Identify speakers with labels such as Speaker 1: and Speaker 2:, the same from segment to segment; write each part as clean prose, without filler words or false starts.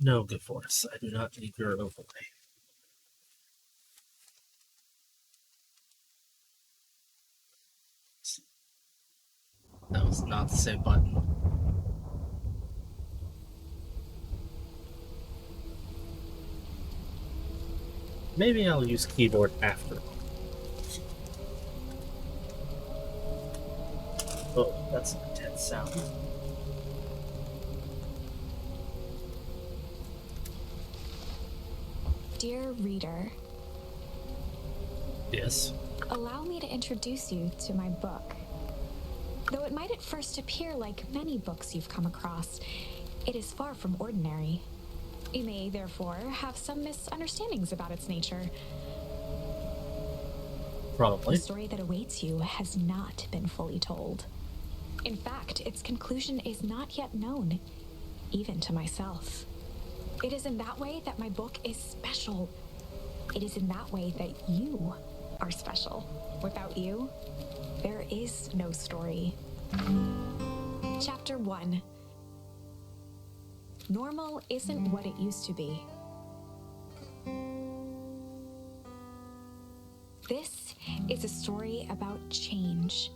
Speaker 1: No, good force. I do not need your overlay. That was not the same button. Maybe I'll use keyboard after. Oh, that's an intense sound.
Speaker 2: Dear reader,
Speaker 1: Yes.
Speaker 2: allow me to introduce you to my book. Though it might at first appear like many books you've come across, it is far from ordinary. You may, therefore, have some misunderstandings about its nature.
Speaker 1: Probably.
Speaker 2: The story that awaits you has not been fully told. In fact, its conclusion is not yet known, even to myself. It is in that way that my book is special. It is in that way that you are special. Without you, there is no story. Chapter 1. Normal isn't what it used to be. This is a story about change.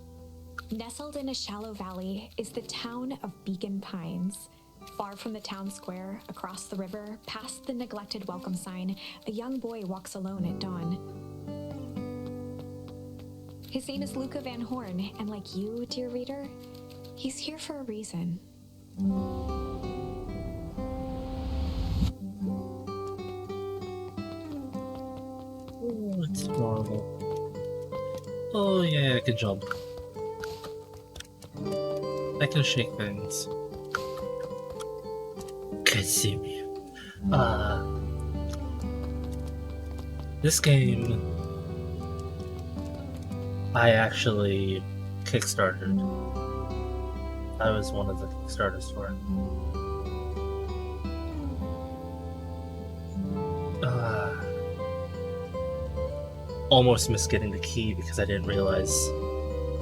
Speaker 2: Nestled in a shallow valley is the town of Beacon Pines. Far from the town square, across the river, past the neglected welcome sign, a young boy walks alone at dawn. His name is Luca Van Horn, and like you, dear reader, he's here for a reason.
Speaker 1: Oh, it's normal. Oh yeah, I can jump. I can shake things. Kazumi. This game I actually kickstarted. I was one of the kickstarters for it. Almost missed getting the key because I didn't realize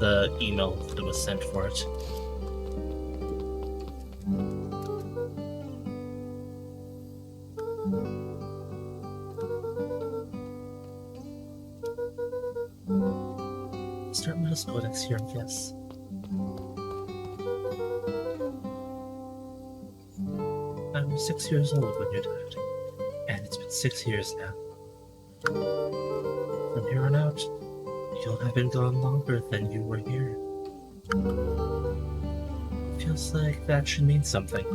Speaker 1: the email that was sent for it. Start middle school next year, I guess. I was 6 years old when you died, and it's been 6 years now. From here on out, you'll have been gone longer than you were here. Feels like that should mean something.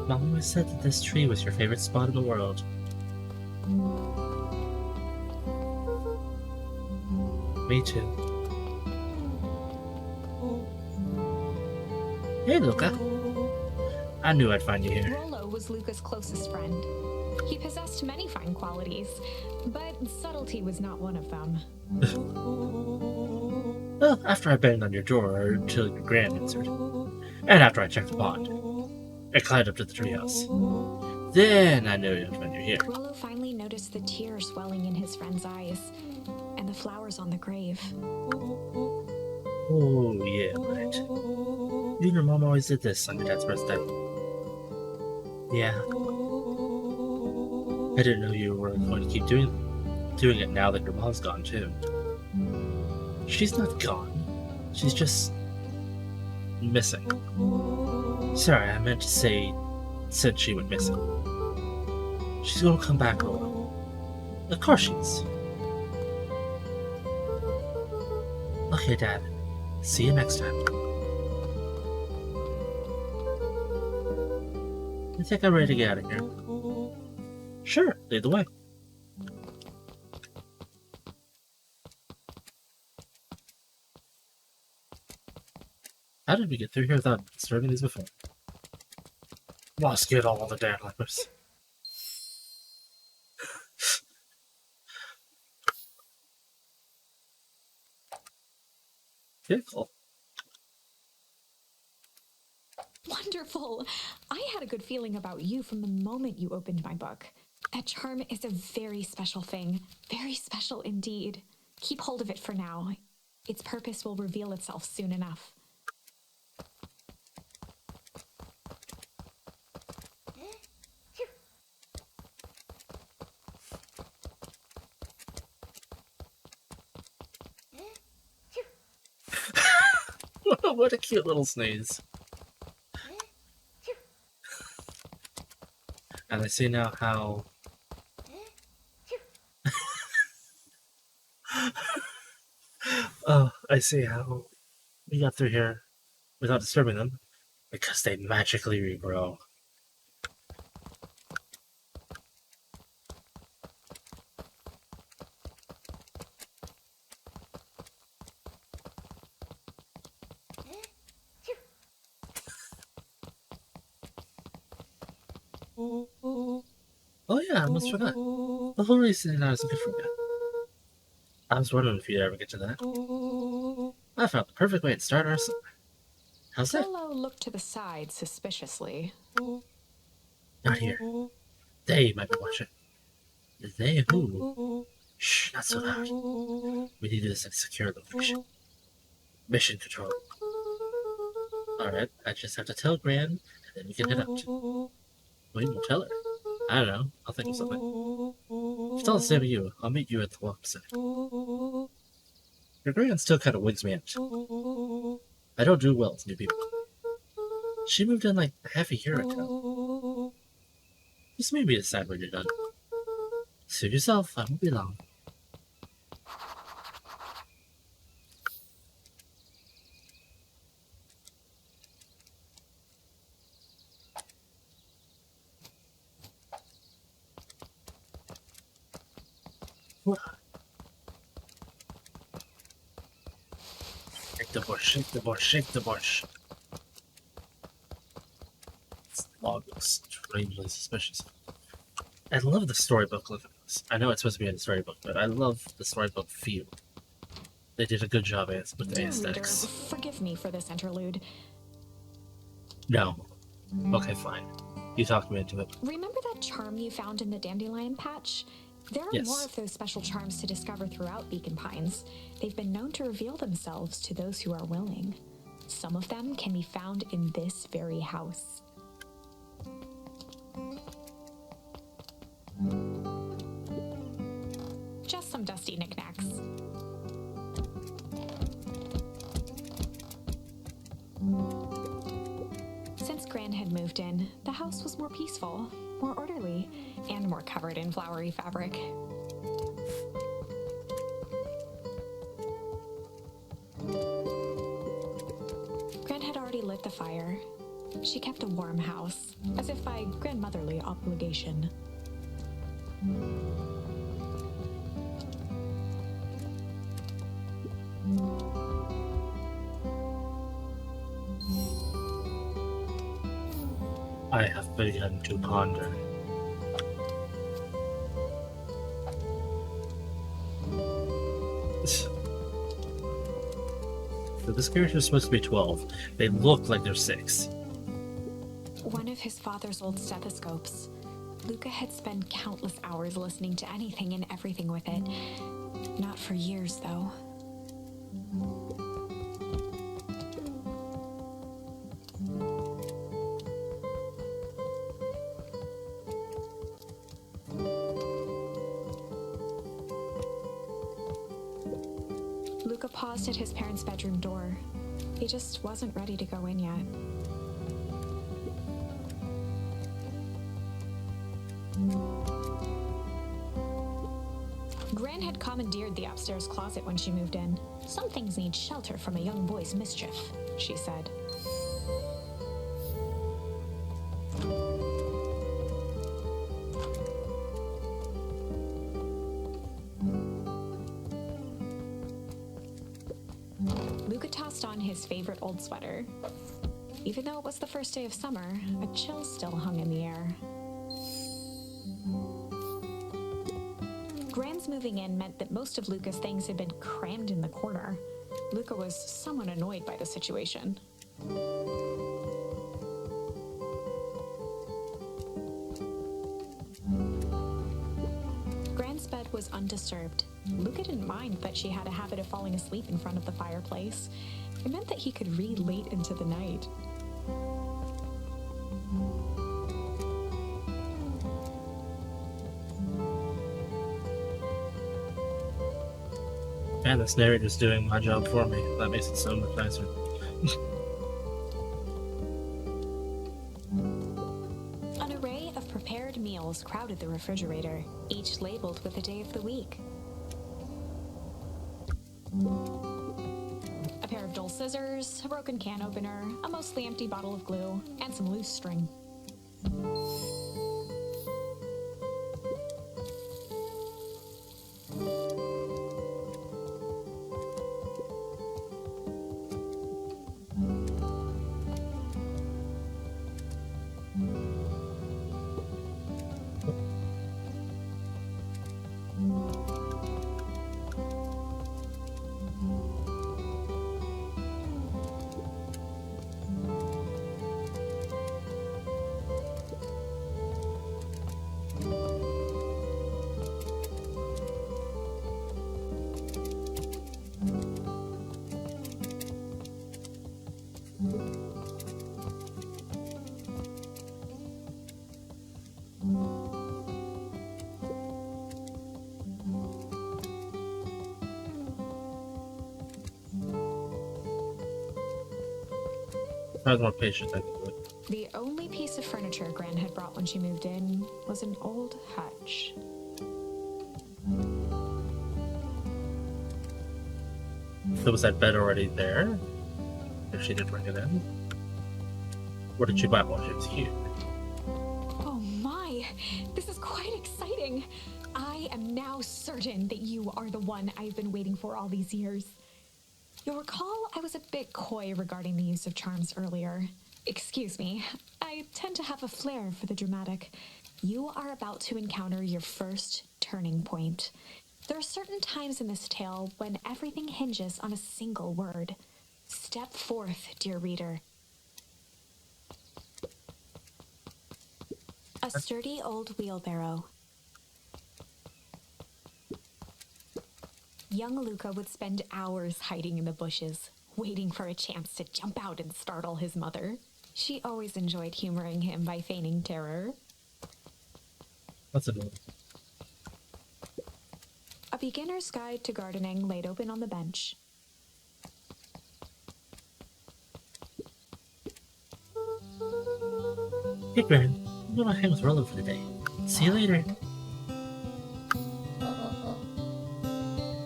Speaker 1: Mom always said that this tree was your favorite spot in the world. Me too. Hey, Luca. I knew I'd find you here.
Speaker 2: Rollo was Luca's closest friend. He possessed many fine qualities, but subtlety was not one of them.
Speaker 1: Well, after I banged on your door until your grand answered, and after I checked the pond, I climbed up to the treehouse. Then I knew when you're here.
Speaker 2: Rollo finally noticed the tears welling in his friend's eyes, and the flowers on the grave.
Speaker 1: Oh, yeah, right. You and your mom always did this on your dad's birthday. Yeah. I didn't know you were going to keep doing it now that your mom's gone, too. She's not gone. She's just missing. Sorry, I meant to say since she went missing. She's gonna come back, Rollo. Of course she is. Okay, Dad. See you next time. I think I'm ready to get out of here. Sure, lead the way. How did we get through here without disturbing these before? Must get all the damn lepers. Cool.
Speaker 2: Wonderful! I had a good feeling about you from the moment you opened my book. That charm is a very special thing. Very special indeed. Keep hold of it for now. Its purpose will reveal itself soon enough.
Speaker 1: what a cute little sneeze. And I see now how... Oh, I see how we got through here without disturbing them. Because they magically regrow. Oh yeah, I almost forgot. The whole reason I wasn't good for you. I was wondering if you'd ever get to that. I found the perfect way to start our summer. How's that?
Speaker 2: Solo looked to the side suspiciously.
Speaker 1: Not here. They might be watching. They who? Shh, not so loud. We need to do this in a secure location. Mission control. Alright, I just have to tell Gran, and then we can head out. Wait, we'll tell her. I don't know. I'll think of something. If it's all the same to you, I'll meet you at the welcome center. Your Gran still kind of wigs me out. I don't do well with new people. She moved in like half a year ago. Just maybe decide when you're done. Suit yourself, I won't be long. Shake the bush, shake the bush, shake the bush. This log looks strangely suspicious. I love the storybook look of this. I know it's supposed to be in a storybook, but I love the storybook feel. They did a good job with the aesthetics.
Speaker 2: Reader, forgive me for this interlude.
Speaker 1: No. Okay, fine. You talked me into it.
Speaker 2: Remember that charm you found in the dandelion patch? There are more of those special charms to discover throughout Beacon Pines. They've been known to reveal themselves to those who are willing. Some of them can be found in this very house. Just some dusty knickknacks. Since Gran had moved in, the house was more peaceful, more orderly, and more covered in flowery fabric. Gran had already lit the fire. She kept a warm house, as if by grandmotherly obligation.
Speaker 1: I have begun to ponder. So this character is supposed to be 12. They look like they're 6.
Speaker 2: One of his father's old stethoscopes. Luca had spent countless hours listening to anything and everything with it. Not for years, though. Luca paused at his parents' bedroom door. He just wasn't ready to go in yet. Gran had commandeered the upstairs closet when she moved in. Some things need shelter from a young boy's mischief, she said. Luca tossed on his favorite old sweater. Even though it was the first day of summer, a chill still hung in the air. Gran's moving in meant that most of Luca's things had been crammed in the corner. Luca was somewhat annoyed by the situation. Gran's bed was undisturbed. Luca didn't mind that she had a habit of falling asleep in front of the fireplace. It meant that he could read late into the night.
Speaker 1: Man, this narrator's doing my job for me. That makes it so much nicer.
Speaker 2: 100 meals crowded the refrigerator, each labeled with the day of the week. A pair of dull scissors, a broken can opener, a mostly empty bottle of glue, and some loose string.
Speaker 1: I was more patient, I can do it.
Speaker 2: The only piece of furniture Gran had brought when she moved in was an old hutch.
Speaker 1: So was that bed already there? If she did bring it in? Or did she buy it while she was here?
Speaker 2: Oh my, this is quite exciting. I am now certain that you are the one I've been waiting for all these years. You'll recall I was a bit coy regarding the use of charms earlier. Excuse me, I tend to have a flair for the dramatic. You are about to encounter your first turning point. There are certain times in this tale when everything hinges on a single word. Step forth, dear reader. A sturdy old wheelbarrow. Young Luca would spend hours hiding in the bushes, waiting for a chance to jump out and startle his mother. She always enjoyed humoring him by feigning terror.
Speaker 1: That's annoying.
Speaker 2: A beginner's guide to gardening laid open on the bench.
Speaker 1: Hey, Gran. I'm gonna hang with Roland for the day. See you later.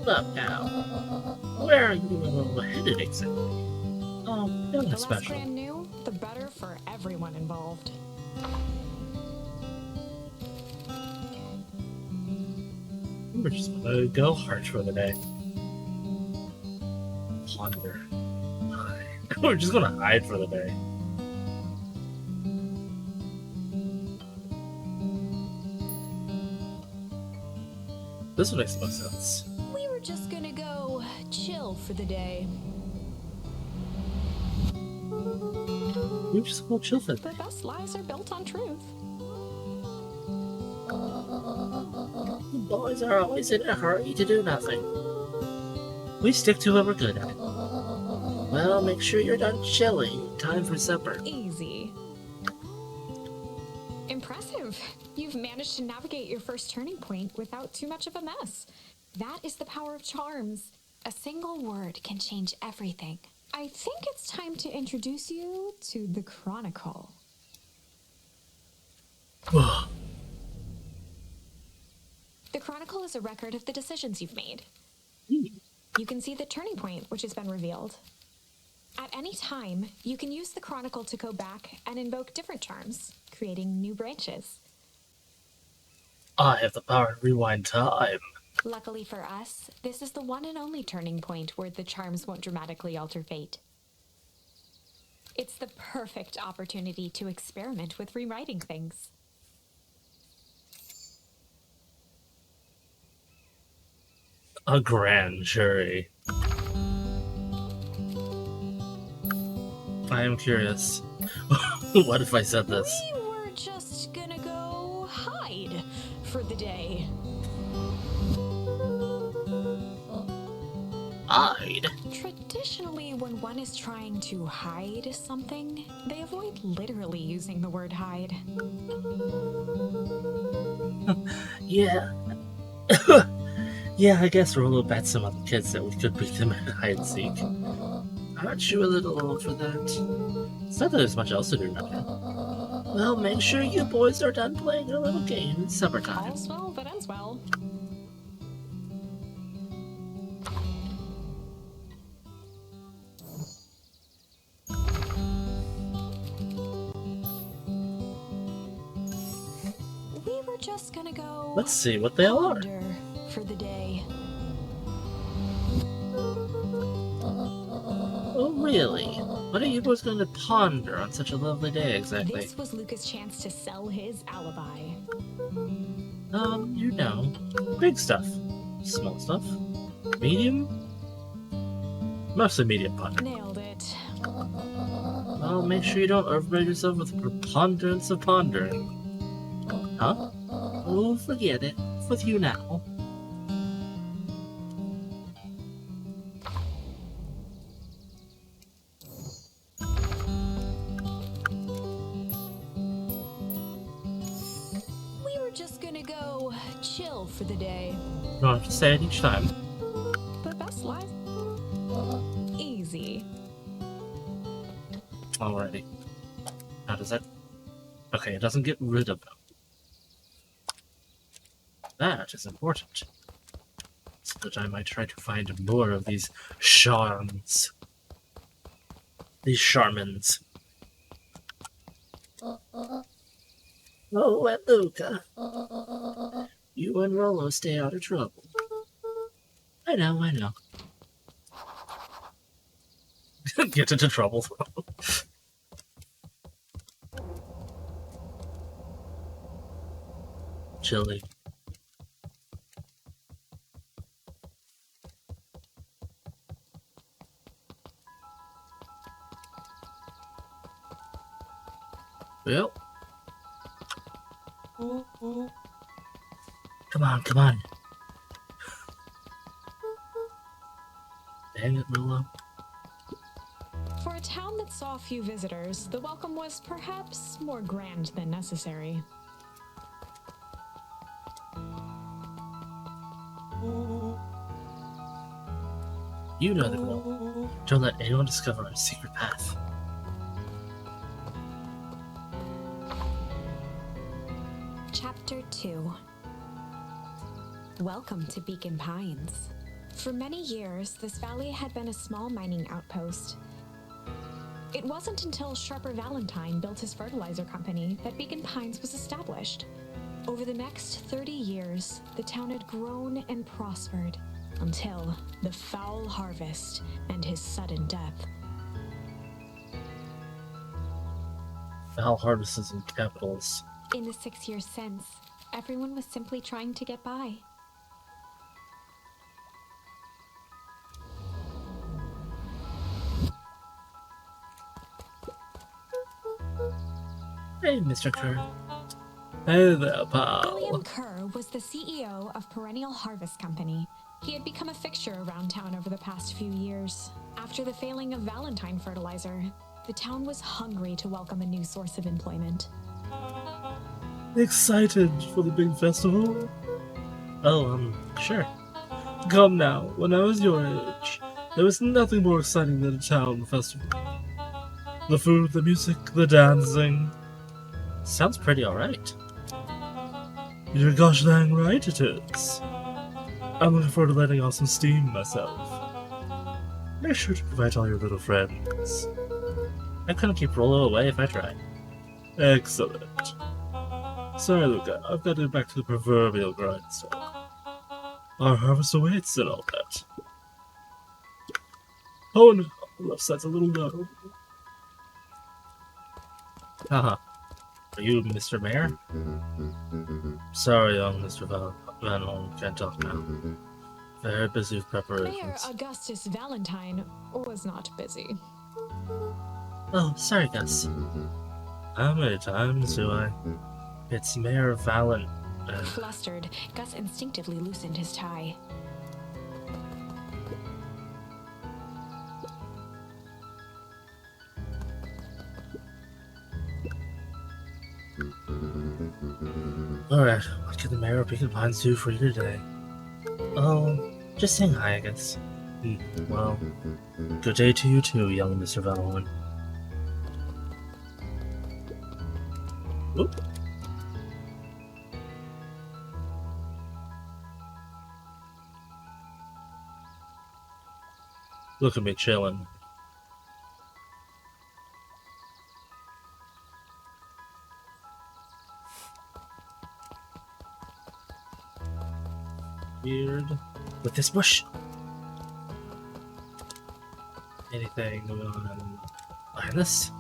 Speaker 1: What up now? Where are you headed exactly? Oh, nothing
Speaker 2: The less
Speaker 1: special.
Speaker 2: Gran knew, the better for everyone involved.
Speaker 1: We're just gonna go hard for the day. Plunder. We're just gonna hide for the day. This makes no sense.
Speaker 2: We were just gonna go chill for the day.
Speaker 1: We just go chill for the
Speaker 2: The
Speaker 1: day.
Speaker 2: best lies are built on truth.
Speaker 1: Boys are always in a hurry to do nothing. We stick to what we're good at. Well, make sure you're done chilling. Time for supper.
Speaker 2: Easy. Impressive. You've managed to navigate your first turning point without too much of a mess. That is the power of charms. A single word can change everything. I think it's time to introduce you to the Chronicle. The Chronicle is a record of the decisions you've made. You can see the turning point, which has been revealed. At any time, you can use the Chronicle to go back and invoke different charms, creating new branches.
Speaker 1: I have the power to rewind time.
Speaker 2: Luckily for us, this is the one and only turning point where the charms won't dramatically alter fate. It's the perfect opportunity to experiment with rewriting things.
Speaker 1: A grand jury. I am curious. What if I said this?
Speaker 2: We were just gonna go hide for the day.
Speaker 1: Hide?
Speaker 2: Traditionally, when one is trying to hide something, they avoid literally using the word hide.
Speaker 1: Yeah. Yeah, I guess Rolo bet some other kids that we could beat them at hide and seek. Aren't you a little old for that? It's not that there's much else to do now. Well, make sure you boys are done playing your little game. It's supper time.
Speaker 2: All's well that ends well. We were just gonna go.
Speaker 1: Let's see what they all are.
Speaker 2: Ponder for the day.
Speaker 1: Oh, really? What are you boys going to ponder on such a lovely day, exactly?
Speaker 2: This was Luca's chance to sell his alibi.
Speaker 1: You know, big stuff, small stuff, medium, mostly medium ponder.
Speaker 2: Nailed it.
Speaker 1: Well, make sure you don't overload yourself with the preponderance of pondering. Huh? Oh, forget it. It's with you now.
Speaker 2: We were just gonna go chill for the day.
Speaker 1: You don't have to say it each time.
Speaker 2: But best life. Easy.
Speaker 1: Alrighty. How does that... Okay, it doesn't get rid of them. That is important. So that I might try to find more of these charms. These Charmans. Oh, and Luca. You and Rolo stay out of trouble. I know, I know. Get into trouble. Chilly. Well. Come on, come on. Dang it, Rolo.
Speaker 2: For a town that saw few visitors, the welcome was perhaps more grand than necessary.
Speaker 1: You know the rule. Don't let anyone discover our secret path.
Speaker 2: Chapter 2. Welcome to Beacon Pines. For many years, this valley had been a small mining outpost. It wasn't until Sharper Valentine built his fertilizer company that Beacon Pines was established. Over the next 30 years, the town had grown and prospered until the foul harvest and his sudden death.
Speaker 1: Foul harvests in capitals.
Speaker 2: In the 6 years since, everyone was simply trying to get by.
Speaker 1: Hey, Mr. Kerr. Hey there, pal.
Speaker 2: William Kerr was the CEO of Perennial Harvest Company. He had become a fixture around town over the past few years. After the failing of Valentine Fertilizer, the town was hungry to welcome a new source of employment.
Speaker 1: Excited for the big festival? Oh, sure. Come now, when I was your age, there was nothing more exciting than a town festival. The food, the music, the dancing. Sounds pretty alright. You're gosh dang right it is. I'm looking forward to letting off some steam myself. Make sure to invite all your little friends. I couldn't keep Rolo away if I tried. Excellent. Sorry, Luca, I've got to get back to the proverbial grindstone. Our harvest awaits and all that. Oh no, the left side's a little low. Haha. Are you Mr. Mayor? Sorry, young Mr. Van Holm, can't talk now. Very busy with preparations.
Speaker 2: Mayor Augustus Valentine was not busy.
Speaker 1: Oh, sorry, Gus. How many times do I? It's Mayor Valen.
Speaker 2: Flustered, Gus instinctively loosened his tie.
Speaker 1: Alright, what can the Mayor of Beacon Pines do for you today? Oh, just saying hi, I guess. Well, good day to you too, young Mr. Valentine. Oop. Look at me chilling. Weird. With this bush? Anything going on behind this?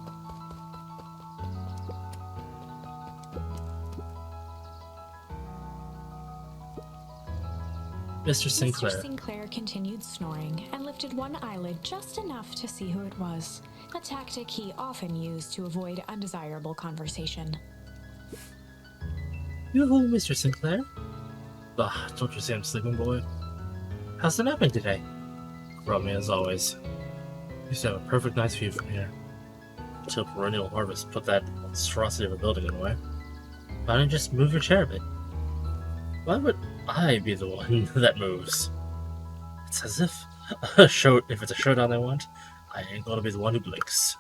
Speaker 1: Mr. Sinclair.
Speaker 2: Mr. Sinclair continued snoring and lifted one eyelid just enough to see who it was, a tactic he often used to avoid undesirable conversation.
Speaker 1: Yoo-hoo, Mr. Sinclair. Don't you say I'm sleeping, boy. How's the napping today? Grummy as always. Used to have a perfect night's view from here. Until perennial harvest put that monstrosity of a building in the way. Why don't you just move your chair a bit? Why would I be the one that moves? It's as if if it's a showdown they want, I ain't gonna be the one who blinks.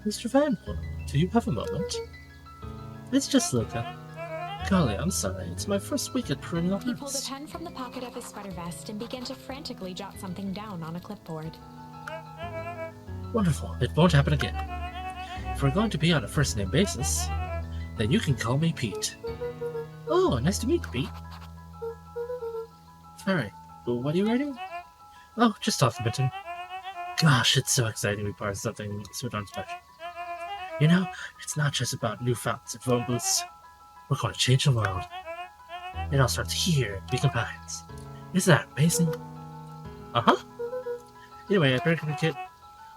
Speaker 1: Mr. Vanport, do you have a moment? It's just Luca. Golly, I'm sorry. It's my first week at perennial
Speaker 2: He pulled a
Speaker 1: harvest.
Speaker 2: pen from the pocket of his sweater vest and began to frantically jot something down on a clipboard.
Speaker 1: Wonderful. It won't happen again. If we're going to be on a first-name basis, then you can call me Pete. Oh, nice to meet you, Pete. Sorry. Well, what are you writing? Oh, just documenting. Gosh, it's so exciting to be part of something so darn special. You know, it's not just about new fountains and phone booths. We're going to change the world. It all starts here, Beacon Pines. Isn't that amazing? Uh-huh. Anyway, I better get...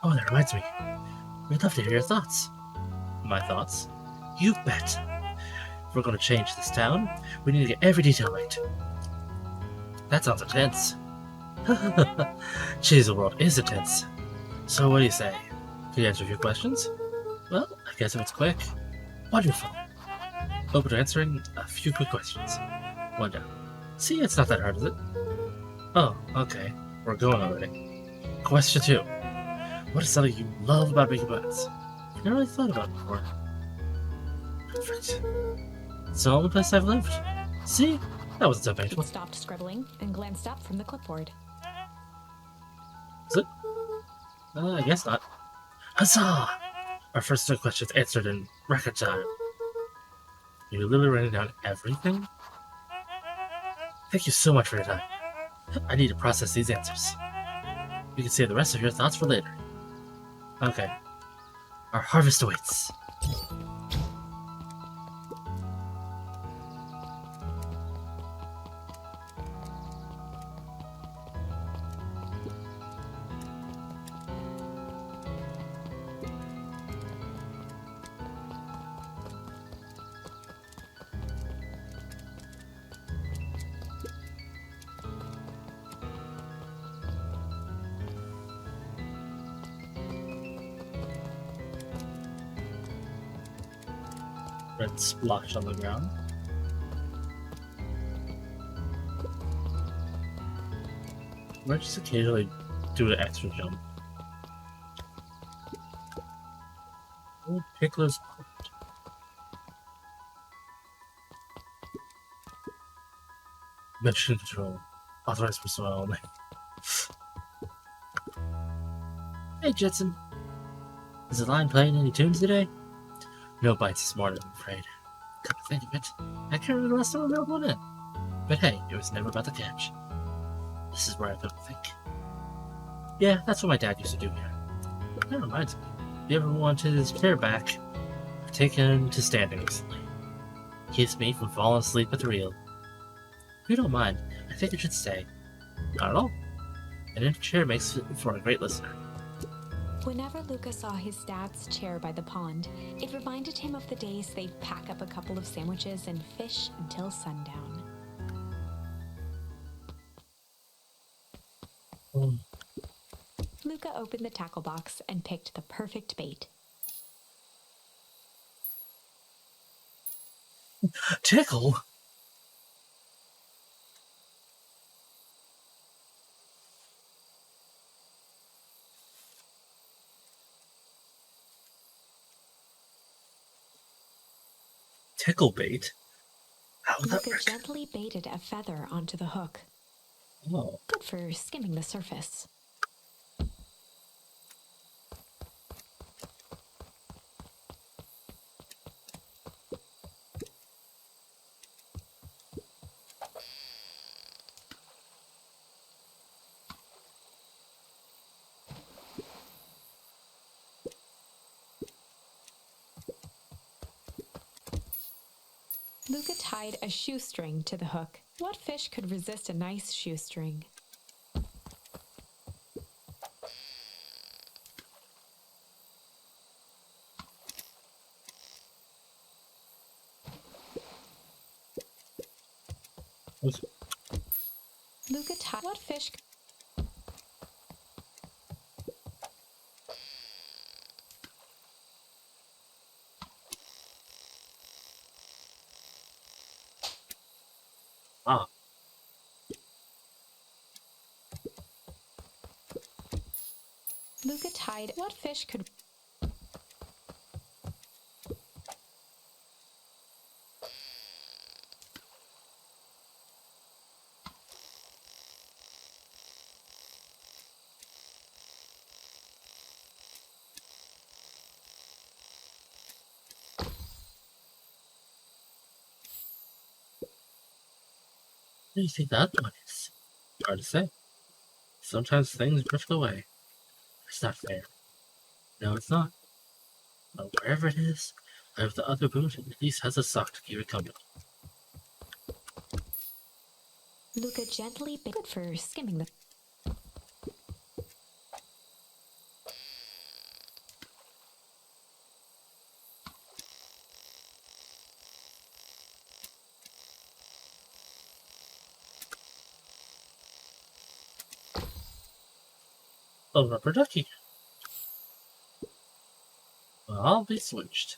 Speaker 1: Oh, that reminds me. We'd love to hear your thoughts. My thoughts? You bet. If we're going to change this town, we need to get every detail right. That sounds intense. Jeez, the world is intense. So what do you say? Can you answer a few questions? Well, I guess if it's quick. Wonderful. Open to answering a few quick questions. One down. See, it's not that hard, is it? Oh, okay. We're going already. Question 2. What is something you love about Beacon Pines? I've never really thought about it before. Perfect. It's the only place I've lived. See? That wasn't so painful.
Speaker 2: He stopped scribbling and glanced up from the clipboard.
Speaker 1: Is it? I guess not. Huzzah! Our first 2 questions answered in record time. You literally writing down everything? Thank you so much for your time. I need to process these answers. You can save the rest of your thoughts for later. Okay. Our harvest awaits. Red splotch on the ground. Might just occasionally do an extra jump. Old Pickler's Pond. Mission control. Authorized for soil only. Hey Jetson. Is the line playing any tunes today? No bites this morning, I'm afraid. Come to think of it, I can't remember the last time I mailed one in. But hey, it was never about the catch. This is where I don't think. Yeah, that's what my dad used to do here. That reminds me, if you ever want his chair back, I've taken him to standing recently. Keeps me from falling asleep at the wheel. If you don't mind, I think it should stay. Not at all. An empty chair makes for a great listener.
Speaker 2: Whenever Luca saw his dad's chair by the pond, it reminded him of the days they'd pack up a couple of sandwiches and fish until sundown. Luca opened the tackle box and picked the perfect bait.
Speaker 1: Tickle? Tickle bait? How would that
Speaker 2: Luca
Speaker 1: work?
Speaker 2: gently baited a feather onto the hook.
Speaker 1: Oh.
Speaker 2: Good for skimming the surface. Luca tied a shoestring to the hook. What fish could resist a nice shoestring? Luca tied. What fish?
Speaker 1: Ah.
Speaker 2: Luca tied. What fish could?
Speaker 1: What do you think that one is? Hard to say. Sometimes things drift away. It's not fair. No, it's not. But wherever it is, I have the other boot and at least has a sock to keep it company.
Speaker 2: Luca gently baited. Good for skimming the.
Speaker 1: A rubber ducky. Well, I'll be switched.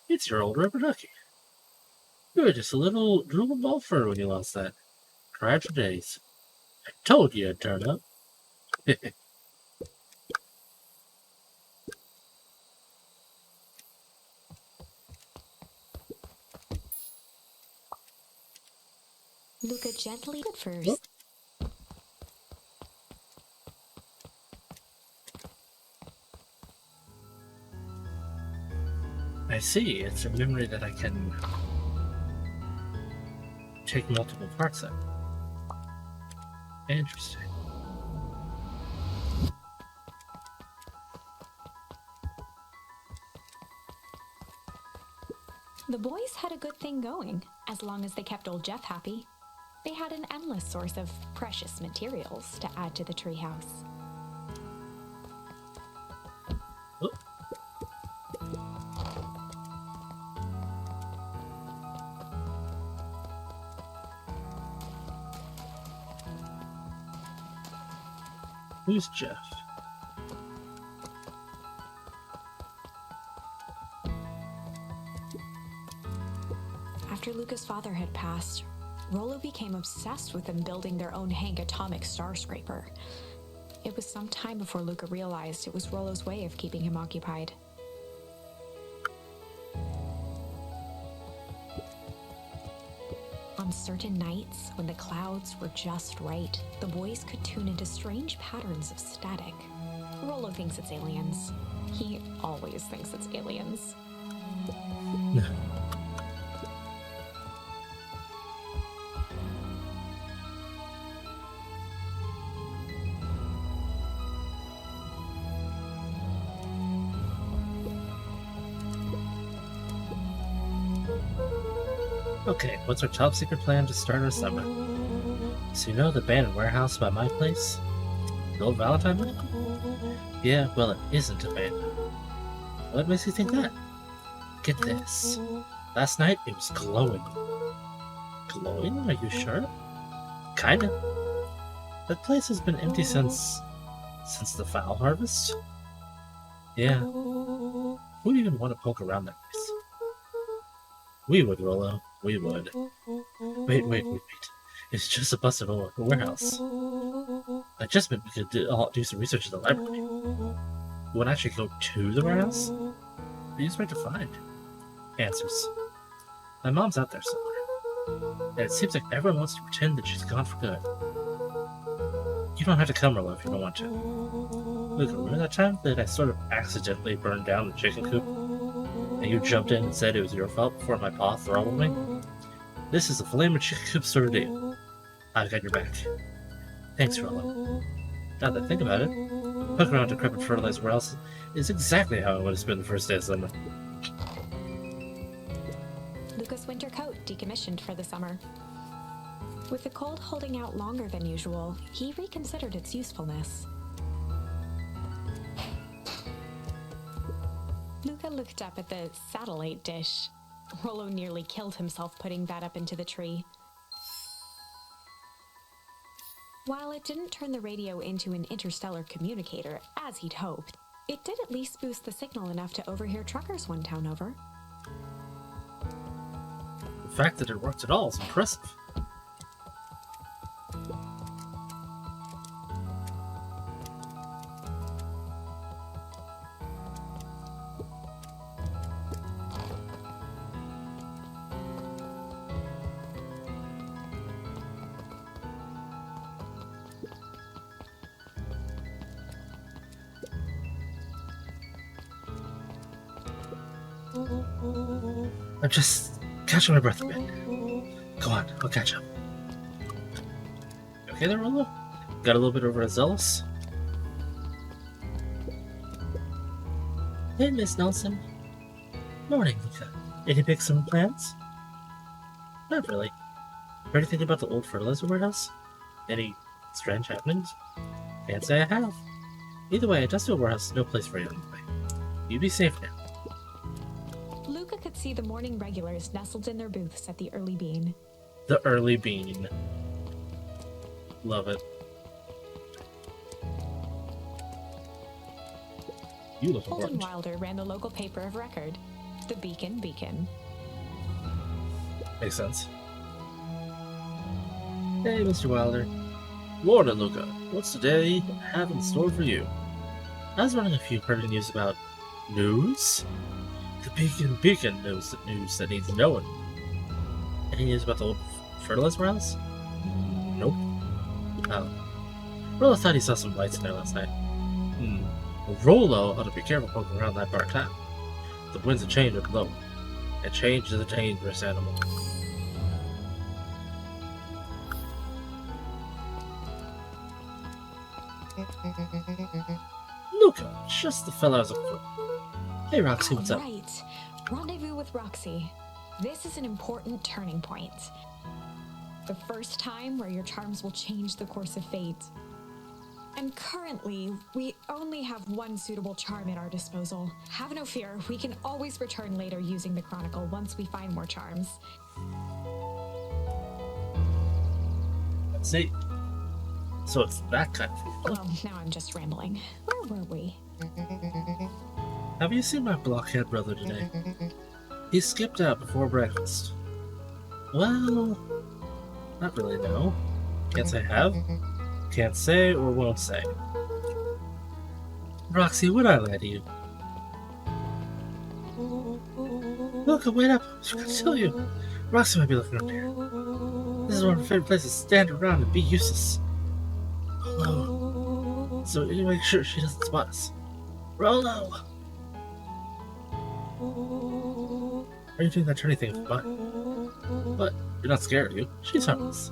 Speaker 1: It's your old rubber ducky. You were just a little drool ball fur when you lost that. Cried for days. I told you it'd turn up.
Speaker 2: Luca gently. Good first.
Speaker 1: I see. It's a memory that I can take multiple parts of. Interesting.
Speaker 2: The boys had a good thing going, as long as they kept old Jeff happy. They had an endless source of precious materials to add to the treehouse.
Speaker 1: Oh. Who's Jeff?
Speaker 2: After Luca's father had passed, Rollo became obsessed with them building their own Hank atomic star scraper. It was some time before Luca realized it was Rollo's way of keeping him occupied. On certain nights, when the clouds were just right, the boys could tune into strange patterns of static. Rollo thinks it's aliens. He always thinks it's aliens.
Speaker 1: Okay, what's our top secret plan to start our summer? So you know the abandoned warehouse by my place? old Valentine book? Yeah, well, it isn't abandoned. What makes you think that? Get this. Last night, it was glowing. Glowing? Are you sure? Kinda. That place has been empty since the fowl harvest? Yeah. Who would even want to poke around that place? We would, Rollo. We would. Wait. It's just a busted old warehouse. I just meant we could do some research in the library. You want to actually go to the warehouse? What do you expect to find? Answers. My mom's out there somewhere. And it seems like everyone wants to pretend that she's gone for good. You don't have to come, Rollo, if you don't want to. Look, remember that time that I sort of accidentally burned down the chicken coop? And you jumped in and said it was your fault before my paw throttled me? This is a flame of chicken coop sort of deal. I've got your back. Thanks, Rollo. Now that I think about it, poking around decrepit fertilizer warehouse is exactly how I would have spent the first day of summer.
Speaker 2: Luca's winter coat decommissioned for the summer. With the cold holding out longer than usual, he reconsidered its usefulness. Luca looked up at the satellite dish. Rollo nearly killed himself putting that up into the tree. While it didn't turn the radio into an interstellar communicator, as he'd hoped, it did at least boost the signal enough to overhear truckers one town over.
Speaker 1: The fact that it worked at all is impressive. I'm just catching my breath a bit. Go on, I'll catch up. Okay there, Rollo? Got a little bit overzealous? Hey, Miss Nelson. Morning, Luca. Any big summer plans? Not really. Heard anything about the old fertilizer warehouse? Any strange happenings? Can't say I have. Either way, industrial warehouse is no place for you anyway. You be safe now.
Speaker 2: Luca could see the morning regulars nestled in their booths at the Early Bean.
Speaker 1: The Early Bean. Love it. You look
Speaker 2: Holden
Speaker 1: important.
Speaker 2: Wilder ran the local paper of record, the Beacon.
Speaker 1: Makes sense. Hey, Mr. Wilder. Morning, Luca. What's today have in store for you? I was running a few pertinent news about news? The Beacon knows the news that needs knowing. Any news about the old fertilizer warehouse? Nope. Oh. Rollo thought he saw some lights in there last night. Rollo ought to be careful poking around that dark town. The winds of change are blowing, and change is a dangerous animal. Luca, just the fella I was looking for. Hey, Roxy, what's up?
Speaker 2: Right. Rendezvous with Roxy. This is an important turning point. The first time where your charms will change the course of fate. And currently, we only have one suitable charm at our disposal. Have no fear, we can always return later using the Chronicle once we find more charms.
Speaker 1: Let's see. So it's that kind of thing.
Speaker 2: Well, now I'm just rambling. Where were we?
Speaker 1: Have you seen my blockhead brother today? He skipped out before breakfast. Well, not really, no. Can't say have. Can't say or won't say. Roxy, would I lie to you? Look, wait up. I forgot to tell you. Roxy might be looking up here. This is one of her favorite places to stand around and be useless. Rollo. So you make sure she doesn't spot us. Rollo! Are you doing that turny thing for fun? But you're not scared, are you? She's harmless.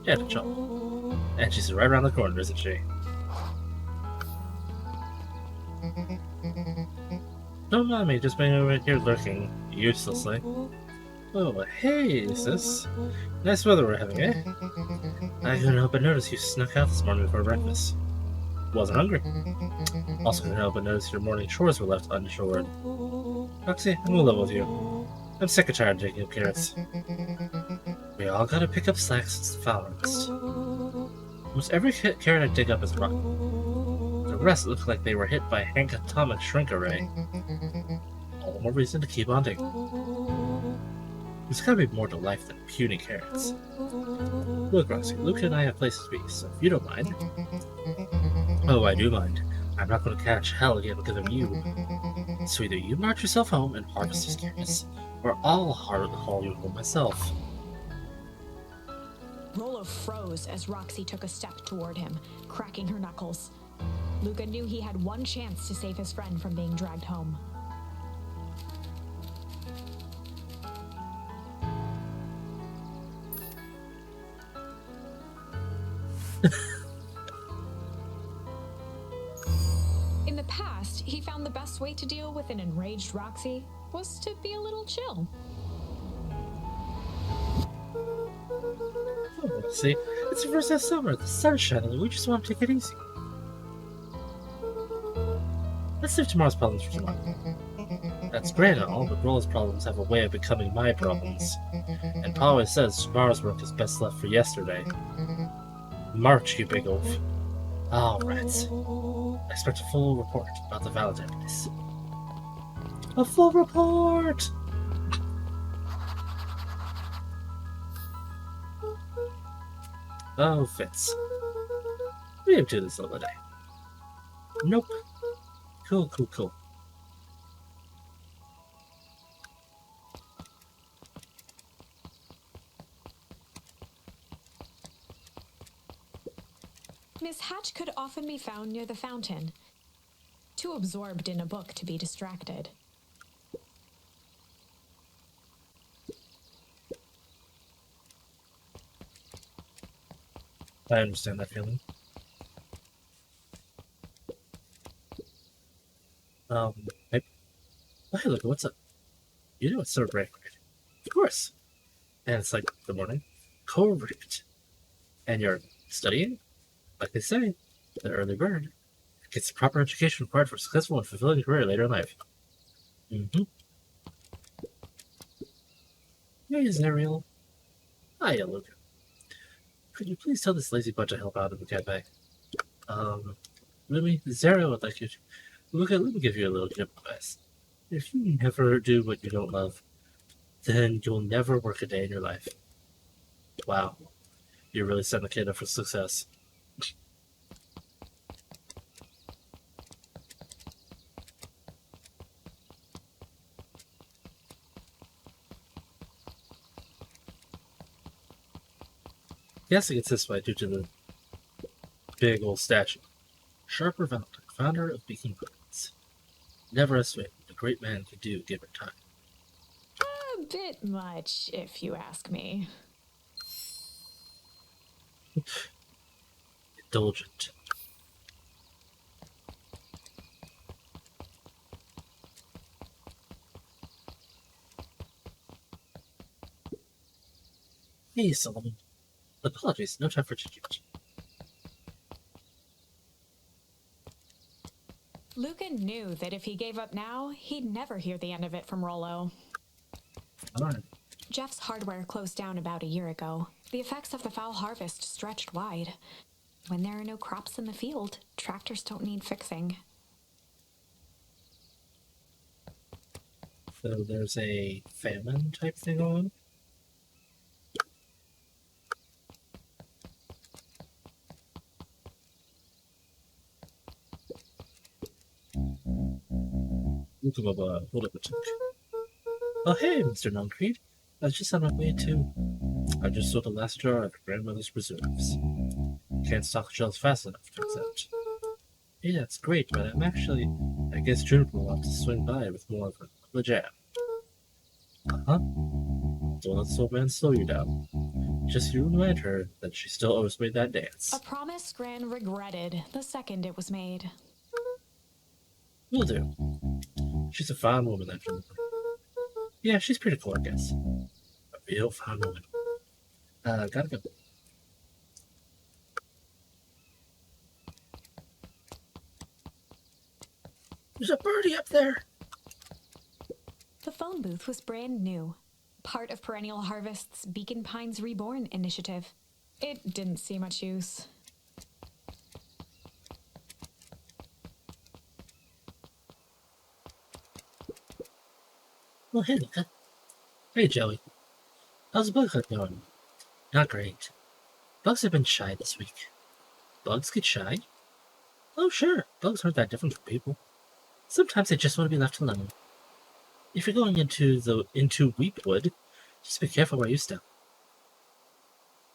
Speaker 1: Yeah, to jump. And she's right around the corner, isn't she? Don't mind me, just being over here lurking uselessly. Oh, hey, sis. Nice weather we're having, eh? I couldn't help but notice you snuck out this morning before breakfast. wasn't hungry. Also couldn't help but notice your morning chores were left unchored. Roxy, I'm in love with you. I'm sick and tired of digging up carrots. We all gotta pick up slack since the flower harvest. Almost every carrot I dig up is rotten. The rest look like they were hit by Hank Atomic Shrink Array. All the more reason to keep on digging. There's gotta be more to life than puny carrots. Look, Roxy, Luca and I have places to be, so if you don't mind... Oh, I do mind. I'm not gonna catch hell again because of you. So either you march yourself home and harvest these carrots, or I'll haul you home myself.
Speaker 2: Rollo froze as Roxy took a step toward him, cracking her knuckles. Luca knew he had one chance to save his friend from being dragged home. In the past, he found the best way to deal with an enraged Roxy was to be a little chill.
Speaker 1: Oh, see, it's the first day of summer, the sun's shining, and we just want to take it easy. Let's leave tomorrow's problems for tomorrow. That's great and all, but Rollo's problems have a way of becoming my problems. And Pa always says tomorrow's work is best left for yesterday. March, you big oaf. Alright. I expect a full report about the Valentine case. A full report! Oh, Fitz. We have to do this all the day. Nope. Cool.
Speaker 2: Miss Hatch could often be found near the fountain, too absorbed in a book to be distracted.
Speaker 1: I understand that feeling. Hey, look, what's up? You know it's summer break, right? Of course. And it's like the morning. Correct. And you're studying? Like they say, the early bird gets the proper education required for a successful and fulfilling career later in life. Hey, Zariel. Hiya, Luca. Could you please tell this lazy bunch to help out in the cafe? Really? Zariel would like you to... Luca, let me give you a little tip advice. If you never do what you don't love, then you'll never work a day in your life. Wow. You're really setting the kid up for success. Guessing it's this way due to the big old statue. Sharper Valentine, founder of Beacon Gardens. Never estimate what a great man can do given time.
Speaker 2: A bit much, if you ask me.
Speaker 1: Indulgent. Hey, Solomon. Apologies, no time for chit-chat.
Speaker 2: Luca knew that if he gave up now, he'd never hear the end of it from Rollo.
Speaker 1: Alright.
Speaker 2: Jeff's hardware closed down about a year ago. The effects of the foul harvest stretched wide. When there are no crops in the field, tractors don't need fixing.
Speaker 1: So there's a famine type thing on? Hold up a tick. Oh, hey, Mr. Nuncreed. I was just on my way to... I just sold the last jar of grandmother's preserves. Can't stock shelves fast enough, turns out. Yeah, it's great, but I guess Juniper will have to swing by with more of a jam. Uh-huh. Don't let this old man slow you down. Just you remind her that she still owes me that dance.
Speaker 2: A promise Gran regretted the second it was made.
Speaker 1: Will do. She's a fine woman, that Juniper. Yeah, she's pretty cool, I guess. A real fine woman. Gotta go. There's a birdie up there!
Speaker 2: The phone booth was brand new, part of Perennial Harvest's Beacon Pines Reborn initiative. It didn't see much use.
Speaker 1: Well, hey, Luca. Hey, Joey. How's the bug hunt going? Not great. Bugs have been shy this week. Bugs get shy? Oh, sure. Bugs aren't that different from people. Sometimes they just want to be left alone. If you're going into Weepwood, just be careful where you step.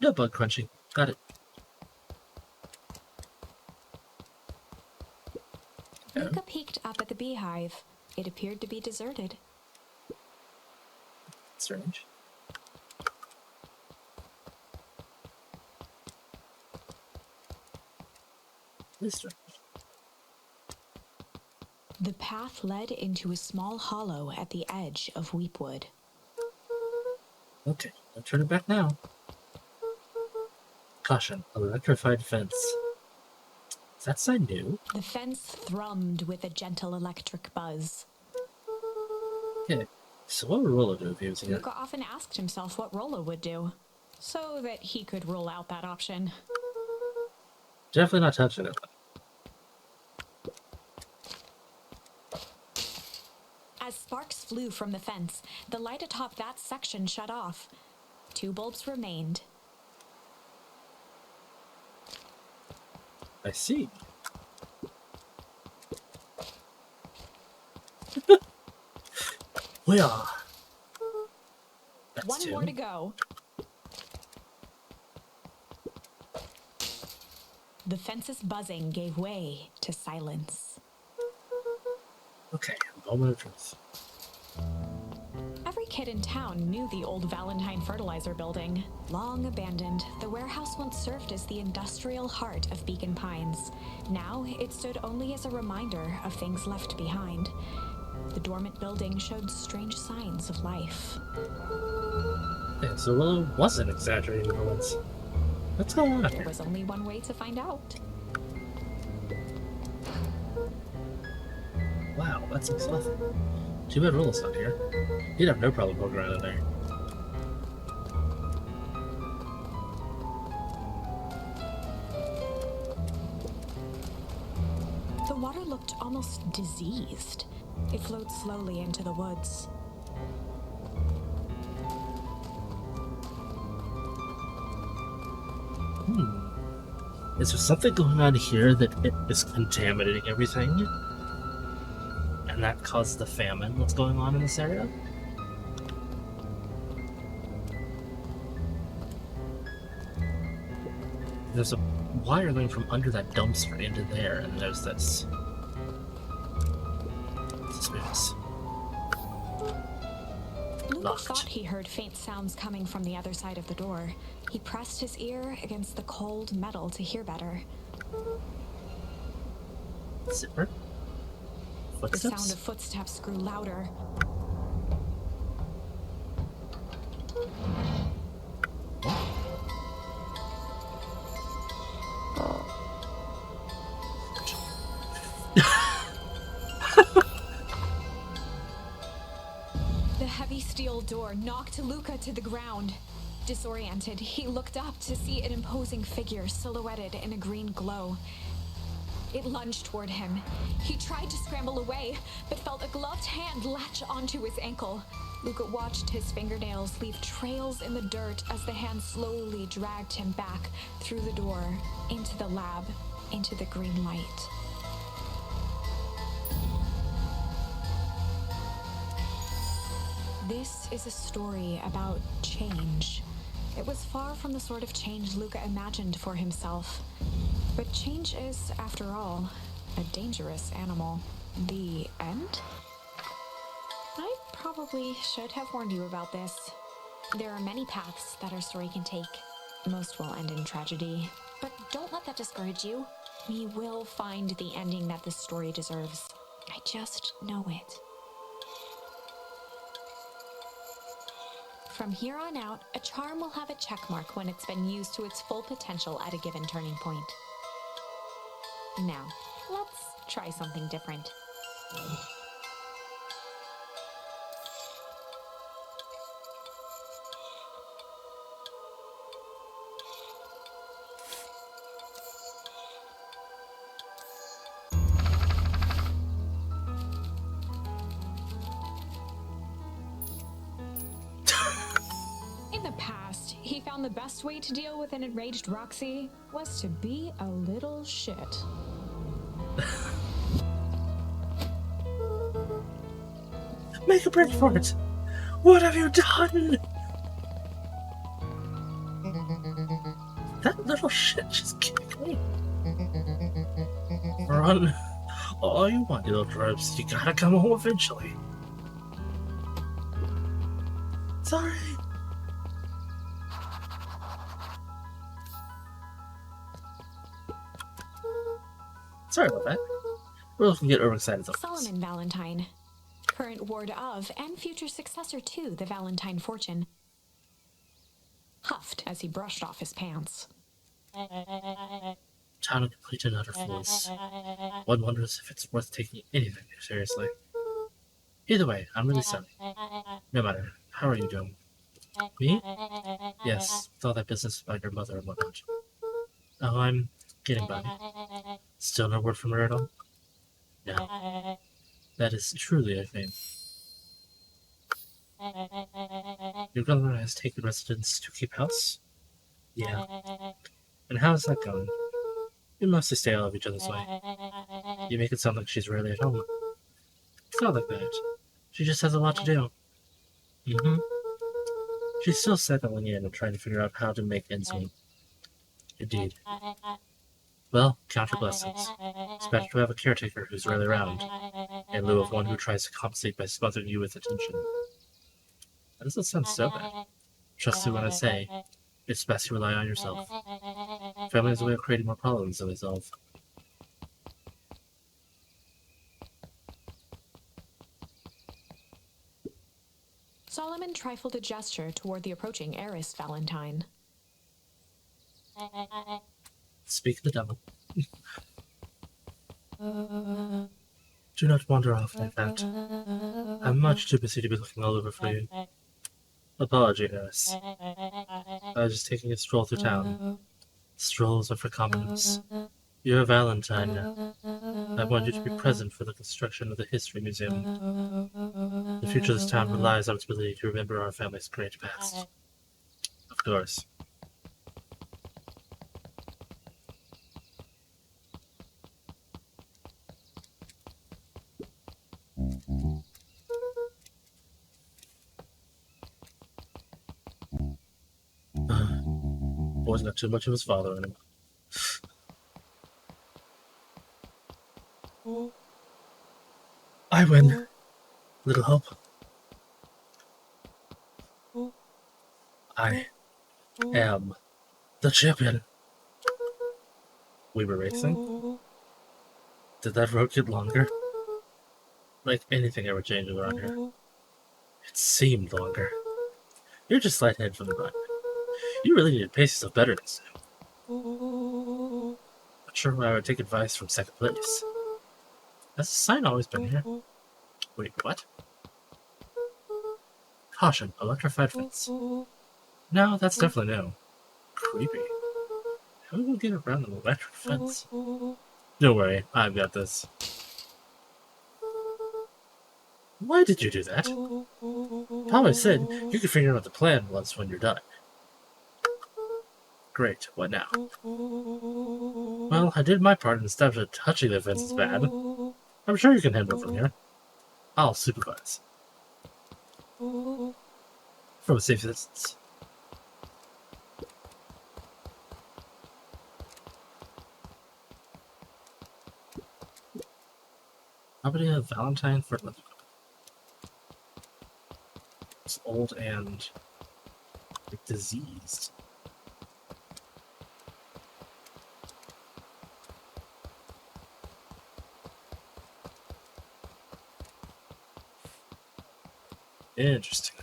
Speaker 1: No bug crunching. Got it.
Speaker 2: Luca peeked up at the beehive. It appeared to be deserted.
Speaker 1: Strange. This strange.
Speaker 2: The path led into a small hollow at the edge of Weepwood.
Speaker 1: Okay, don't turn it back now. Caution, electrified fence. Is that sign new?
Speaker 2: The fence thrummed with a gentle electric buzz.
Speaker 1: Okay, so what would Rollo do if he was here?
Speaker 2: Luca often asked himself what Rollo would do, so that he could rule out that option.
Speaker 1: Definitely not touching it.
Speaker 2: As sparks flew from the fence, the light atop that section shut off. 2 bulbs remained.
Speaker 1: I see. Well, that's
Speaker 2: One
Speaker 1: 2.
Speaker 2: more to go. The fence's buzzing gave way to silence.
Speaker 1: Okay, moment of truth.
Speaker 2: Every kid in town knew the old Valentine fertilizer building. Long abandoned, the warehouse once served as the industrial heart of Beacon Pines. Now, it stood only as a reminder of things left behind. The dormant building showed strange signs of life.
Speaker 1: Yeah, so Willow wasn't exaggerating for once. What's going on
Speaker 2: There
Speaker 1: here?
Speaker 2: was only one way to find out.
Speaker 1: Wow, that's exhausting. Too bad Willow's not here. He'd have no problem poking around in there.
Speaker 2: The water looked almost diseased. It flowed slowly into the woods.
Speaker 1: Is there something going on here that it is contaminating everything? And that caused the famine that's going on in this area? There's a wire going from under that dumpster into there, and there's this. Suspicious.
Speaker 2: Luca
Speaker 1: Locked.
Speaker 2: thought he heard faint sounds coming from the other side of the door. He pressed his ear against the cold metal to hear better.
Speaker 1: Zipper?
Speaker 2: The
Speaker 1: Footsteps?
Speaker 2: sound of footsteps grew louder. The heavy steel door knocked Luca to the ground. Disoriented, he looked up to see an imposing figure silhouetted in a green glow. It lunged toward him. He tried to scramble away, but felt a gloved hand latch onto his ankle. Luca watched his fingernails leave trails in the dirt as the hand slowly dragged him back through the door, into the lab, into the green light. This is a story about change. It was far from the sort of change Luca imagined for himself. But change is, after all, a dangerous animal. The end? I probably should have warned you about this. There are many paths that our story can take. Most will end in tragedy. But don't let that discourage you. We will find the ending that this story deserves. I just know it. From here on out, a charm will have a check mark when it's been used to its full potential at a given turning point. Now, let's try something different. In the past, he found the best way to deal with an enraged Roxy was to be a little shit.
Speaker 1: Make a break for it! What have you done? That little shit just kicked me. Run all you want, you little dribs. You gotta come home eventually. Sorry. Sorry about that. We're looking to get overexcited sometimes.
Speaker 2: Solomon Valentine, current ward of and future successor to the Valentine fortune, huffed as he brushed off his pants.
Speaker 1: Town of complete and utter fools. One wonders if it's worth taking anything seriously. Either way, I'm really sorry. No matter. How are you doing? Me? Yes, with all that business about your mother and whatnot. Oh, I'm getting by. Still no word from her at all? No. That is truly a shame. Your brother has taken residence to keep house? Yeah. And how's that going? We mostly stay out of each other's way. You make it sound like she's rarely at home. It's not like that. She just has a lot to do. Mm-hmm. She's still settling in and trying to figure out how to make ends meet. Indeed. Well, count your blessings. It's better to have a caretaker who's rarely around, in lieu of one who tries to compensate by smothering you with attention. That doesn't sound so bad. Trust me when I say, it's best you rely on yourself. Family has a way of creating more problems than they solve.
Speaker 2: Solomon trifled a gesture toward the approaching heiress Valentine.
Speaker 1: Speak of the devil. Do not wander off like that. I'm much too busy to be looking all over for you. Apology, nurse. I was just taking a stroll through town. Strolls are for commoners. You're a Valentine now. I want you to be present for the construction of the History Museum. The future of this town relies on its ability to remember our family's great past. Of course. Boy's got too much of his father in him. I win. Little hope. I am the champion. We were racing? Did that road get longer? Like anything ever changes around here. It seemed longer. You're just lightheaded from the run. You really need to pace yourself better next time. Not sure why I would take advice from second place. Has the sign always been here? Wait, what? Caution, electrified fence. No, that's definitely no. Creepy. How do we get around an electric fence? Don't worry, I've got this. Why did you do that? Papa said you could figure out what the plan was when you're done. Great, what now? Well, I did my part and stopped at touching the fence is bad. I'm sure you can handle it from here. I'll supervise. From a safe distance. Property of Valentine for it's old and diseased. Interesting.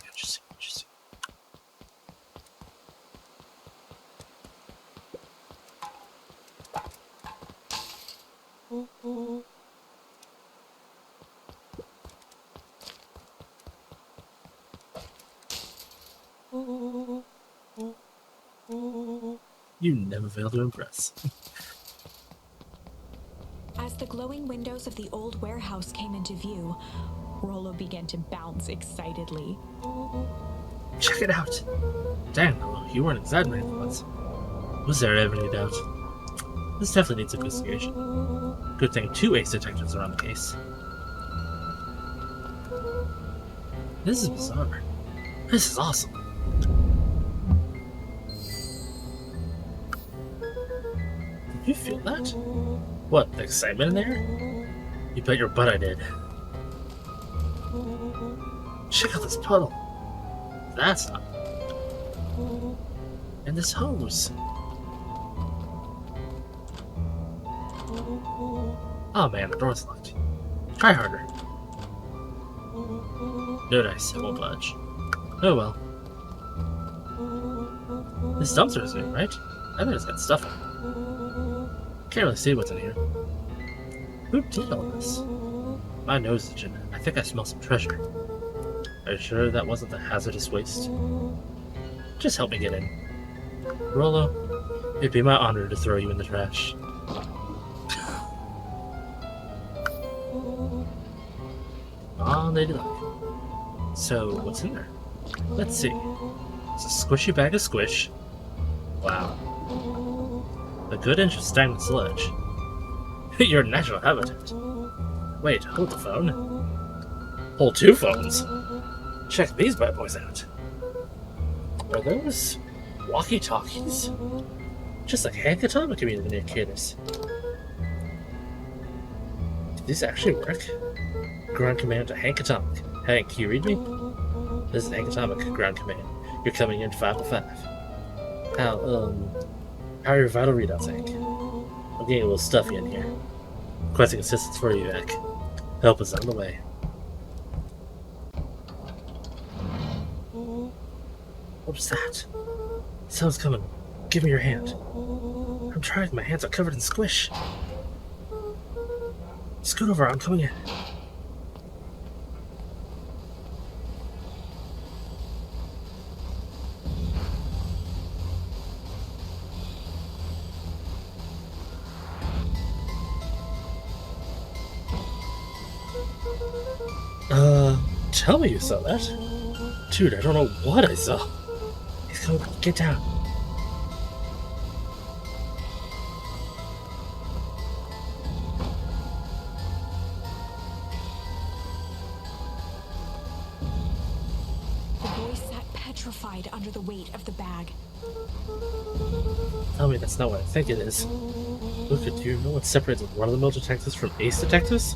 Speaker 1: You never fail to impress.
Speaker 2: As the glowing windows of the old warehouse came into view, Rollo began to bounce excitedly.
Speaker 1: Check it out! Dang, Rollo, you weren't exaggerating once. Was there ever any doubt? This definitely needs investigation. Good thing 2 ace detectives are on the case. This is bizarre. This is awesome. Did you feel that? What, the excitement in there? You bet your butt I did. Check out this puddle. That's not. And this hose. Oh man, the door's locked. Try harder. No dice, it won't budge. Oh well. This dumpster is new, right? I bet it's got stuff in it. Can't really see what's in here. Who did all this? My nose is itching. I think I smell some treasure. Are you sure that wasn't the hazardous waste? Just help me get in. Rollo, it'd be my honor to throw you in the trash. Aw, ladylike. So, what's in there? Let's see. It's a squishy bag of squish. Wow. A good inch of stagnant sludge. Your natural habitat. Wait, hold the phone. Hold 2 phones. Check these bad boys out. Are those walkie-talkies? Just like Hank Atomic communicators. Did these actually work? Ground command to Hank Atomic. Hank, can you read me? This is Hank Atomic, ground command. You're coming in 505. How are your vital readouts, Hank? I'm getting a little stuffy in here. Requesting assistance for you, Hank. Help is on the way. What was that? Someone's coming. Give me your hand. I'm trying. My hands are covered in squish. Scoot over. I'm coming in. Tell me you saw that. Dude, I don't know what I saw. He's coming. Get down.
Speaker 2: The boy sat petrified under the weight of the bag.
Speaker 1: Tell me that's not what I think it is. Look, do you know what separates run-of-the-mill detectives from ace detectives?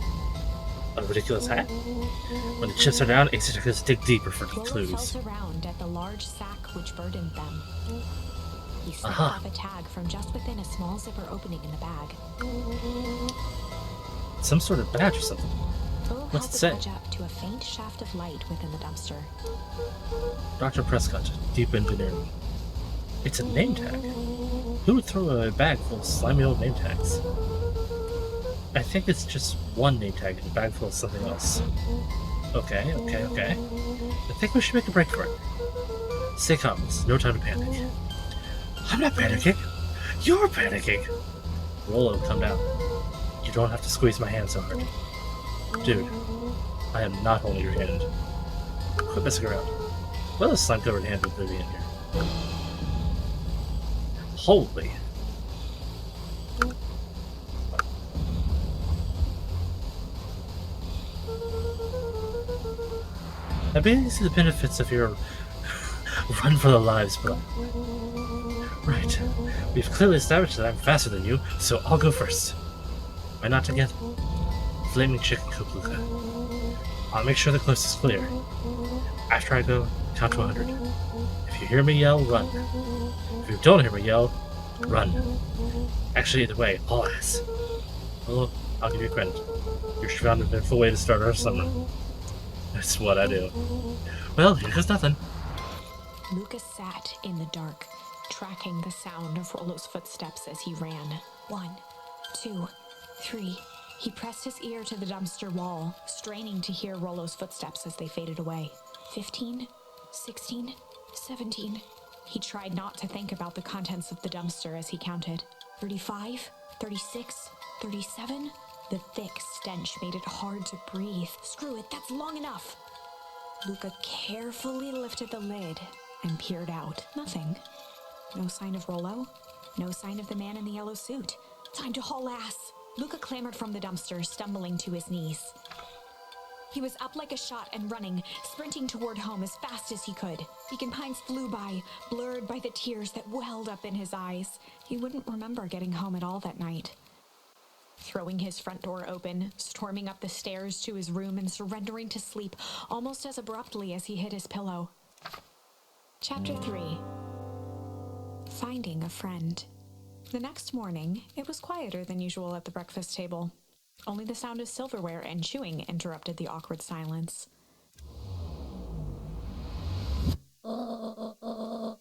Speaker 1: A ridiculous hat? When the chips are down, ace detectives dig deeper for clues.
Speaker 2: Felt around at the large sack which burdened them. He slipped off a tag from just within a small zipper opening in the bag.
Speaker 1: Some sort of badge or something. What's it say?
Speaker 2: Up to a faint shaft of light within the dumpster.
Speaker 1: Dr. Prescott, deep engineering. It's a name tag. Who would throw a bag full of slimy old name tags? I think it's just one name tag in a bag full of something else. Okay. I think we should make a break for it. Stay calm, it's no time to panic. I'm not panicking. You're panicking. Rollo, come down. You don't have to squeeze my hand so hard. Dude, I am not holding your hand. Quit messing around. What a slime-covered hand would be in here? Holy. I barely see the benefits of your run for the lives plan. Right. We've clearly established that I'm faster than you, so I'll go first. Why not together? Flaming chicken kupluka. I'll make sure the coast is clear. After I go, count to 100. If you hear me yell, run. If you don't hear me yell, run. Actually, either way, all ass. Well, I'll give you credit. You're found a beautiful way to start our summer. That's what I do. Well, here goes nothing.
Speaker 2: Lucas sat in the dark, tracking the sound of Rollo's footsteps as he ran. 1, 2, 3. He pressed his ear to the dumpster wall, straining to hear Rollo's footsteps as they faded away. 15, 16, 17. He tried not to think about the contents of the dumpster as he counted. 35, 36, 37. The thick stench made it hard to breathe. Screw it, that's long enough. Luca carefully lifted the lid and peered out. Nothing. No sign of Rollo. No sign of the man in the yellow suit. Time to haul ass. Luca clambered from the dumpster, stumbling to his knees. He was up like a shot and running, sprinting toward home as fast as he could. Beacon Pines flew by, blurred by the tears that welled up in his eyes. He wouldn't remember getting home at all that night. Throwing his front door open, storming up the stairs to his room and surrendering to sleep almost as abruptly as he hit his pillow. Chapter 3. Finding a friend. The next morning, it was quieter than usual at the breakfast table. Only the sound of silverware and chewing interrupted the awkward silence.
Speaker 1: I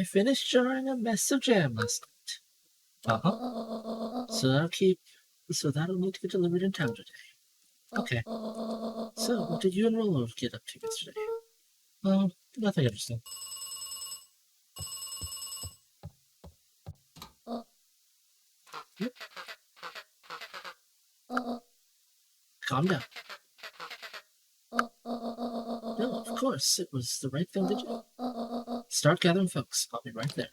Speaker 1: finished jarring a mess of jam last night. So that'll need to get delivered in town today. Okay. So, what did you and Rollo get up to yesterday? Well, nothing interesting. Yep. Calm down. No, of course, it was the right thing to do. Start gathering folks. I'll be right there.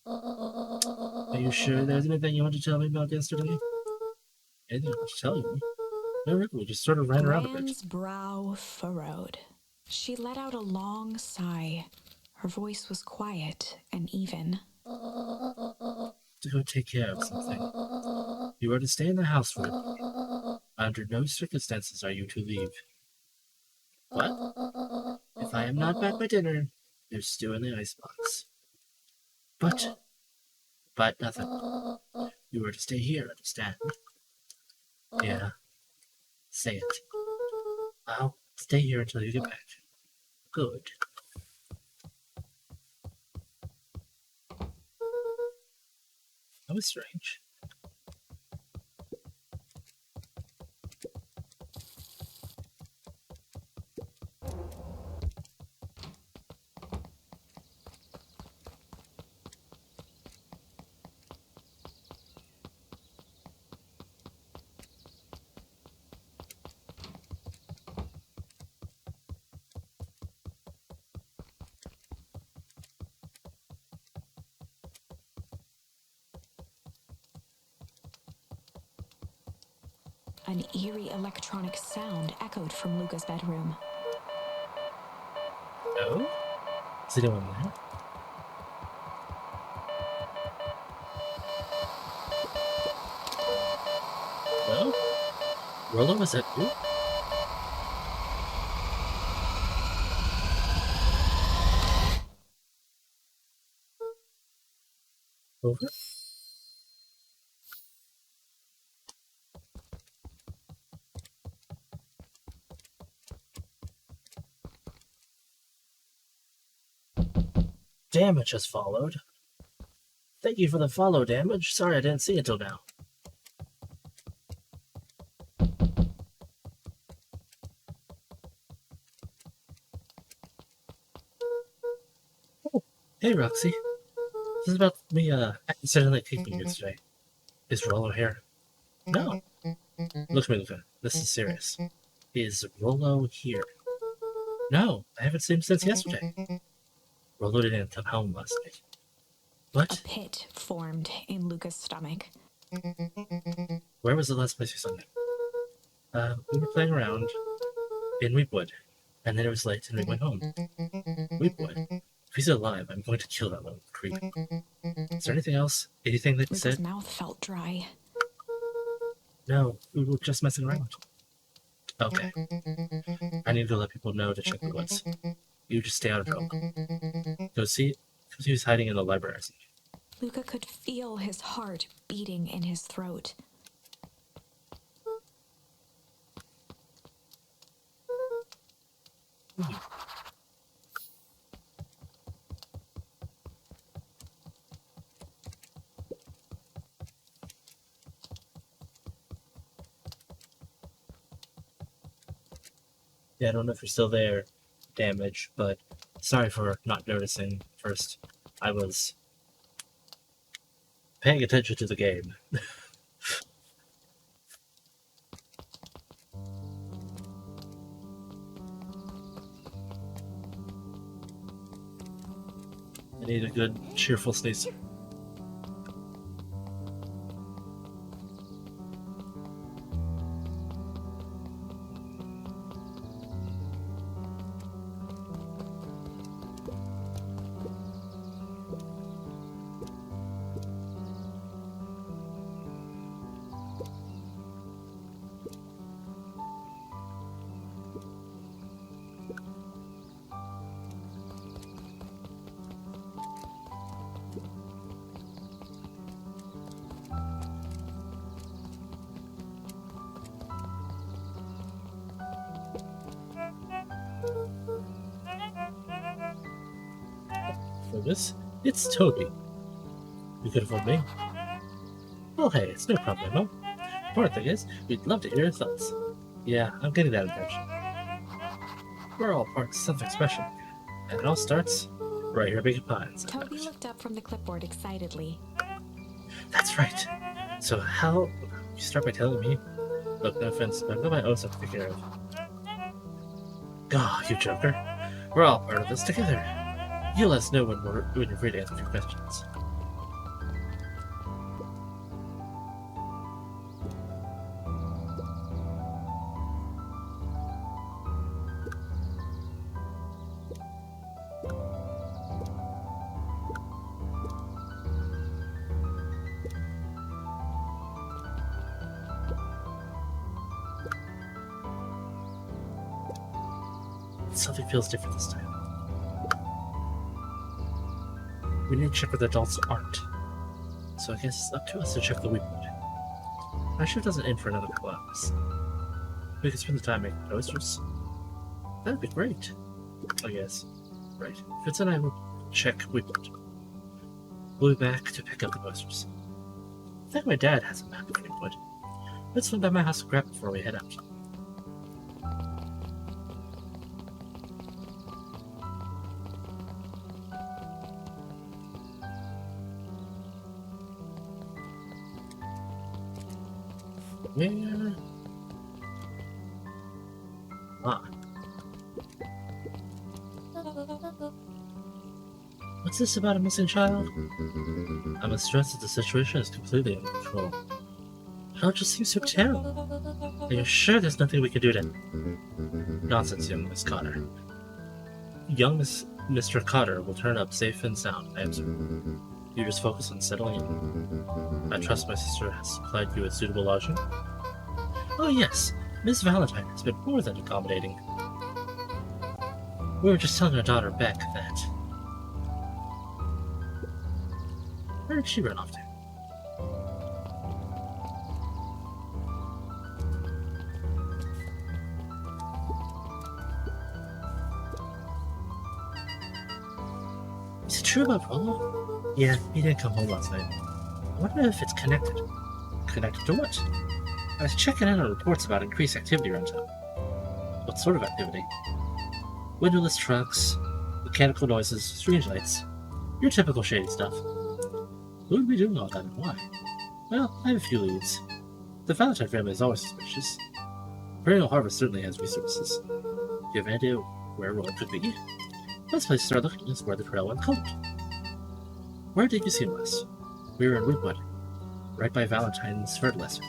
Speaker 1: Are you sure there's anything you want to tell me about yesterday? Anything I want to tell you? No, Rick, we just sort of ran around a bit.
Speaker 2: Rand's brow furrowed. She let out a long sigh. Her voice was quiet and even.
Speaker 1: To go take care of something. You are to stay in the house for a week. Under no circumstances are you to leave. What? If I am not back by dinner, there's stew in the icebox. But nothing. You are to stay here, understand? Yeah. Say it. I'll stay here until you get back. Good. That was strange.
Speaker 2: An eerie electronic sound echoed from Luca's bedroom.
Speaker 1: No? Is anyone there? No? Rollo, was that you? Over? Damage has followed. Thank you for the follow, Damage. Sorry I didn't see it till now. Oh, hey, Roxy. This is about me, accidentally kicking you today. Is Rollo here? No. Look at me, Luca. This is serious. Is Rollo here? No, I haven't seen him since yesterday. Rollo didn't come home last night. What?
Speaker 2: A pit formed in Luca's stomach.
Speaker 1: Where was the last place you saw him? We were playing around in Weepwood, and then it was late and we went home. Weepwood? If he's alive, I'm going to kill that little creep. Is there anything else? Anything that you
Speaker 2: Luca's
Speaker 1: said?
Speaker 2: mouth felt dry.
Speaker 1: No, we were just messing around. Okay. I need to let people know to check the woods. You just stay out of trouble. Go see who's hiding in the library.
Speaker 2: Luca could feel his heart beating in his throat.
Speaker 1: Yeah, I don't know if you're still there, damage, but sorry for not noticing first. I was paying attention to the game. I need a good, cheerful sneeze. This? It's Toby. You could have phoned me. Oh, hey, it's no problemo. Important thing is, we'd love to hear your thoughts. Yeah, I'm getting that impression. We're all part of something special, and it all starts right here making pies.
Speaker 2: Toby looked up from the clipboard excitedly.
Speaker 1: That's right. So how... You start by telling me? Look, no offense, but I've got my own stuff to take care of. God, you joker. We're all part of this together. You let us know when you're free to answer a few questions. Something feels different this time. We need to check where the adults aren't. So I guess it's up to us to check the weekend. My shift doesn't end for another couple hours. We could spend the time making toasters. That'd be great. I guess. Right. Fitz and I will check weekend. We'll be back to pick up the posters. I think my dad has a map of Wheatwood. Let's swing by my house and grab it before we head out. Where? Ah. What's this about a missing child? I must stress that the situation is completely under control. It all just seems so terrible. Are you sure there's nothing we can do to... Nonsense, young Miss Cotter. Young Mr. Cotter will turn up safe and sound, I observe. You just focus on settling in. I trust my sister has supplied you with suitable lodging. Oh yes, Miss Valentine has been more than accommodating. We were just telling our daughter Beck that... Where did she run off to? Is it true about Rollo? Yeah, he didn't come home last night. I wonder if it's connected. Connected to what? I was checking in on reports about increased activity around town. What sort of activity? Windowless trucks, mechanical noises, strange lights. Your typical shady stuff. Who would be doing all that and why? Well, I have a few leads. The Valentine family is always suspicious. Perennial Harvest certainly has resources. Do you have any idea where Roy could be? Best place to start looking is where the trail went cold. Where did you see him last? We were in Weekwood, right by Valentine's fertilizer.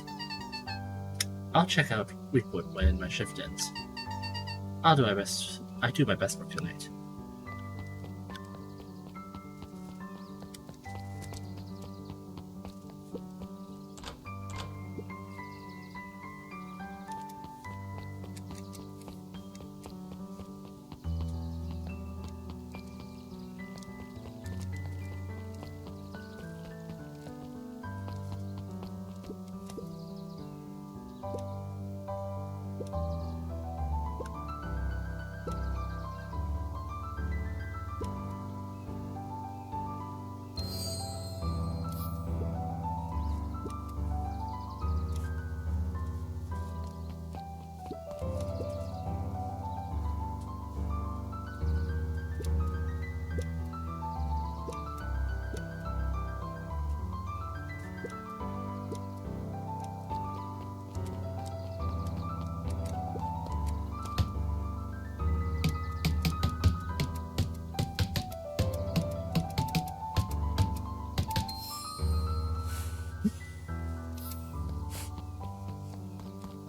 Speaker 1: I'll check out Weekwood when my shift ends. I do my best work tonight.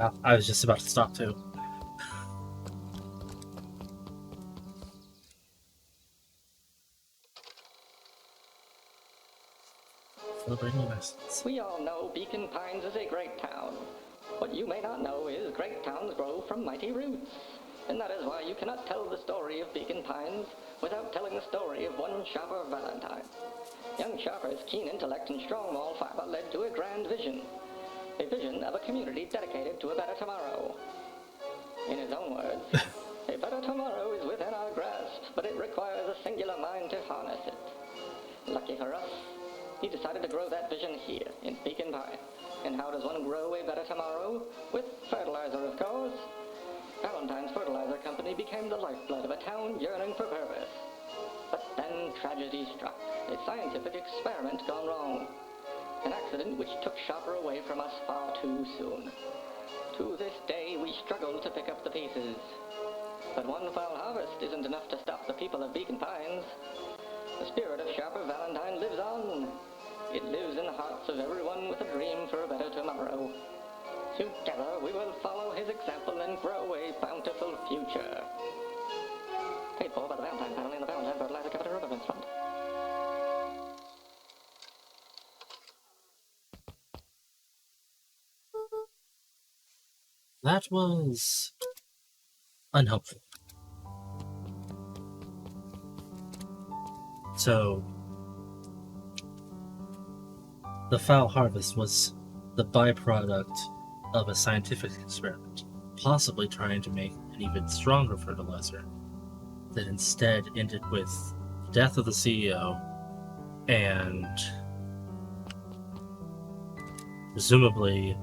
Speaker 1: Well, I was just about to stop too. Celebrating lessons.
Speaker 3: We all know Beacon Pines is a great town. What you may not know is great towns grow from mighty roots. And that is why you cannot tell the story of Beacon Pines without telling the story of one Shopper Valentine. Young Shopper's keen intellect and strong moral fiber led to a grand vision. A vision of a community dedicated to a better tomorrow. In his own words, a better tomorrow is within our grasp, but it requires a singular mind to harness it. Lucky for us, he decided to grow that vision here, in Beacon Pine. And how does one grow a better tomorrow? With fertilizer, of course. Valentine's Fertilizer Company became the lifeblood of a town yearning for purpose. But then tragedy struck, a scientific experiment gone wrong. An accident which took Shopper away from us far too soon. To this day, we struggle to pick up the pieces. But one foul harvest isn't enough to stop the people of Beacon Pines. The spirit of Shopper Valentine lives on. It lives in the hearts of everyone with a dream for a better tomorrow. Together, we will follow his example and grow a bountiful future. Paid for by the Valentine family and the Valentine Fertilizer Capital Improvements Fund.
Speaker 1: That was unhelpful. So, the foul harvest was the byproduct of a scientific experiment, possibly trying to make an even stronger fertilizer that instead ended with the death of the CEO and presumably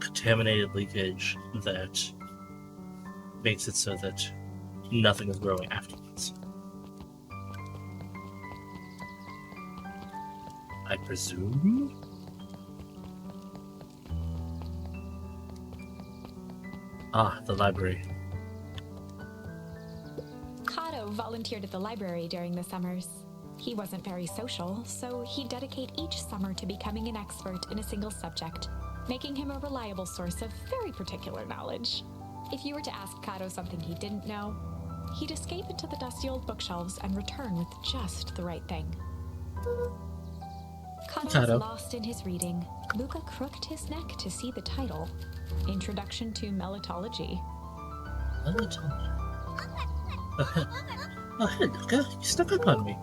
Speaker 1: contaminated leakage that makes it so that nothing is growing afterwards. I presume? Ah, the library.
Speaker 2: Kato volunteered at the library during the summers. He wasn't very social, so he'd dedicate each summer to becoming an expert in a single subject, making him a reliable source of very particular knowledge. If you were to ask Kato something he didn't know, he'd escape into the dusty old bookshelves and return with just the right thing. Kato was lost in his reading. Luca crooked his neck to see the title, Introduction to Melitology.
Speaker 1: Melitology? Oh, hey, Luca, you snuck up on me.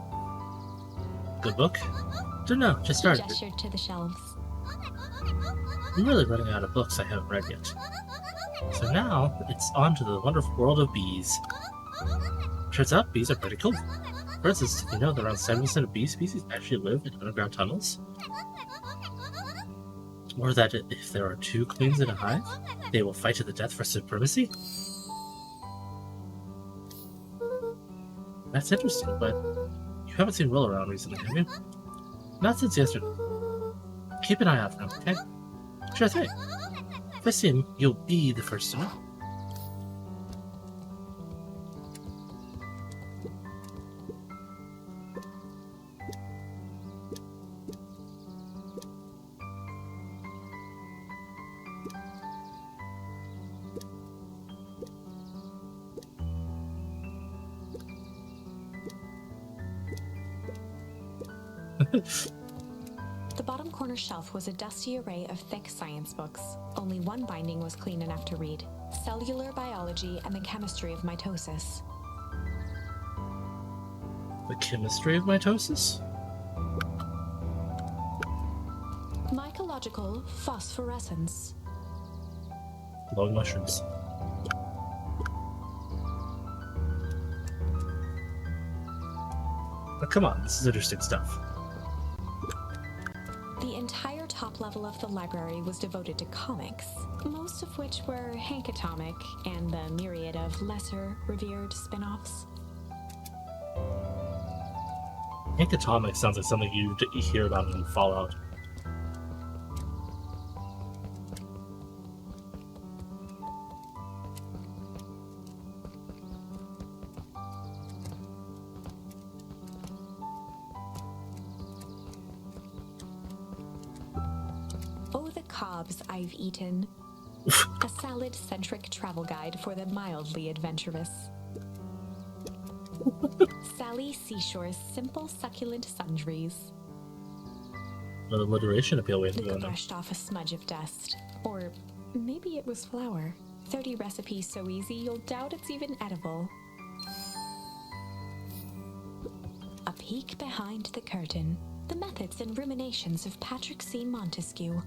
Speaker 1: Good book? Don't know, just started.
Speaker 2: He gestured to the shelves.
Speaker 1: I'm really running out of books I haven't read yet. So now, it's on to the wonderful world of bees. Turns out bees are pretty cool. For instance, did you know that around 70% of bee species actually live in underground tunnels? Or that if there are two queens in a hive, they will fight to the death for supremacy? That's interesting, but you haven't seen Will around recently, have you? Not since yesterday. Keep an eye out for him, okay? Sure thing. If I see him, you'll be the first to know.
Speaker 2: The bottom corner shelf was a dusty array of thick science books. Only one binding was clean enough to read: Cellular Biology and the Chemistry of Mitosis.
Speaker 1: The chemistry of mitosis?
Speaker 2: Mycological phosphorescence.
Speaker 1: Glowing mushrooms. But come on, this is interesting stuff.
Speaker 2: The entire top level of the library was devoted to comics, most of which were Hank Atomic and the myriad of lesser revered spin-offs.
Speaker 1: Hank Atomic sounds like something you hear about in Fallout.
Speaker 2: macabres I've eaten. A salad-centric travel guide for the mildly adventurous. Sally Seashore's simple succulent sundries.
Speaker 1: Another alliteration appeal we have to go
Speaker 2: Luca
Speaker 1: into.
Speaker 2: brushed off a smudge of dust. Or maybe it was flour. 30 recipes so easy you'll doubt it's even edible. A peek behind the curtain. The methods and ruminations of Patrick C. Montesquieu.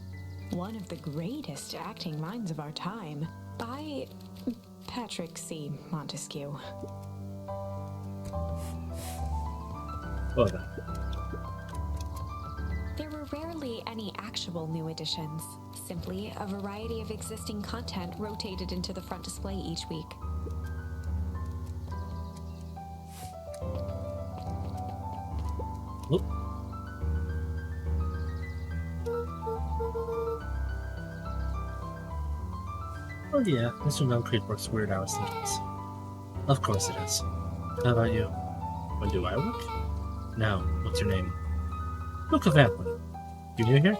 Speaker 2: One of the greatest acting minds of our time. By Patrick C. Montesquieu.
Speaker 1: Oh, no.
Speaker 2: There were rarely any actual new additions, simply a variety of existing content rotated into the front display each week.
Speaker 1: Whoop. Oh yeah, Mr. Nuncreed works weird hours sometimes. Of course it is. How about you? When do I work? Now, what's your name? Luca Vamplin. You new here?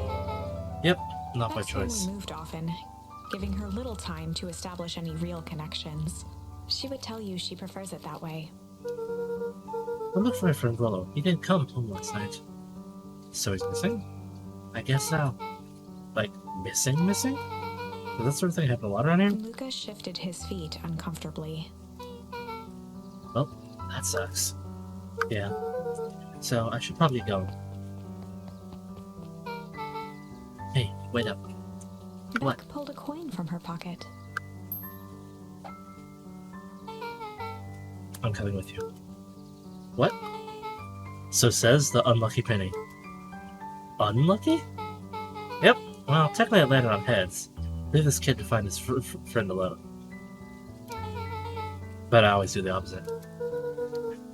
Speaker 1: Yep, not by
Speaker 2: Beck's
Speaker 1: choice.
Speaker 2: family moved often, giving her little time to establish any real connections. She would tell you she prefers it that way.
Speaker 1: I looked for my friend Rollo. He didn't come home last night. So he's missing? I guess so. Like, missing? Does that sort of thing happen a lot around here?
Speaker 2: Luca shifted his feet uncomfortably.
Speaker 1: Well, that sucks. Yeah. So I should probably go. Hey, wait up. What?
Speaker 2: Beck pulled a coin from her pocket.
Speaker 1: I'm coming with you. What? So says the unlucky penny. Unlucky? Yep. Well, technically it landed on heads. Leave this kid to find his friend alone. But I always do the opposite.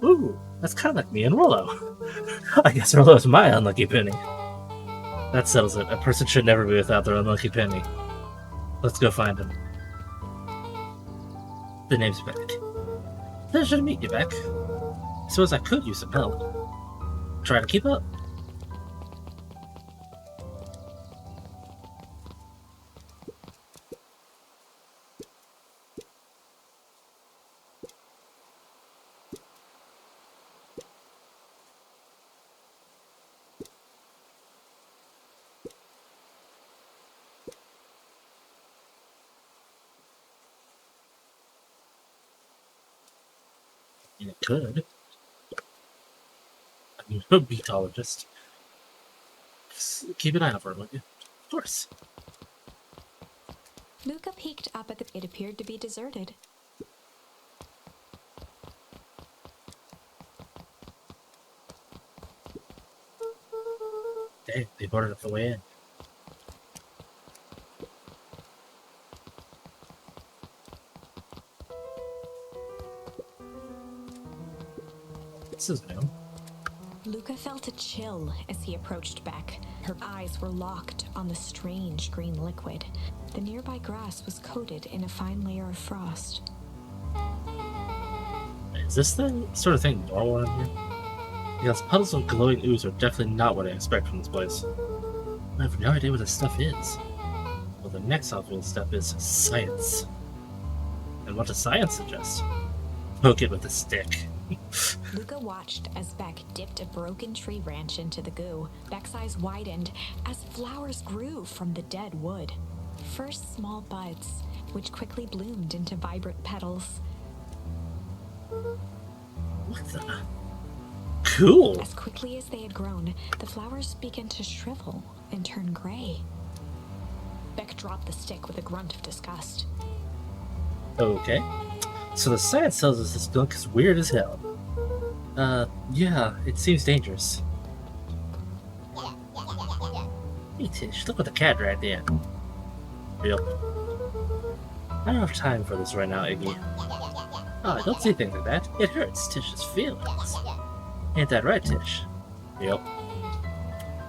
Speaker 1: Ooh, that's kind of like me and Rollo. I guess Rollo's my unlucky penny. That settles it. A person should never be without their unlucky penny. Let's go find him. The name's Beck. Pleasure to meet you, Beck. I suppose I could use some help. Try to keep up. It could. I mean, a beatologist. Just keep an eye out for him, won't you? Of course.
Speaker 2: Luca peeked up at it appeared to be deserted.
Speaker 1: Dang, they boarded up the way in. This is new.
Speaker 2: Luca felt a chill as he approached Beck. Her eyes were locked on the strange green liquid. The nearby grass was coated in a fine layer of frost.
Speaker 1: Is this the sort of thing normal around here? Because puddles of glowing ooze are definitely not what I expect from this place. I have no idea what this stuff is. Well, the next obvious step is science. And what does science suggest? Poke it with a stick.
Speaker 2: Luca watched as Beck dipped a broken tree branch into the goo. Beck's eyes widened as flowers grew from the dead wood. First small buds, which quickly bloomed into vibrant petals.
Speaker 1: What the? Cool!
Speaker 2: As quickly as they had grown, the flowers began to shrivel and turn gray. Beck dropped the stick with a grunt of disgust.
Speaker 1: Okay. So the science tells us this book is weird as hell. Yeah, it seems dangerous. Hey Tish, look what the cat dragged in. Yep. I don't have time for this right now, Iggy. Oh, don't say things like that. It hurts Tish's feelings. Ain't that right, Tish? Yep.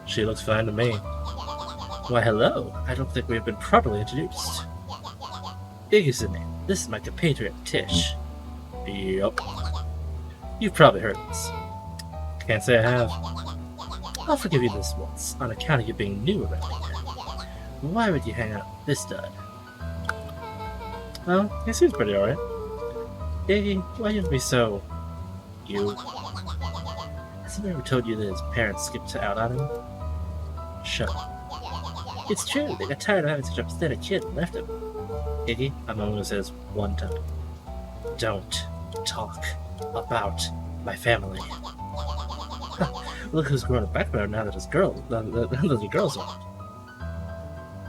Speaker 1: She looks fine to me. Why, hello. I don't think we've been properly introduced. Iggy's the name. This is my compatriot, Tish. Yup. You've probably heard this. Can't say I have. I'll forgive you this once, on account of you being new around here. Why would you hang out with this dud? Well, he seems pretty alright. Iggy, why you be so... You? Has he ever told you that his parents skipped out on him? Shut up. It's true, they got tired of having such a pathetic kid and left him. Iggy, I'm only gonna say this one time. Don't talk about my family. Look who's growing a backbone now that his girl's on.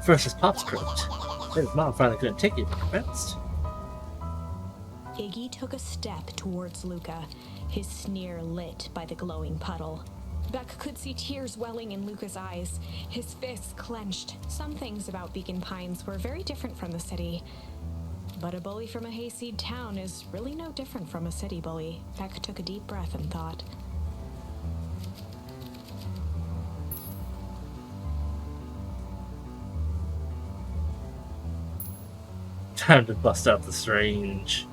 Speaker 1: First his pops croaked, then his mom finally couldn't take it and bounced.
Speaker 2: Iggy took a step towards Luca, his sneer lit by the glowing puddle. Beck could see tears welling in Luca's eyes, his fists clenched. Some things about Beacon Pines were very different from the city. But a bully from a hayseed town is really no different from a city bully. Beck took a deep breath and thought.
Speaker 1: Time to bust out the strange.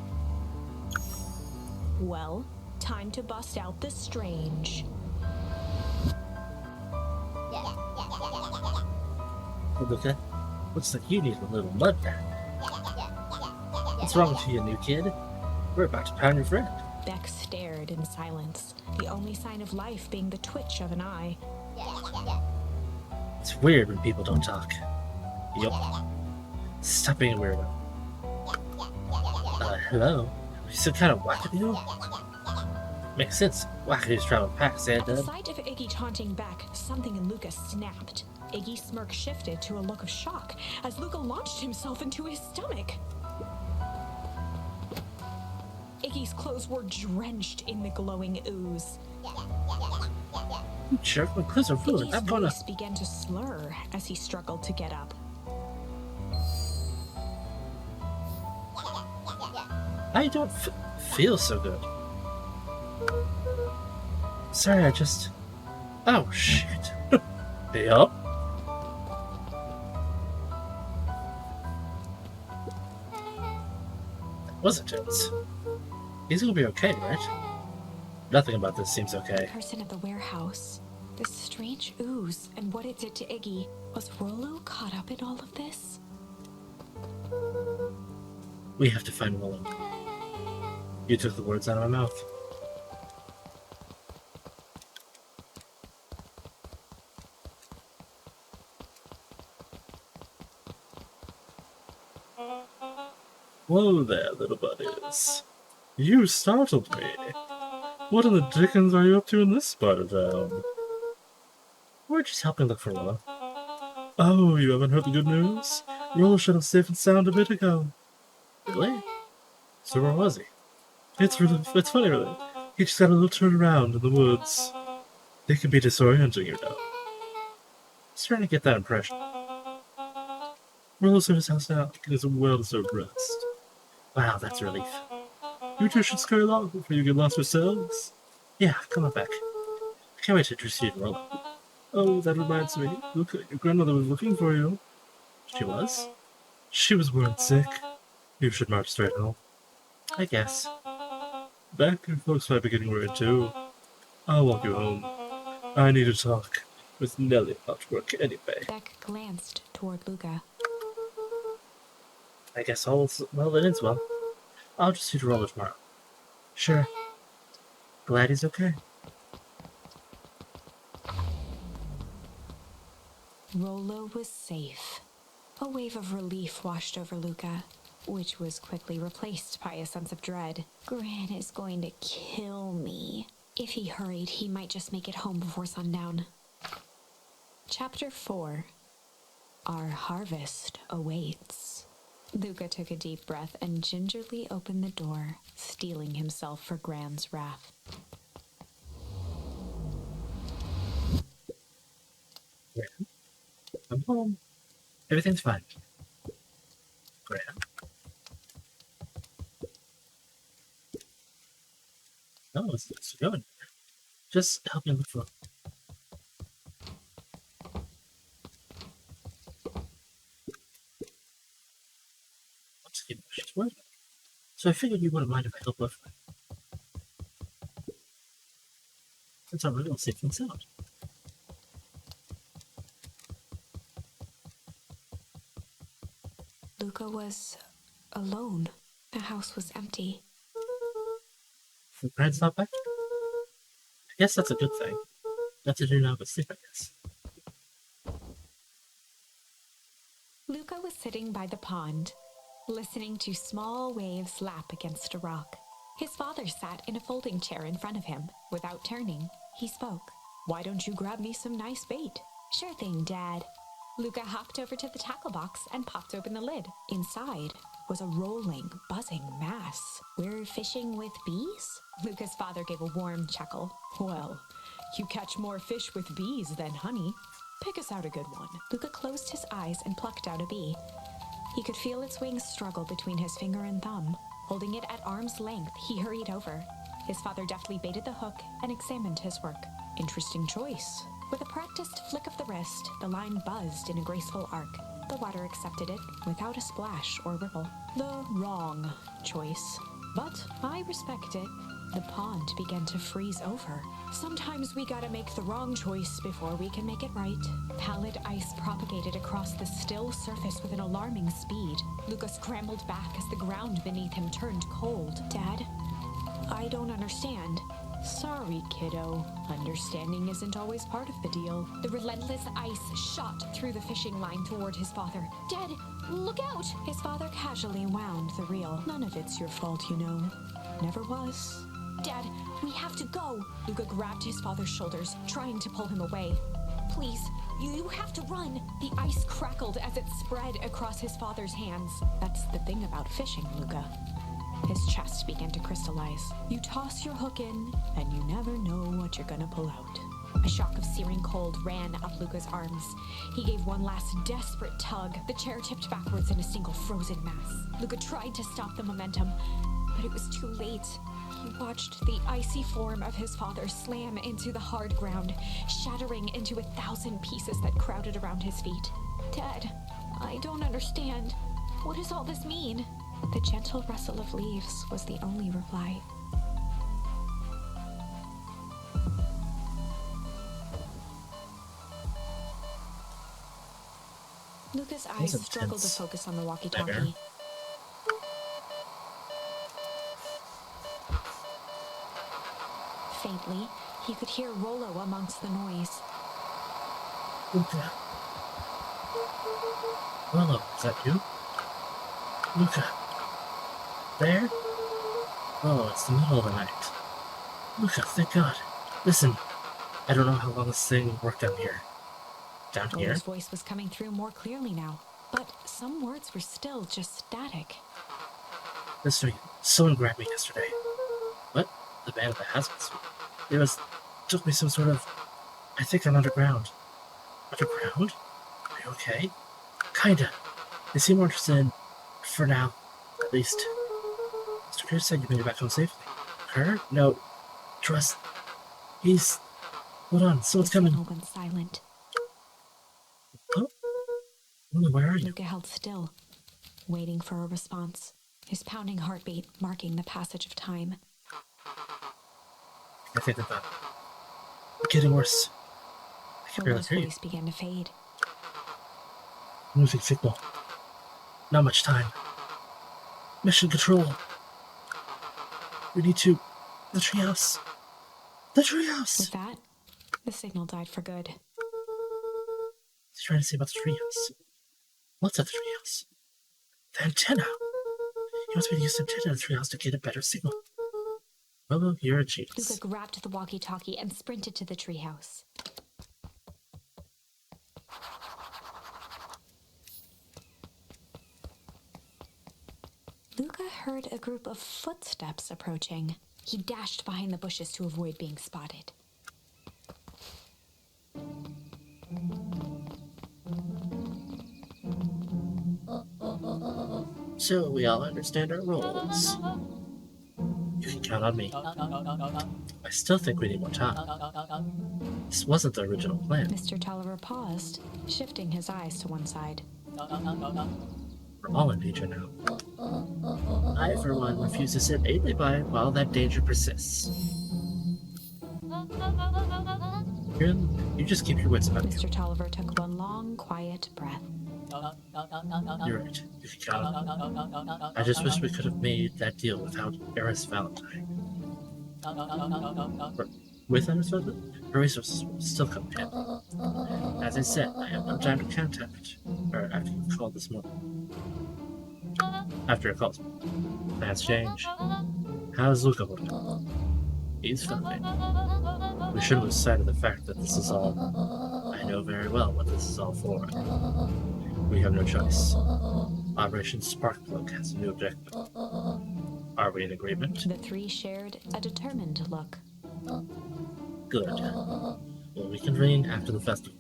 Speaker 2: Well, time to bust out the strange.
Speaker 1: Luca, looks like you need a little mud bath. What's wrong with you, new kid? We're about to pound your friend.
Speaker 2: Beck stared in silence, the only sign of life being the twitch of an eye.
Speaker 1: It's weird when people don't talk. Yup. Stop being a weirdo. Hello? Are you some kind of wackadoo? Makes sense. Wackadoos travel packs,
Speaker 2: At the sight of Iggy taunting Beck, something in Luca snapped. Iggy's smirk shifted to a look of shock as Luca launched himself into his stomach. Iggy's clothes were drenched in the glowing ooze.
Speaker 1: You jerk, my clothes are ruined. I'm gonna...
Speaker 2: His voice began to slur as he struggled to get up.
Speaker 1: I don't feel so good. Sorry, I just... Oh, shit. Yup. That was intense. He's gonna be okay, right? Nothing about this seems okay.
Speaker 2: The person at the warehouse. This strange ooze and what it did to Iggy. Was Rollo caught up in all of this?
Speaker 1: We have to find Rollo. You took the words out of my mouth. Whoa there, little buddies. You startled me. What in the dickens are you up to in this part of town? We're just helping look for Rollo. Oh, you haven't heard the good news? Rollo shut up safe and sound a bit ago. Really? So where was he? It's funny really. He just got a little turned around in the woods. They can be disorienting, you know. Starting to get that impression. Rollo's at his house now, getting some well-deserved rest. Wow, that's a relief. You two should scurry along before you get lost yourselves. Yeah, come on back. I can't wait to introduce you to Rollo. Oh, that reminds me. Look, your grandmother was looking for you. She was? She was worried sick. You should march straight home. I guess. Back, your folks might be getting worried too. I'll walk you home. I need to talk with Nellie about work anyway.
Speaker 2: Beck glanced toward Luca.
Speaker 1: I guess all's well that ends well. I'll just see to Rollo tomorrow. Sure. Glad he's okay.
Speaker 2: Rollo was safe. A wave of relief washed over Luca, which was quickly replaced by a sense of dread. Gran is going to kill me. If he hurried, he might just make it home before sundown. Chapter 4. Our harvest awaits. Luca took a deep breath and gingerly opened the door, steeling himself for Gran's wrath.
Speaker 1: Gran, I'm home. Everything's fine. Gran. No, it's good. Just help me look for... She's worried. So I figured you wouldn't mind if I helped look for her. Since I'm real safe and sound.
Speaker 2: Luca was alone. The house was empty.
Speaker 1: The parents not back? I guess that's a good thing. Nothing to do now but sleep, I guess.
Speaker 2: Luca was sitting by the pond, listening to small waves lap against a rock. His father sat in a folding chair in front of him. Without turning, he spoke. "Why don't you grab me some nice bait?" "Sure thing, Dad." Luca hopped over to the tackle box and popped open the lid. Inside was a rolling, buzzing mass. "We're fishing with bees?" Luca's father gave a warm chuckle. "Well, you catch more fish with bees than honey. Pick us out a good one." Luca closed his eyes and plucked out a bee. He could feel its wings struggle between his finger and thumb. Holding it at arm's length, he hurried over. His father deftly baited the hook and examined his work. "Interesting choice." With a practiced flick of the wrist, the line buzzed in a graceful arc. The water accepted it without a splash or ripple. The wrong choice. But I respect it. The pond began to freeze over. Sometimes we gotta make the wrong choice before we can make it right. Pallid ice propagated across the still surface with an alarming speed. Luca scrambled back as the ground beneath him turned cold. "Dad, I don't understand." "Sorry, kiddo. Understanding isn't always part of the deal." The relentless ice shot through the fishing line toward his father. "Dad, look out!" His father casually wound the reel. "None of it's your fault, you know. Never was." "Dad, we have to go." Luca grabbed his father's shoulders, trying to pull him away. "Please, you have to run." The ice crackled as it spread across his father's hands. "That's the thing about fishing, Luca." His chest began to crystallize. "You toss your hook in, and you never know what you're gonna pull out." A shock of searing cold ran up Luca's arms. He gave one last desperate tug. The chair tipped backwards in a single frozen mass. Luca tried to stop the momentum, but it was too late. He watched the icy form of his father slam into the hard ground, shattering into 1,000 pieces that crowded around his feet. "Dad, I don't understand. What does all this mean?" The gentle rustle of leaves was the only reply. Luca's eyes struggled to focus on the walkie-talkie. Faintly, he could hear Rollo amongst the noise.
Speaker 1: Luca. Rollo, is that you? Luca. There? Oh, it's the middle of the night. Luca, thank God. Listen, I don't know how long this thing worked down here. Down here?
Speaker 2: Rollo's voice was coming through more clearly now, but some words were still just static.
Speaker 1: Listen, someone grabbed me yesterday. What? The man at the hazmat suit. It took me some sort of... I think I'm underground. Underground? Are you okay? Kinda. They seem more interested in... For now, at least. Mr. Kerr said you made it back home safely. Kerr? No. Trust. He's... Hold on, someone's coming.
Speaker 2: The signal went silent.
Speaker 1: Oh? Where are you?
Speaker 2: Luca held still, waiting for a response, his pounding heartbeat marking the passage of time.
Speaker 1: I think that it's getting worse. I can barely
Speaker 2: Rollo's
Speaker 1: hear you.
Speaker 2: voice began to fade.
Speaker 1: Losing signal. Not much time. Mission control. We need to... The treehouse. The treehouse!
Speaker 2: With that, the signal died for good.
Speaker 1: He's trying to say about the treehouse. What's at the treehouse? The antenna. He wants me to use the antenna in the treehouse to get a better signal. Well, you're a genius.
Speaker 2: Luca grabbed the walkie-talkie and sprinted to the treehouse. Luca heard a group of footsteps approaching. He dashed behind the bushes to avoid being spotted.
Speaker 1: So we all understand our roles. You can count on me. I still think we need more time. This wasn't the original plan.
Speaker 2: Mr. Tolliver paused, shifting his eyes to one side.
Speaker 1: We're all in danger now. I, for one, refuse to sit idly by while that danger persists. You just keep your wits about you.
Speaker 2: Mr. Tolliver took one long, quiet breath.
Speaker 1: You're right. You can count on me. I just wish we could have made that deal without Eris Valentine. With Eris Valentine? Her resources will still come in handy. As I said, I have no time to contact her after you called this morning. After your calls. Plans change. How's Luca holding? He's fine. We shouldn't lose sight of the fact that this is all. I know very well what this is all for. We have no choice. Operation Sparkplug has a new objective. Are we in agreement?
Speaker 2: The three shared a determined look.
Speaker 1: Good. We'll reconvene after the festival.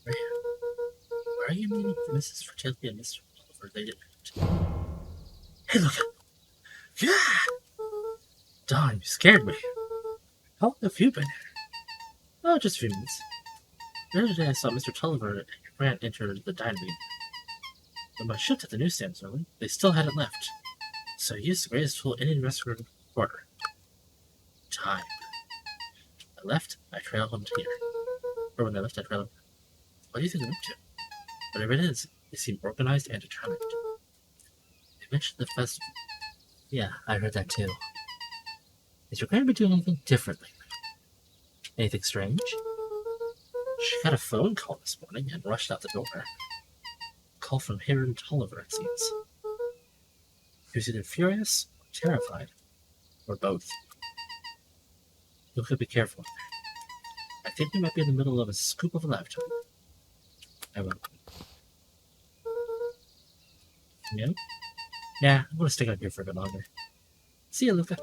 Speaker 1: Where are you meeting Mrs. Fertility and Mr. Oliver? They didn't. Hey, look! Yeah! Dawn, you scared me. How long have you been here? Oh, just a few minutes. The other day I saw Mr. Tulliver and Grant enter the dining room. When my shift at the newsstand was early, they still hadn't left. So I used the greatest tool any restaurant order. Time. I left, I trailed them to here. Or when I left, I trailed them. What do you think they're up to? Whatever it is, they seem organized and determined. They mentioned the festival. Yeah, I heard that too. Is your grandma doing anything different lately? Anything strange? She got a phone call this morning and rushed out the door. A call from Hiram Tolliver, it seems. He was either furious or terrified, or both. You could be careful. I think we might be in the middle of a scoop of a lifetime. I will. Yeah? Nah, I'm gonna stick out here for a bit longer. See ya, Luca.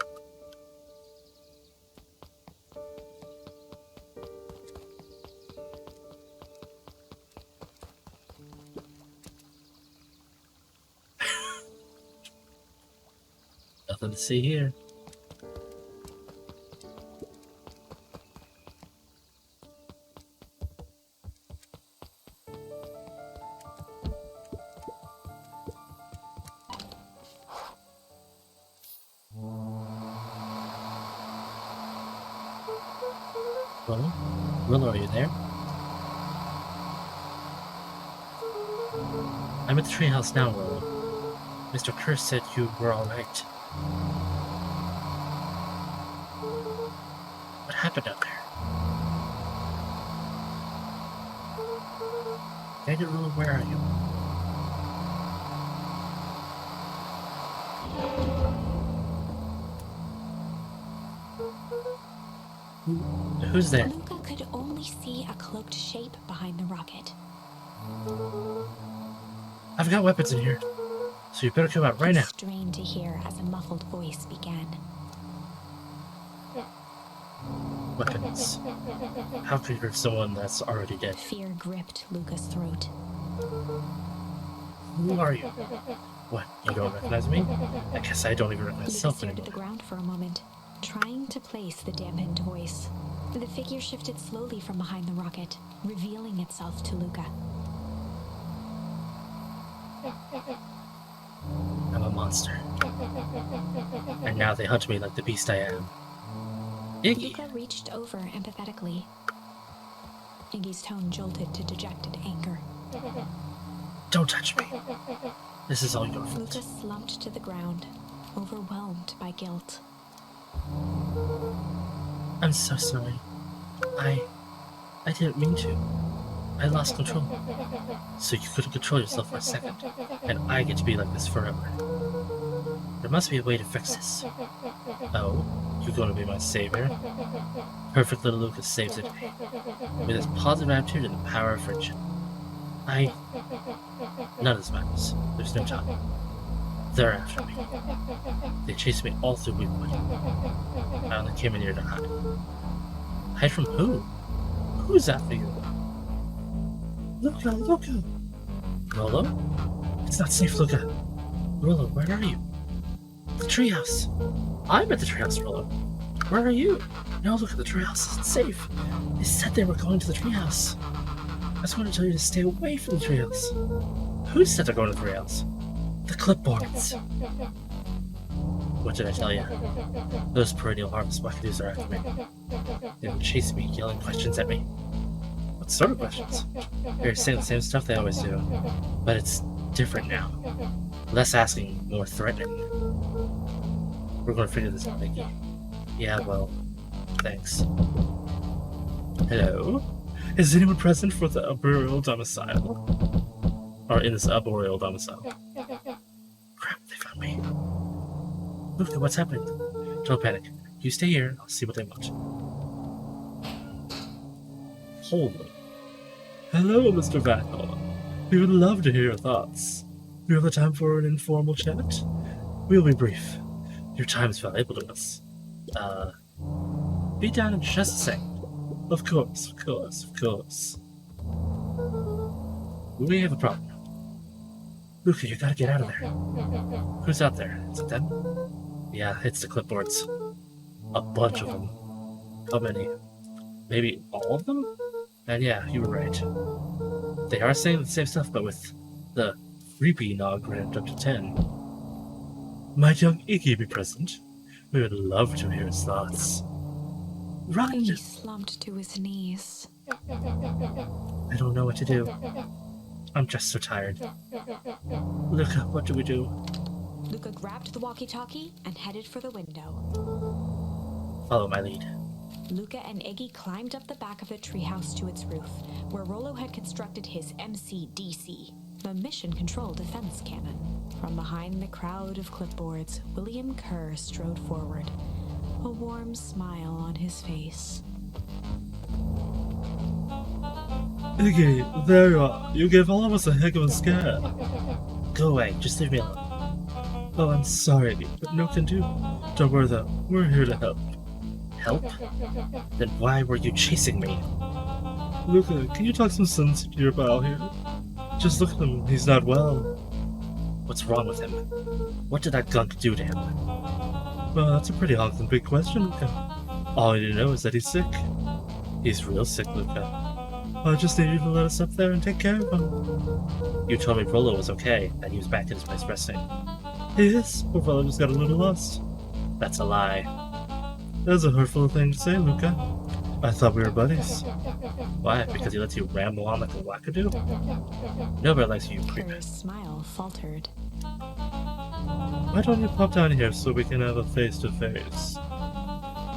Speaker 1: Nothing to see here. Willow, are you there? I'm at the treehouse now, Willow. Mr. Kerr said you were alright. What happened out there? Daniel, Willow, where are you? Who's there?
Speaker 2: Luca could only see a cloaked shape behind the rocket.
Speaker 1: I've got weapons in here, so you better come out right now.
Speaker 2: He strained to hear as a muffled voice began.
Speaker 1: Weapons. How could you hurt someone that's already dead?
Speaker 2: Fear gripped Luca's throat.
Speaker 1: Who are you? What, you don't recognize me? I guess I don't even recognize myself
Speaker 2: Luca stared
Speaker 1: anymore.
Speaker 2: at the ground for a moment, trying to place the dampened voice. The figure shifted slowly from behind the rocket, revealing itself to Luca.
Speaker 1: I'm a monster. And now they hunt me like the beast I am. Iggy!
Speaker 2: Luca reached over empathetically. Iggy's tone jolted to dejected anger.
Speaker 1: Don't touch me. This is all your fault.
Speaker 2: Luca slumped to the ground, overwhelmed by guilt.
Speaker 1: I'm so sorry. I didn't mean to. I lost control. So you couldn't control yourself for a second, and I get to be like this forever. There must be a way to fix this. Oh, you're going to be my savior? Perfect little Lucas saves it me. With his positive attitude and the power of friendship. None of this matters. There's no time. They're after me. They chased me all through Weedwood. I only came in here to hide. Hide from who? Who's after you? Luca! Rolo? It's not safe, Luca. Rolo, where are you? The treehouse. I'm at the treehouse, Rolo. Where are you? No, look at the treehouse. Isn't safe. They said they were going to the treehouse. I just want to tell you to stay away from the treehouse. Who said they're going to the treehouse? The clipboards. What did I tell you? Those perennial harvest wackadoos are after me. They would chase me, yelling questions at me. What sort of questions? They're saying the same stuff they always do, but it's different now. Less asking, more threatening. We're going to figure this out, Mickey. Yeah, well, thanks. Hello? Is anyone present for the arboreal domicile? Or in this arboreal domicile? Crap, they found me. Look, what's happening? Don't panic. You stay here, I'll see what they want. Holy. Hello, Mr. Vackle. We would love to hear your thoughts. Do you have the time for an informal chat? We'll be brief. Your time is valuable to us. Be down in just a second. Of course. We have a problem. Luca, you gotta get out of there. Who's out there? Is it them? Yeah, it's the clipboards. A bunch of them. How many? Maybe all of them? And yeah, you were right. They are saying the same stuff, but with the creepy nog ramped up to 10. Might young Iggy be present? We would love to hear his thoughts. Run!
Speaker 2: Iggy slumped to his knees.
Speaker 1: I don't know what to do. I'm just so tired. Luca, what do we do?
Speaker 2: Luca grabbed the walkie-talkie and headed for the window.
Speaker 1: Follow my lead.
Speaker 2: Luca and Iggy climbed up the back of the treehouse to its roof, where Rollo had constructed his MCDC, the Mission Control Defense Cannon. From behind the crowd of clipboards, William Kerr strode forward, a warm smile on his face.
Speaker 1: Iggy, there you are. You gave all of us a heck of a scare. Go away, just leave me alone. Oh, I'm sorry, but no can do. Don't worry though, we're here to help. Help? Then why were you chasing me? Luca, can you talk some sense into your pal here? Just look at him, he's not well. What's wrong with him? What did that gunk do to him? Well, that's a pretty honking big question, Luca. All I need to know is that he's sick. He's real sick, Luca. I just need you to let us up there and take care of him. You told me Rollo was okay, that he was back in his place resting. He is. Poor fellow just got a little lost. That's a lie. That's a hurtful thing to say, Luca. I thought we were buddies. Why? Because he lets you ramble on like a wackadoo? Nobody likes you, creep.
Speaker 2: Kerr's smile faltered.
Speaker 1: Why don't you pop down here so we can have a face-to-face?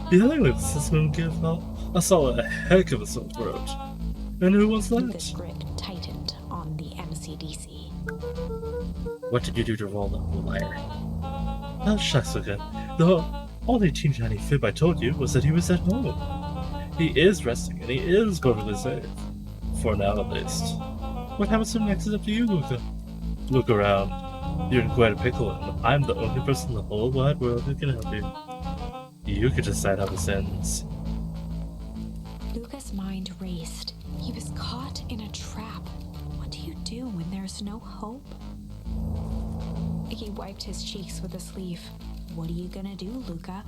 Speaker 1: The other lips is going to give us all a heck of a sore throat. And who wants that?
Speaker 2: Luca's grip tightened on the MCDC.
Speaker 1: What did you do to Rollo, you liar? Oh, shucks, Luca. The only teeny tiny fib I told you was that he was at home. He is resting, and he is perfectly safe. For now, at least. What happens to him next is up to you, Luca. Look around. You're in quite a pickle, and I'm the only person in the whole wide world who can help you. You could decide how this ends.
Speaker 2: Luca's mind raced. He was caught in a trap. What do you do when there's no hope? Iggy wiped his cheeks with a sleeve. What are you gonna do, Luca?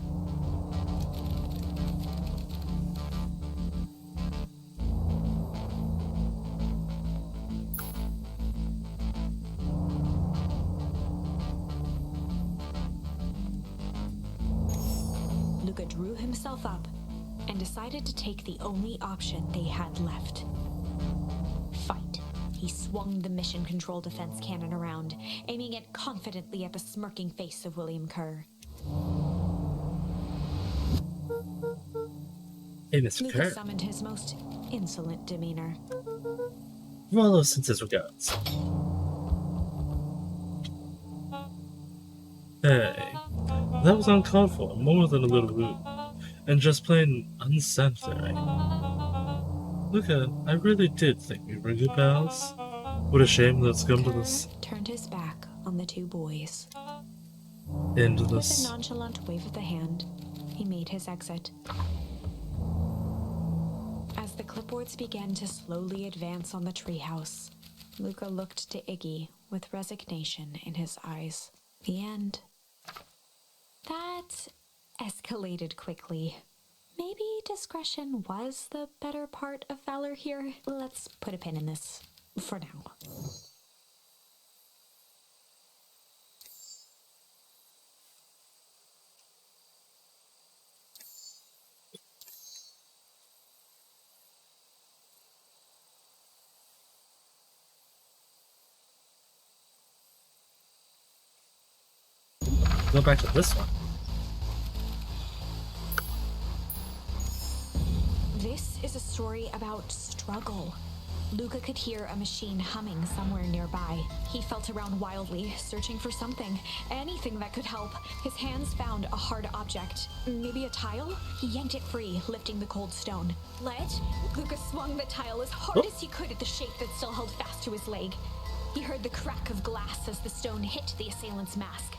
Speaker 2: Luca drew himself up and decided to take the only option they had left. Fight. He swung the Mission Control Defense Cannon around, aiming it confidently at the smirking face of William Kerr.
Speaker 1: Hey, Mr.
Speaker 2: Luca
Speaker 1: Kerr.
Speaker 2: summoned his most insolent demeanor.
Speaker 1: Rollo sends his regards. Hey, that was uncalled for, more than a little rude, and just plain unsanitary. Luca, I really did think we were good pals. What a shame that it's come to this.
Speaker 2: Turned his back on the two boys.
Speaker 1: End of
Speaker 2: With a
Speaker 1: this.
Speaker 2: nonchalant wave of the hand, he made his exit. As the clipboards began to slowly advance on the treehouse, Luca looked to Iggy with resignation in his eyes. The end. That escalated quickly. Maybe discretion was the better part of valor here. Let's put a pin in this for now.
Speaker 1: Go back to this one.
Speaker 2: This is a story about struggle. Luca could hear a machine humming somewhere nearby. He felt around wildly, searching for something, anything that could help. His hands found a hard object, maybe a tile? He yanked it free, lifting the cold stone. Ledge? Luca swung the tile as hard as he could at the shape that still held fast to his leg. He heard the crack of glass as the stone hit the assailant's mask.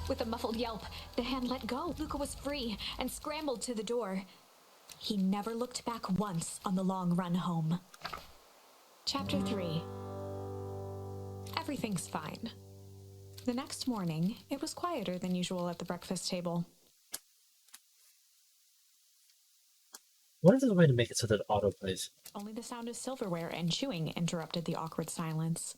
Speaker 2: With a muffled yelp, the hand let go. Luca was free and scrambled to the door. He never looked back once on the long run home. Chapter 3. Everything's fine. The next morning, it was quieter than usual at the breakfast table.
Speaker 1: What is the way to make it so that it autoplays?
Speaker 2: Only the sound of silverware and chewing interrupted the awkward silence.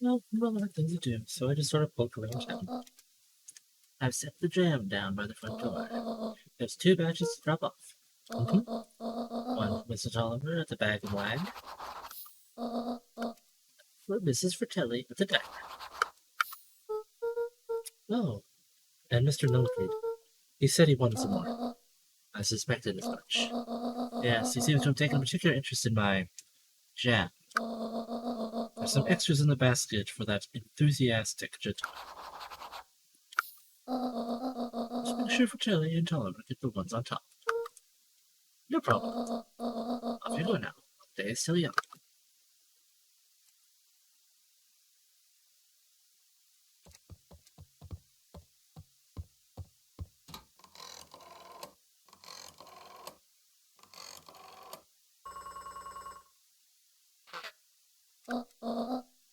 Speaker 1: Well, relevant things to do, so I just sort of poke around town. I've set the jam down by the front door. There's 2 batches to drop off. One for Mr. Tolliver at the Bag and Wag. For Mrs. Fratelli at the diner. Oh, and Mr. Milkweed. He said he wanted some more. I suspected as much. Yes, he seems to have taken a particular interest in my jam. There's some extras in the basket for that enthusiastic gentleman. Just make sure Fratelli and Tolliver get the ones on top. No problem. Off you go now. The day is still young.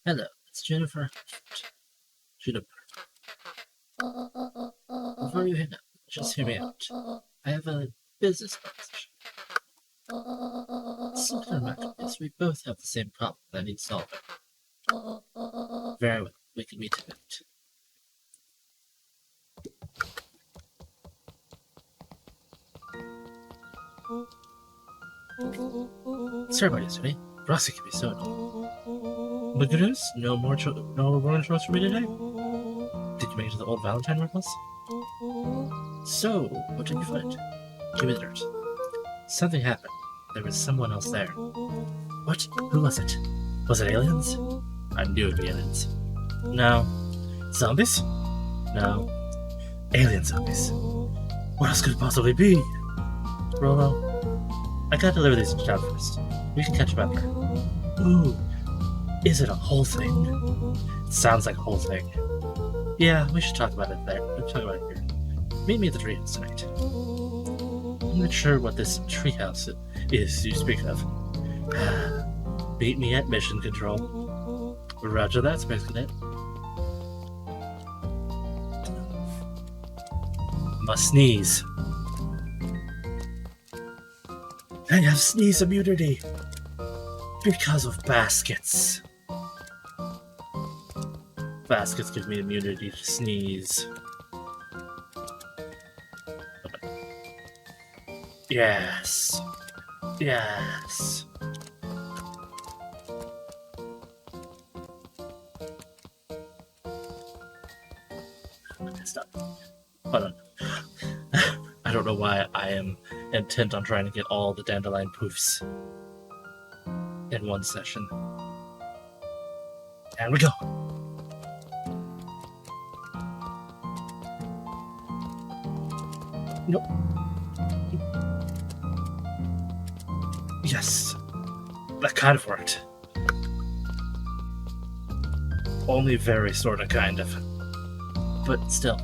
Speaker 1: Hello, it's Jennifer. Juniper. Before you hang up, just hear me out. I have a business proposition. Simple matter is we both have the same problem that needs solving. Very well, we can meet tonight. Sorry about yesterday. Rossi can be so annoying. But good news, no more chores for me today. Did you make it to the old Valentine Ruffles? So, what did you find? Give me the dirt. Something happened. There was someone else there. What? Who was it? Was it aliens? I knew it'd be aliens. No. Zombies? No. Alien zombies. What else could it possibly be? Rolo, I gotta deliver these to town first. We can catch up after. Ooh. Is it a whole thing? It sounds like a whole thing. Yeah, we should talk about it there. We'll talk about it here. Meet me at the treehouse tonight. I'm not sure what this treehouse is you speak of. Meet me at Mission Control. Roger that, Space Cadet. Must sneeze. I have sneeze immunity. Because of baskets. Baskets give me immunity to sneeze. Yes. Yes. Stop. Hold on. I don't know why I am intent on trying to get all the dandelion poofs in one session. And we go. Nope. Yes. That kind of worked. Only very sort of kind of. But still.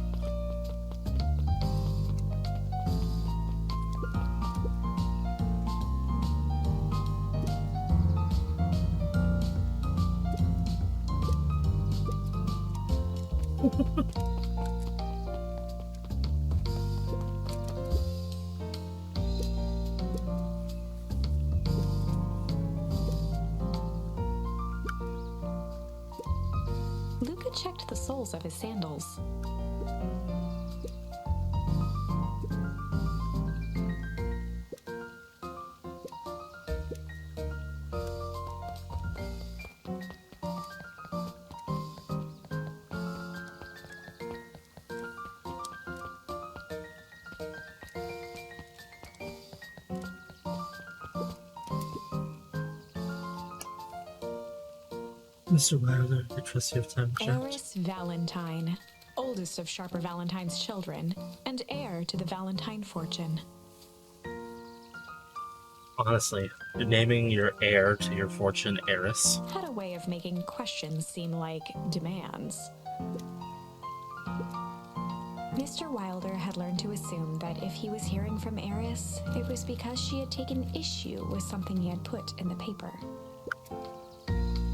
Speaker 2: Luca checked the soles of his sandals.
Speaker 1: Mr. Wilder, I trust you have time to chat.
Speaker 2: Eris Valentine, oldest of Sharper Valentine's children, and heir to the Valentine fortune.
Speaker 1: Honestly, naming your heir to your fortune Eris.
Speaker 2: Had a way of making questions seem like demands. Mr. Wilder had learned to assume that if he was hearing from Eris, it was because she had taken issue with something he had put in the paper.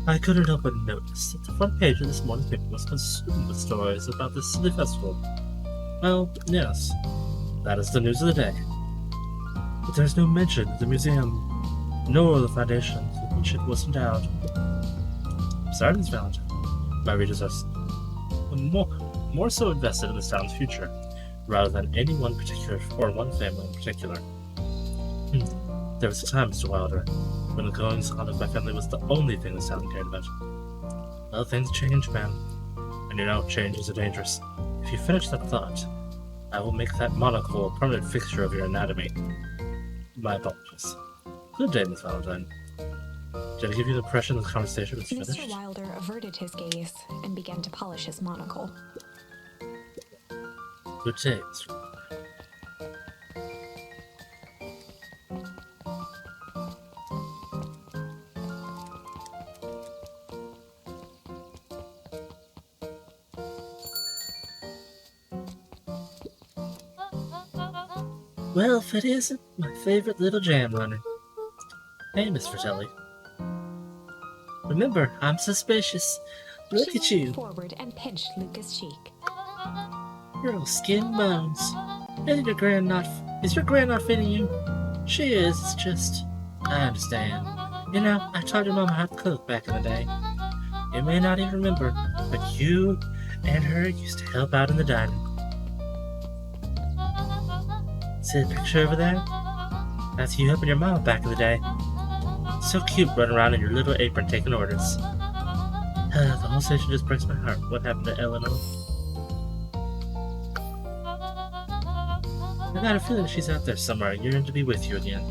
Speaker 1: I couldn't help but notice that the front page of this morning's paper was consumed with stories about this silly festival. Well, yes, that is the news of the day. But there's no mention of the museum, nor the foundation with which it was endowed. Sorry, Miss Valentine. My readers are more so invested in this town's future, rather than any one particular or one family in particular. There was a time, Mr. Wilder, when the goings on of my family was the only thing this town cared about. Well, things change, man. And you know, changes are dangerous. If you finish that thought, I will make that monocle a permanent fixture of your anatomy. My apologies. Good day, Miss Valentine. Did I give you the impression the conversation was finished?
Speaker 2: Mr. Wilder averted his gaze and began to polish his monocle.
Speaker 1: Good day, Mr. Wilder. Well, if it isn't my favorite little jam runner. Hey, Miss Fratelli. Remember, I'm suspicious. Look at
Speaker 2: She
Speaker 1: you.
Speaker 2: leaned forward and pinched Luca's cheek.
Speaker 1: You're all skin and bones. Is your grand not feeding you? She is, it's just... I understand. You know, I taught your mama how to cook back in the day. You may not even remember, but you and her used to help out in the dining room. See the picture over there? That's you helping your mama back in the day. So cute running around in your little apron taking orders. The whole station just breaks my heart. What happened to Eleanor? I got a feeling she's out there somewhere, yearning to be with you again.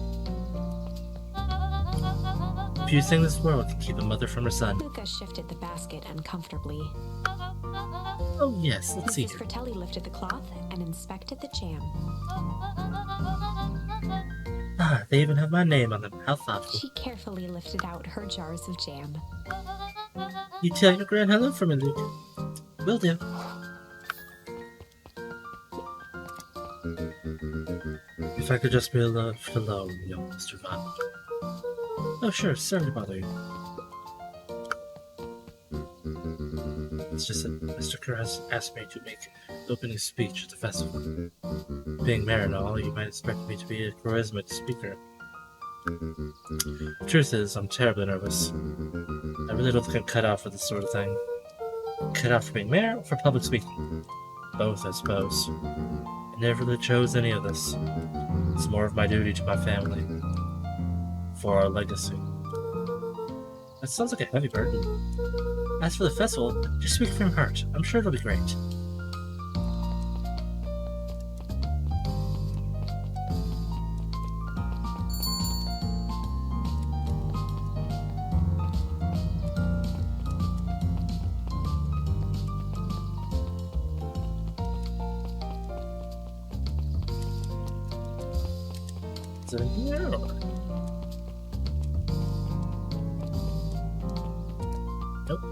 Speaker 1: Few things in this world can keep a mother from her son.
Speaker 2: Luca shifted the basket uncomfortably.
Speaker 1: Oh yes, let's see
Speaker 2: Mrs.
Speaker 1: here.
Speaker 2: Fratelli lifted the cloth and inspected the jam.
Speaker 1: Ah, they even have my name on them. How thoughtful.
Speaker 2: She carefully lifted out her jars of jam.
Speaker 1: You tell your grand hello for me, Luke. Will do. If I could just be left alone, young Mr. Vaughn. Oh sure, sorry to bother you. It's just that Mr. Kerr has asked me to make the opening speech at the festival. Being married and all, you might expect me to be a charismatic speaker. The truth is, I'm terribly nervous. I really don't think I'm cut out for this sort of thing. Cut out for being mayor or for public speaking? Both, I suppose. I never really chose any of this. It's more of my duty to my family. For our legacy. That sounds like a heavy burden. As for the festival, just speak from your heart. I'm sure it'll be great. No. Nope.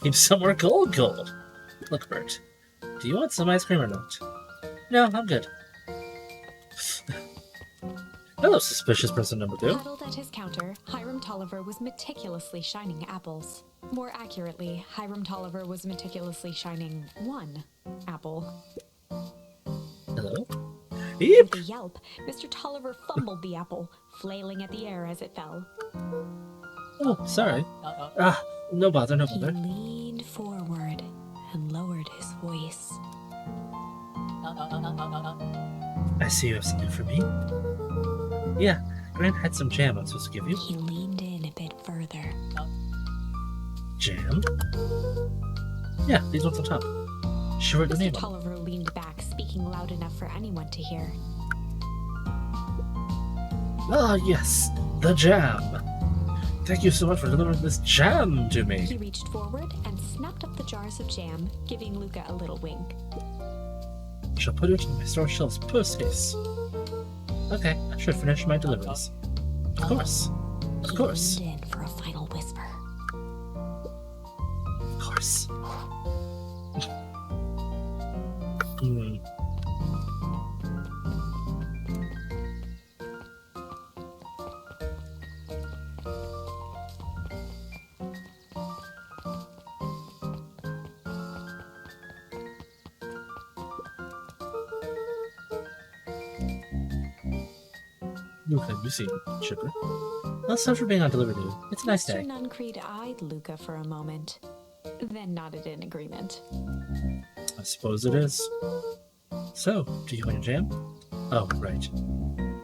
Speaker 1: Keep somewhere gold. Look, Bert, do you want some ice cream or not? No, I'm good. Hello, suspicious person number 2.
Speaker 2: Huddled at his counter, Hiram Tolliver was meticulously shining apples. More accurately, Hiram Tolliver was meticulously shining one apple.
Speaker 1: Hello? Eep!
Speaker 2: With a yelp, Mr. Tolliver fumbled the apple, flailing at the air as it fell.
Speaker 1: Oh, sorry. No bother, no
Speaker 2: He
Speaker 1: bother.
Speaker 2: leaned forward and lowered his voice.
Speaker 1: I see you have something for me. Yeah, Grant had some jam I'm supposed to give you.
Speaker 2: He leaned in a bit further.
Speaker 1: Jam? Yeah, these ones on top. She wrote the
Speaker 2: Mr.
Speaker 1: name on them.
Speaker 2: Tulliver leaned back, speaking loud enough for anyone to hear.
Speaker 1: Ah, yes, the jam. Thank you so much for delivering this jam to me.
Speaker 2: He reached forward and snapped up the jars of jam, giving Luca a little wink.
Speaker 1: Shall put it in my store shelves post haste. Okay, I should finish my deliveries. Of course. Of course.
Speaker 2: He leaned in for a final whisper.
Speaker 1: Of course. Luca, you seem chipper. Well, so for being on delivery duty. It's a nice
Speaker 2: Mr.
Speaker 1: day.
Speaker 2: Nuncreed eyed Luca for a moment, then nodded in agreement.
Speaker 1: I suppose it is. So, do you want a jam? Oh, right.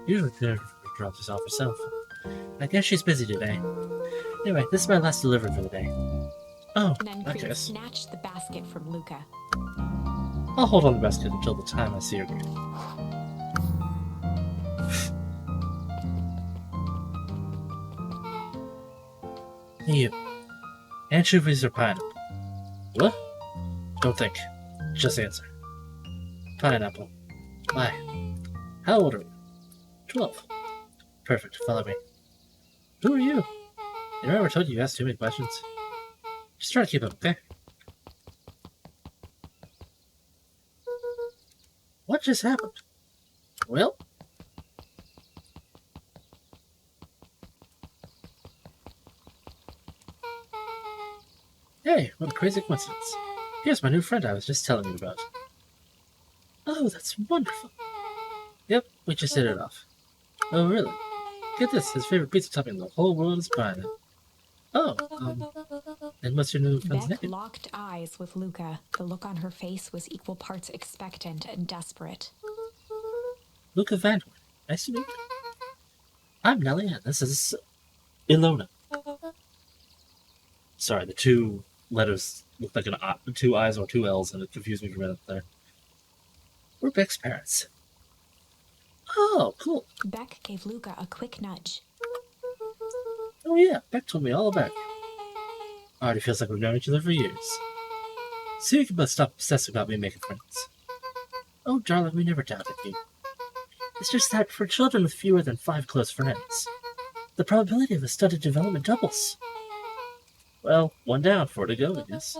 Speaker 1: Usually the drops this off herself. I guess she's busy today. Anyway, this is my last delivery for the day. Oh, I
Speaker 2: Nuncreed
Speaker 1: guess.
Speaker 2: snatched the basket from Luca.
Speaker 1: I'll hold on the basket until the time I see her again. Hey, you. Anchovies or pineapple? What? Don't think. Just answer. Pineapple. Why? How old are you? 12. Perfect. Follow me. Who are you? You remember I told you you asked too many questions? Just try to keep up, okay? What just happened? Well? Hey, what a crazy coincidence. Here's my new friend I was just telling you about. Oh, that's wonderful. Yep, we just hit it off. Oh, really? Get this, his favorite pizza topping in the whole world is pineapple. Oh, and what's your new friend's
Speaker 2: Beck
Speaker 1: name?
Speaker 2: locked eyes with Luca. The look on her face was equal parts expectant and desperate.
Speaker 1: Luca Van Horn. Nice to meet you. I'm Nellie, and this is Ilona. Sorry, the two letters look like two I's or two L's, and it confused me for a minute there. We're Beck's parents. Oh, cool.
Speaker 2: Beck gave Luca a quick nudge.
Speaker 1: Oh yeah, Beck told me all about you. Already feels like we've known each other for years. So you can both stop obsessing about me making friends. Oh, darling, we never doubted you. It's just that for children with fewer than 5 close friends, the probability of a stunted development doubles. Well, 1 down, 4 to go, I guess.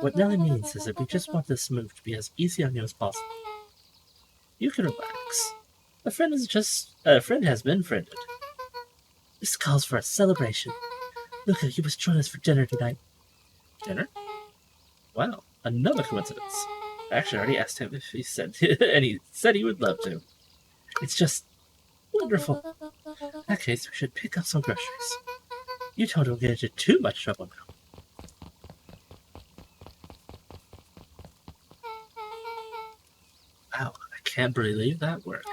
Speaker 1: What Nellie means is that we just want this move to be as easy on you as possible. You can relax. A friend has been friended. This calls for a celebration. Luca, you must join us for dinner tonight. Dinner? Wow, another coincidence. I actually already asked him if he said, and he said he would love to. It's just wonderful. In that case, we should pick up some groceries. You told him we'll get into too much trouble now. Wow, I can't believe that worked.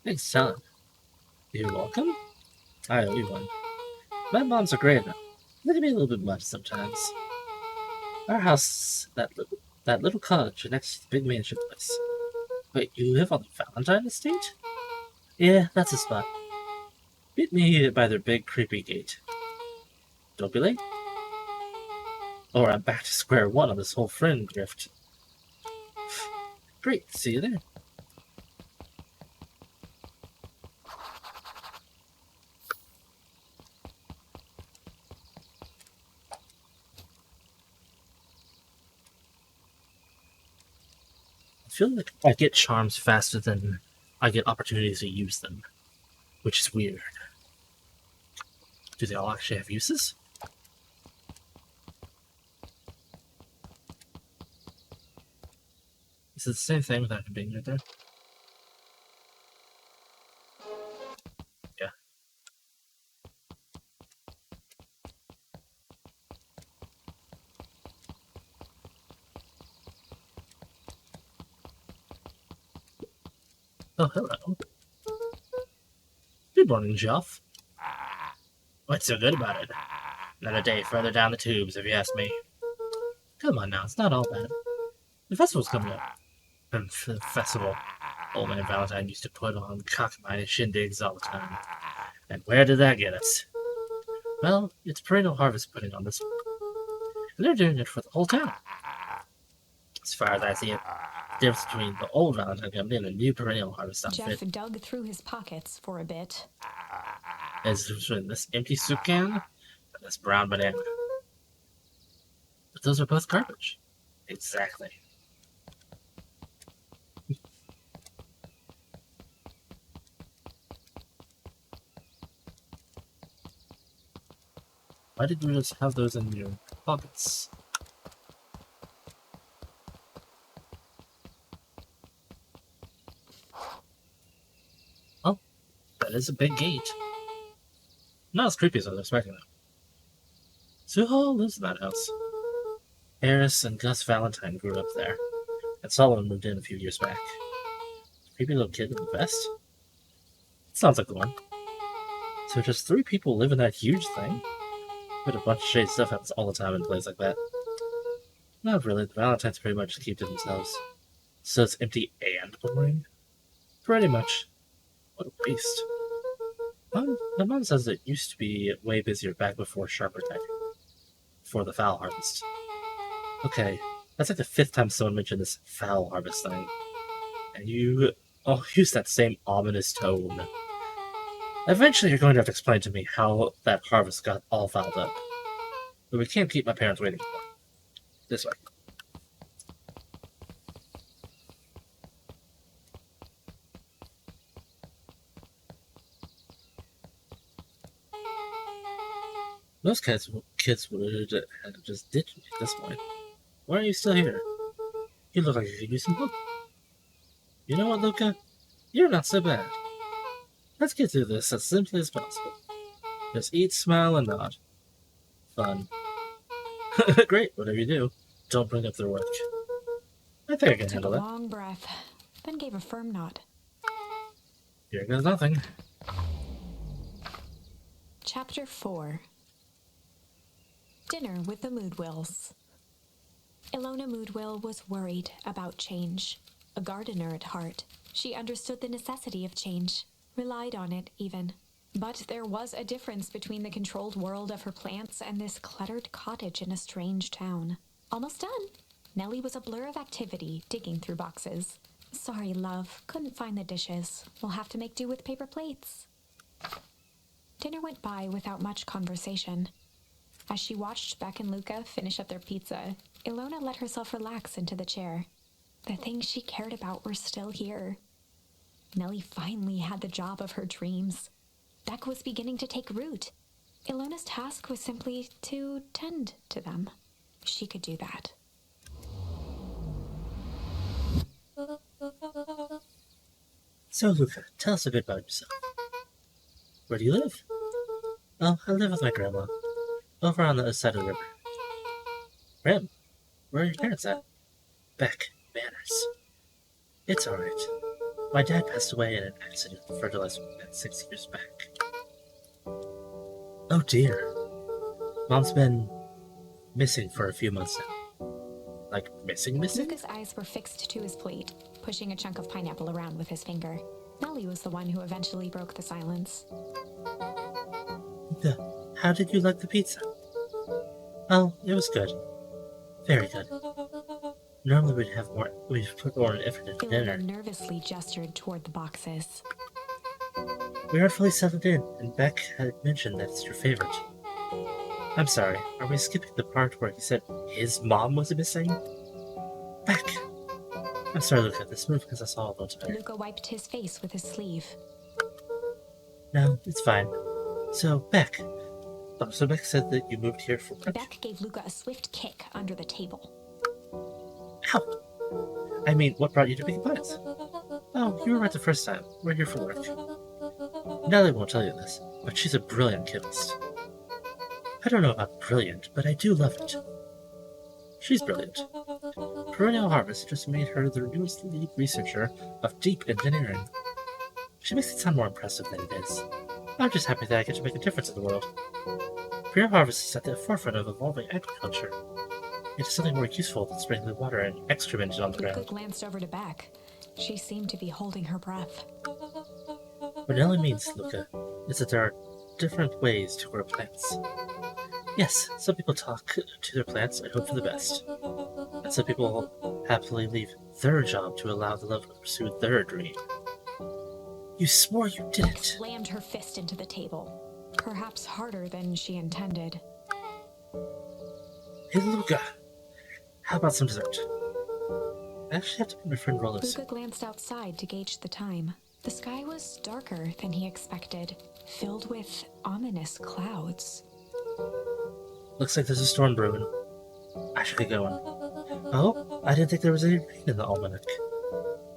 Speaker 1: Thanks, son. You're welcome. I owe you one. My moms are great now. They can be a little bit much sometimes. Our house, that little cottage next to the big mansion place. Wait, you live on the Valentine estate? Yeah, that's the spot. Meet me by their big creepy gate. Don't be late. Or I'm back to square one on this whole friend grift. Great, see you there. I feel like I get charms faster than I get opportunities to use them, which is weird. Do they all actually have uses? Is it the same thing without him being right there? Yeah. Oh, hello. Good morning, Jeff. What's so good about it? Another day further down the tubes, if you ask me. Come on now, it's not all bad. The festival's coming up. And the festival, old man Valentine used to put on cockmining shindigs all the time. And where did that get us? Well, it's perennial harvest putting on this one. And they're doing it for the whole town. As far as I see it, the difference between the old Valentine Company and the new perennial harvest outfit
Speaker 2: Jeff dug through his pockets for a bit.
Speaker 1: is between this empty soup can and this brown banana. But those are both garbage. Exactly. Why did you just have those in your pockets? Oh, that is a big gate. Not as creepy as I was expecting, though. So who lives in that house? Harris and Gus Valentine grew up there, and Solomon moved in a few years back. Creepy little kid in the vest? Sounds like the one. So just 3 people live in that huge thing? But a bunch of shady stuff happens all the time in a place like that. Not really, the Valentines pretty much keep to themselves. So it's empty and boring? Pretty much. What a waste. My mom says it used to be way busier back before sharper typing. Before the fowl harvest. Okay, that's like the 5th time someone mentioned this fowl harvest thing. And you all use that same ominous tone. Eventually you're going to have to explain to me how that harvest got all fouled up. But we can't keep my parents waiting anymore. This way. Most kids would have just ditched me at this point. Why are you still here? You look like you could use some help. You know what, Luca? You're not so bad. Let's get through this as simply as possible. Just eat, smile, and nod. Fun. Great, whatever you do, don't bring up their work. I think I can handle that.
Speaker 2: Took a long breath, then gave a firm nod.
Speaker 1: Here goes nothing.
Speaker 2: Chapter 4. Dinner with the Moodwills. Ilona Moodwill was worried about change. A gardener at heart, she understood the necessity of change, relied on it even. But there was a difference between the controlled world of her plants and this cluttered cottage in a strange town. Almost done. Nellie was a blur of activity, digging through boxes. Sorry, love, couldn't find the dishes. We'll have to make do with paper plates. Dinner went by without much conversation. As she watched Beck and Luca finish up their pizza, Ilona let herself relax into the chair. The things she cared about were still here. Nellie finally had the job of her dreams. Beck was beginning to take root. Ilona's task was simply to tend to them. She could do that.
Speaker 1: So, Luca, tell us a bit about yourself. Where do you live? Oh, I live with my grandma. Over on the other side of the river. Rem, where are your parents at? Beck, manners. It's alright. My dad passed away in an accident in fertilizer plant 6 years back. Oh dear. Mom's been missing for a few months now. Like, missing?
Speaker 2: Luca's eyes were fixed to his plate, pushing a chunk of pineapple around with his finger. Nellie was the one who eventually broke the silence.
Speaker 1: How did you like the pizza? Oh, it was good. Very good. Normally we'd put more effort into dinner.
Speaker 2: Ilona nervously gestured toward the boxes.
Speaker 1: We aren't fully settled in, and Beck had mentioned that it's your favorite. I'm sorry, are we skipping the part where he said his mom was missing? Beck! I'm sorry, Luca, this moved because I saw a little tired.
Speaker 2: Luca wiped his face with his sleeve.
Speaker 1: No, it's fine. So, Beck. So Beck said that you moved here for work?
Speaker 2: Beck gave Luca a swift kick under the table.
Speaker 1: Ow! I mean, what brought you to Big Bites? Oh, you were right the first time. We're here for work. Nellie won't tell you this, but she's a brilliant chemist. I don't know about brilliant, but I do love it. She's brilliant. Perennial Harvest just made her the newest lead researcher of deep engineering. She makes it sound more impressive than it is. I'm just happy that I get to make a difference in the world. Pre-harvest is at the forefront of evolving agriculture. It is something more useful than sprinkling water and excrement on the
Speaker 2: Luca
Speaker 1: ground.
Speaker 2: glanced over to Beck. She seemed to be holding her breath.
Speaker 1: What it only means, Luca, is that there are different ways to grow plants. Yes, some people talk to their plants and hope for the best. And some people happily leave their job to allow the loved one to pursue their dream. You swore you
Speaker 2: Beck
Speaker 1: didn't.
Speaker 2: slammed her fist into the table, perhaps harder than she intended.
Speaker 1: Hey, Luca, how about some dessert? I actually have to put my friend Rollo's.
Speaker 2: Luca glanced outside to gauge the time. The sky was darker than he expected, filled with ominous clouds.
Speaker 1: Looks like there's a storm brewing. I should get going. Oh, I didn't think there was any rain in the almanac.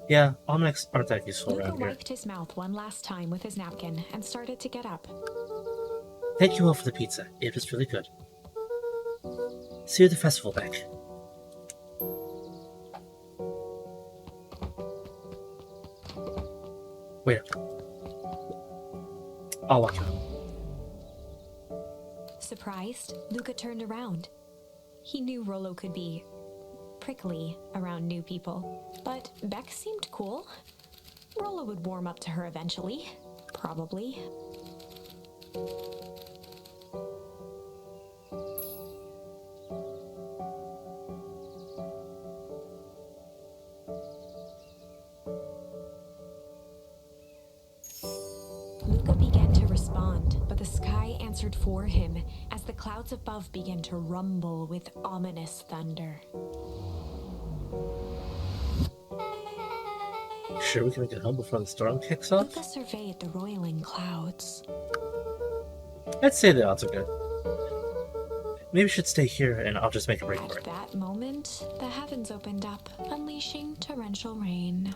Speaker 1: Yeah, almanacs aren't that useful
Speaker 2: Luca
Speaker 1: around here.
Speaker 2: wiped his mouth one last time with his napkin and started to get up.
Speaker 1: Thank you all for the pizza. It was really good. See you at the festival, Beck. Wait up. I'll walk you home.
Speaker 2: Surprised, Luca turned around. He knew Rollo could be prickly around new people, but Beck seemed cool. Rollo would warm up to her eventually, probably. Luca began to respond, but the sky answered for him as the clouds above began to rumble with ominous thunder.
Speaker 1: Sure we can make it home before the storm kicks off?
Speaker 2: Luca surveyed the roiling clouds.
Speaker 1: I'd say the odds are good. Maybe we should stay here and I'll just make a break for
Speaker 2: At
Speaker 1: it.
Speaker 2: that moment, the heavens opened up, unleashing torrential rain.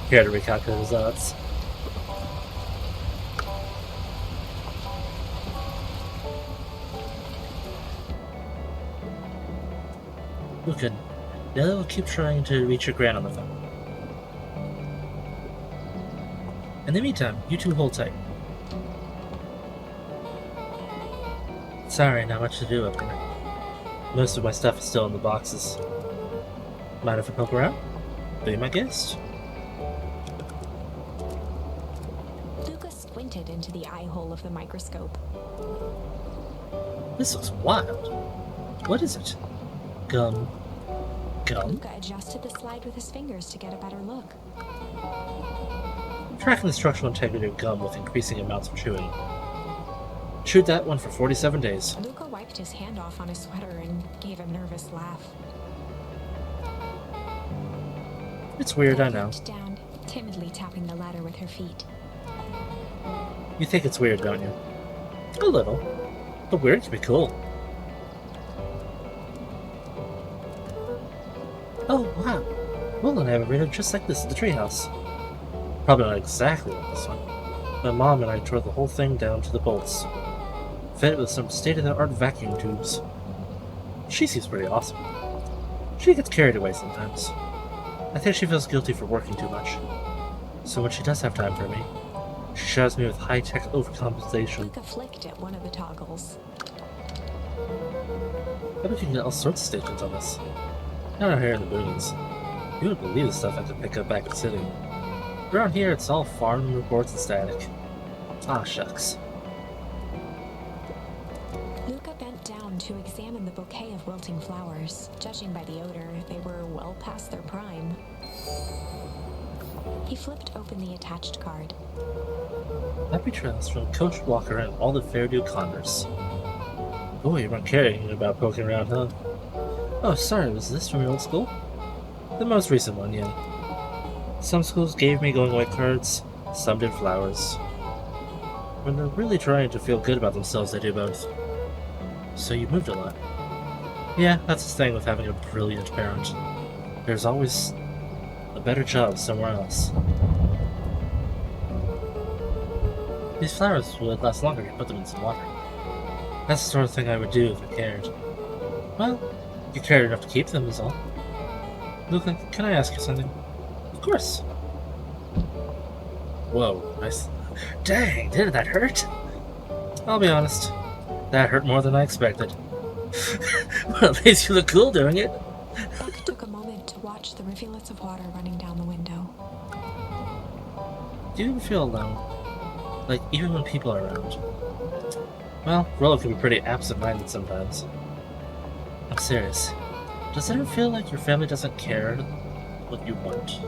Speaker 1: Here to recalculate his odds. Luca, now we'll keep trying to reach your gran on the phone. In the meantime, you two hold tight. Sorry, not much to do up here. Most of my stuff is still in the boxes. Mind if I poke around? Be my guest?
Speaker 2: Luca squinted into the eye hole of the microscope.
Speaker 1: This looks wild. What is it? Gum. Gum?
Speaker 2: Luca adjusted the slide with his fingers to get a better look.
Speaker 1: Tracking the structural integrity of gum with increasing amounts of chewing. Chewed that one for 47 days.
Speaker 2: Luca wiped his hand off on his sweater and gave a nervous laugh.
Speaker 1: It's weird, I
Speaker 2: Beck
Speaker 1: know.
Speaker 2: looked down, timidly tapping the ladder with her feet.
Speaker 1: You think it's weird, don't you? A little. But weird can be cool. Oh, wow. Will and I have a radar just like this at the treehouse. Probably not exactly like this one. My mom and I tore the whole thing down to the bolts. Fed it with some state-of-the-art vacuum tubes. She seems pretty awesome. She gets carried away sometimes. I think she feels guilty for working too much. So when she does have time for me, she showers me with high-tech overcompensation.
Speaker 2: Luca flicked at one of the toggles.
Speaker 1: I bet you can get all sorts of stations on this. Not out here in the boonies. You wouldn't believe the stuff I could pick up back in the city. Around here, it's all farm reports and static. Ah, shucks.
Speaker 2: Luca bent down to examine the bouquet of wilting flowers. Judging by the odor, they were well past their prime. He flipped open the attached card.
Speaker 1: Happy trails from Coach Walker and all the Fairdew Condors. Oh, you weren't caring about poking around, huh? Oh, sorry, was this from your old school? The most recent one, yeah. Some schools gave me going away cards, some did flowers. When they're really trying to feel good about themselves, they do both. So you moved a lot. Yeah, that's the thing with having a brilliant parent. There's always a better job somewhere else. These flowers would last longer if you put them in some water. That's the sort of thing I would do if I cared. Well, you cared enough to keep them is all. Luca, can I ask you something? Of course. Whoa, Dang, didn't that hurt? I'll be honest, that hurt more than I expected. But at least you look cool doing it.
Speaker 2: Beck took a moment to watch the rivulets of water running down the window.
Speaker 1: Do you ever feel alone? Like, even when people are around? Well, Rollo can be pretty absent-minded sometimes. I'm serious. Does it ever feel like your family doesn't care what you want?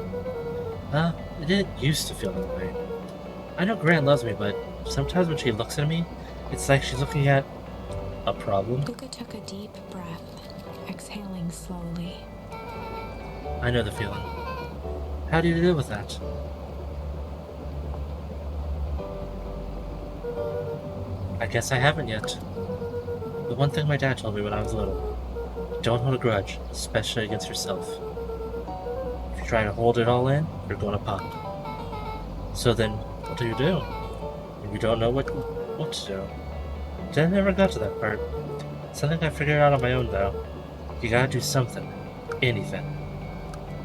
Speaker 1: It didn't used to feel that way. I know Grant loves me, but sometimes when she looks at me, it's like she's looking at a problem.
Speaker 2: Luca took a deep breath, exhaling slowly.
Speaker 1: I know the feeling. How do you deal with that? I guess I haven't yet. The one thing my dad told me when I was little: don't hold a grudge, especially against yourself. If you try to hold it all in, you're gonna pop. So then, what do? When you don't know what to do? Then I never got to that part. Something I figured out on my own, though. You gotta do something. Anything.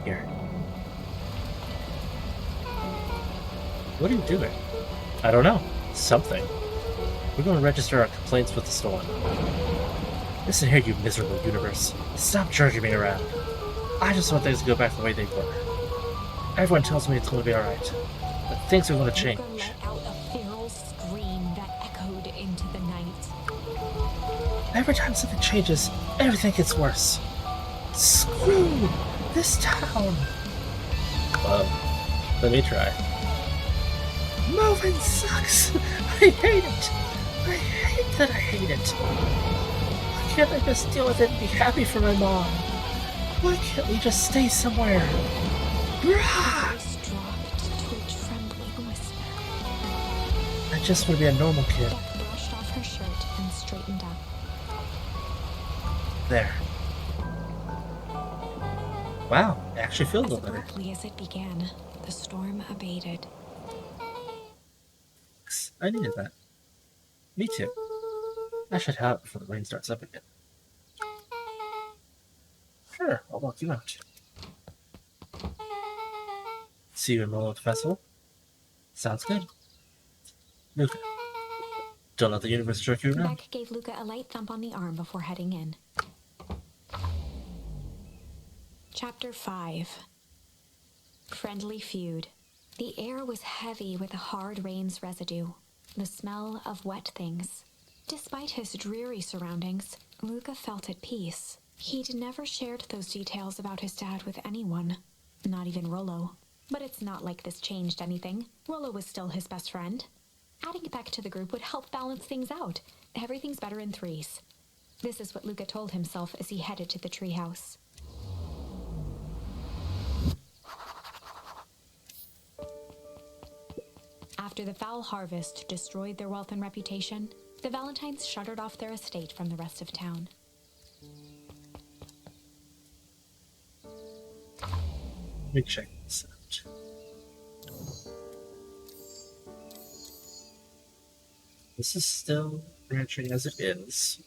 Speaker 1: Here. What are you doing? I don't know. Something. We're going to register our complaints with the storm. Listen here, you miserable universe. Stop jerking me around. I just want things to go back the way they were. Everyone tells me it's going to be alright, but things are going to change.
Speaker 2: Luca let out a feral scream that echoed into the night.
Speaker 1: Every time something changes, everything gets worse. Screw this town. Well, let me try. Moving sucks. I hate it. I hate that I hate it. Why can't I just deal with it and be happy for my mom? Why can't we just stay somewhere? Brah!
Speaker 2: Voice dropped to a trembling whisper.
Speaker 1: I just want to be a normal kid.
Speaker 2: Beck brushed off her shirt and straightened up.
Speaker 1: There. Wow, I actually feel a
Speaker 2: As
Speaker 1: little better.
Speaker 2: abruptly as it began, the storm abated.
Speaker 1: I needed that. Me too. I should have it before the rain starts up again. Sure, I'll walk you out. See you in Rollo at the festival? Sounds good. Luca, don't let the universe jerk you around.
Speaker 2: Beck gave Luca a light thump on the arm before heading in. Chapter 5. Friendly Feud. The air was heavy with the hard rain's residue, the smell of wet things. Despite his dreary surroundings, Luca felt at peace. He'd never shared those details about his dad with anyone, not even Rollo. But it's not like this changed anything. Rollo was still his best friend. Adding Beck to the group would help balance things out. Everything's better in threes. This is what Luca told himself as he headed to the treehouse. After the foul harvest destroyed their wealth and reputation, the Valentines shuttered off their estate from the rest of town.
Speaker 1: Let me check this out. This is still ranching as it is.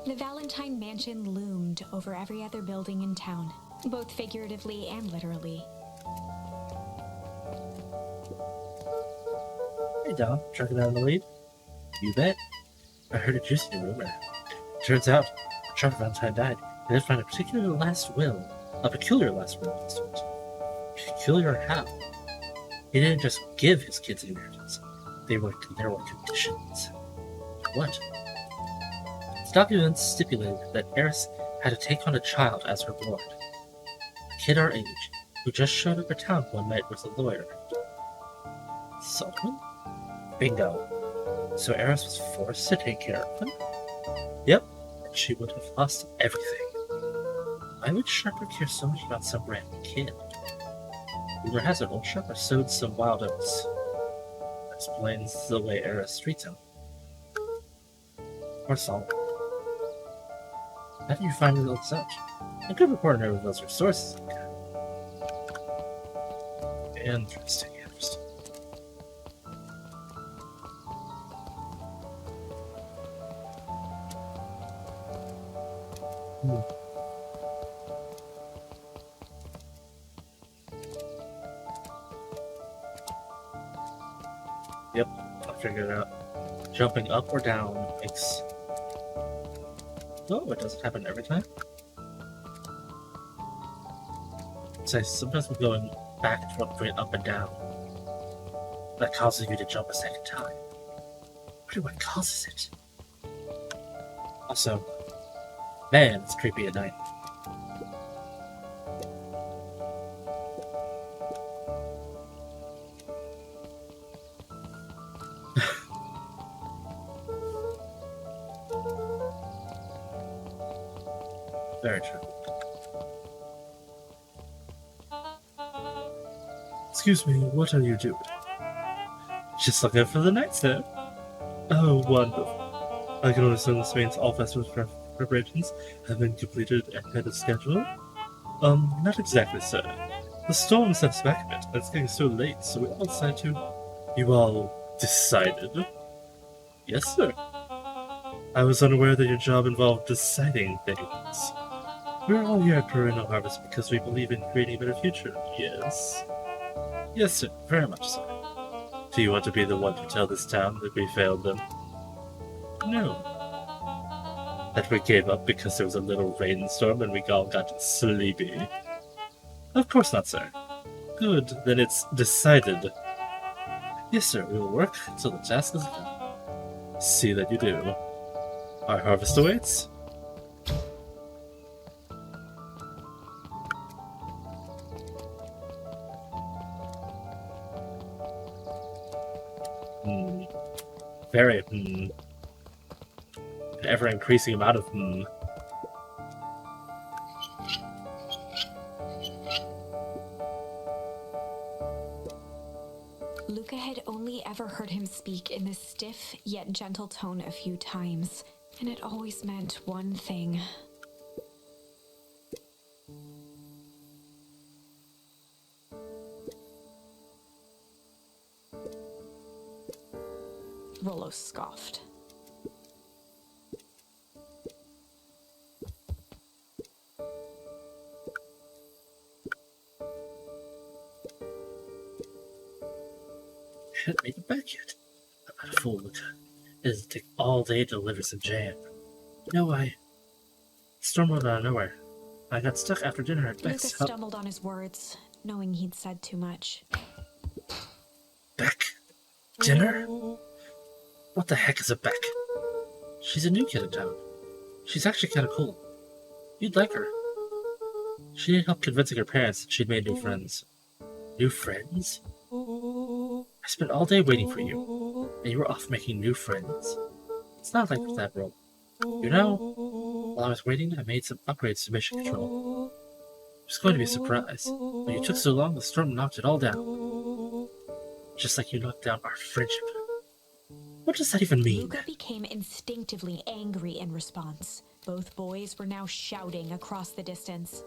Speaker 2: The Valentine mansion loomed over every other building in town, both figuratively and literally.
Speaker 1: Hey Dom, tracking down the lead? You bet. I heard a juicy rumor. Turns out, after Valentine died, they did find a peculiar last will. Peculiar how? He didn't just give his kids inheritance. There were conditions. What? Its documents stipulated that Eris had to take on a child as her ward. A kid our age, who just showed up at town one night with a lawyer. Solomon? Bingo. So Eris was forced to take care of him? Yep, and she would have lost everything. Why would Sharper care so much about some random kid? Rumor has it, old Sharper sowed some wild oats. Explains the way Eris treats him. Or Salt. How do you find it looks out? A good reporter never reveals her sources. Interesting. Yep, I figured it out. Jumping up or down makes... Oh, it doesn't happen every time? So sometimes we're going back to upgrade up and down. That causes you to jump a second time. What causes it? Also, man, it's creepy at night. Very true. Excuse me, what are you doing? Just looking for the night, sir. Oh, wonderful. I can only assume this means all festival preparations have been completed ahead of schedule? Not exactly, sir. The storm sent us back a bit, and it's getting so late, so we all decided to... You all decided? Yes, sir. I was unaware that your job involved deciding things. We're all here at Perennial Harvest because we believe in creating a better future, yes? Yes, sir. Very much so. Do you want to be the one to tell this town that we failed them? No. That we gave up because there was a little rainstorm and we all got sleepy? Of course not, sir. Good, then it's decided. Yes, sir, we will work until the task is done. See that you do. Our harvest awaits. Very An ever-increasing amount of
Speaker 2: Luca had only ever heard him speak in this stiff yet gentle tone a few times, and it always meant one thing. Rollo scoffed.
Speaker 1: Haven't made it back yet. I'm not a fool, Luca. It'll take all day to deliver some jam. No, I stormed out of nowhere. I got stuck after dinner at Beck's
Speaker 2: Luca stumbled on his words, knowing he'd said too much.
Speaker 1: Beck? Dinner? What the heck is a Beck? She's a new kid in town. She's actually kind of cool. You'd like her. She needed help convincing her parents that she'd made new friends. New friends? I spent all day waiting for you, and you were off making new friends. It's not like that, bro. You know, while I was waiting, I made some upgrades to mission control. It was going to be a surprise, but you took so long the storm knocked it all down. Just like you knocked down our friendship. What does that even mean?
Speaker 2: Luca became instinctively angry in response. Both boys were now shouting across the distance.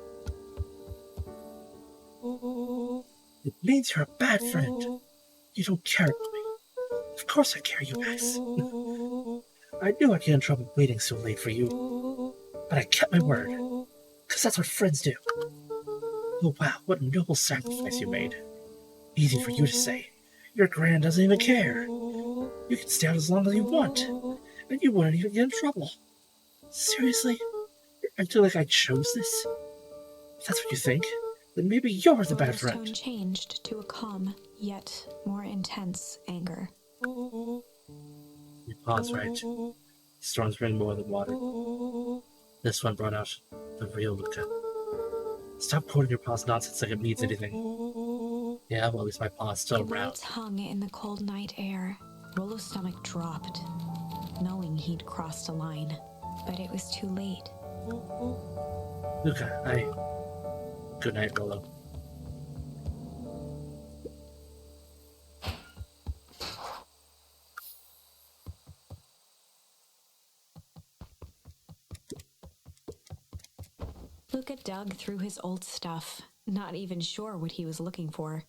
Speaker 1: It means you're a bad friend. You don't care about me. Of course I care, you guys. I knew I'd get in trouble waiting so late for you, but I kept my word, because that's what friends do. Oh wow, what a noble sacrifice you made. Easy for you to say. Your grand doesn't even care. You can stay out as long as you want, and you wouldn't even get in trouble. Seriously? You're acting like I chose this? If that's what you think, then maybe you're the bad friend.
Speaker 2: His tone changed to a calm, yet more intense anger.
Speaker 1: You pause right. Storms bring more than water. This one brought out the real Luca. Stop quoting your pa's nonsense like it means anything. Yeah, well, at least my pa's still
Speaker 2: The
Speaker 1: around.
Speaker 2: words hung in the cold night air. Rollo's stomach dropped, knowing he'd crossed a line. But it was too late.
Speaker 1: Luca, Good night, Rollo.
Speaker 2: dug through his old stuff, not even sure what he was looking for.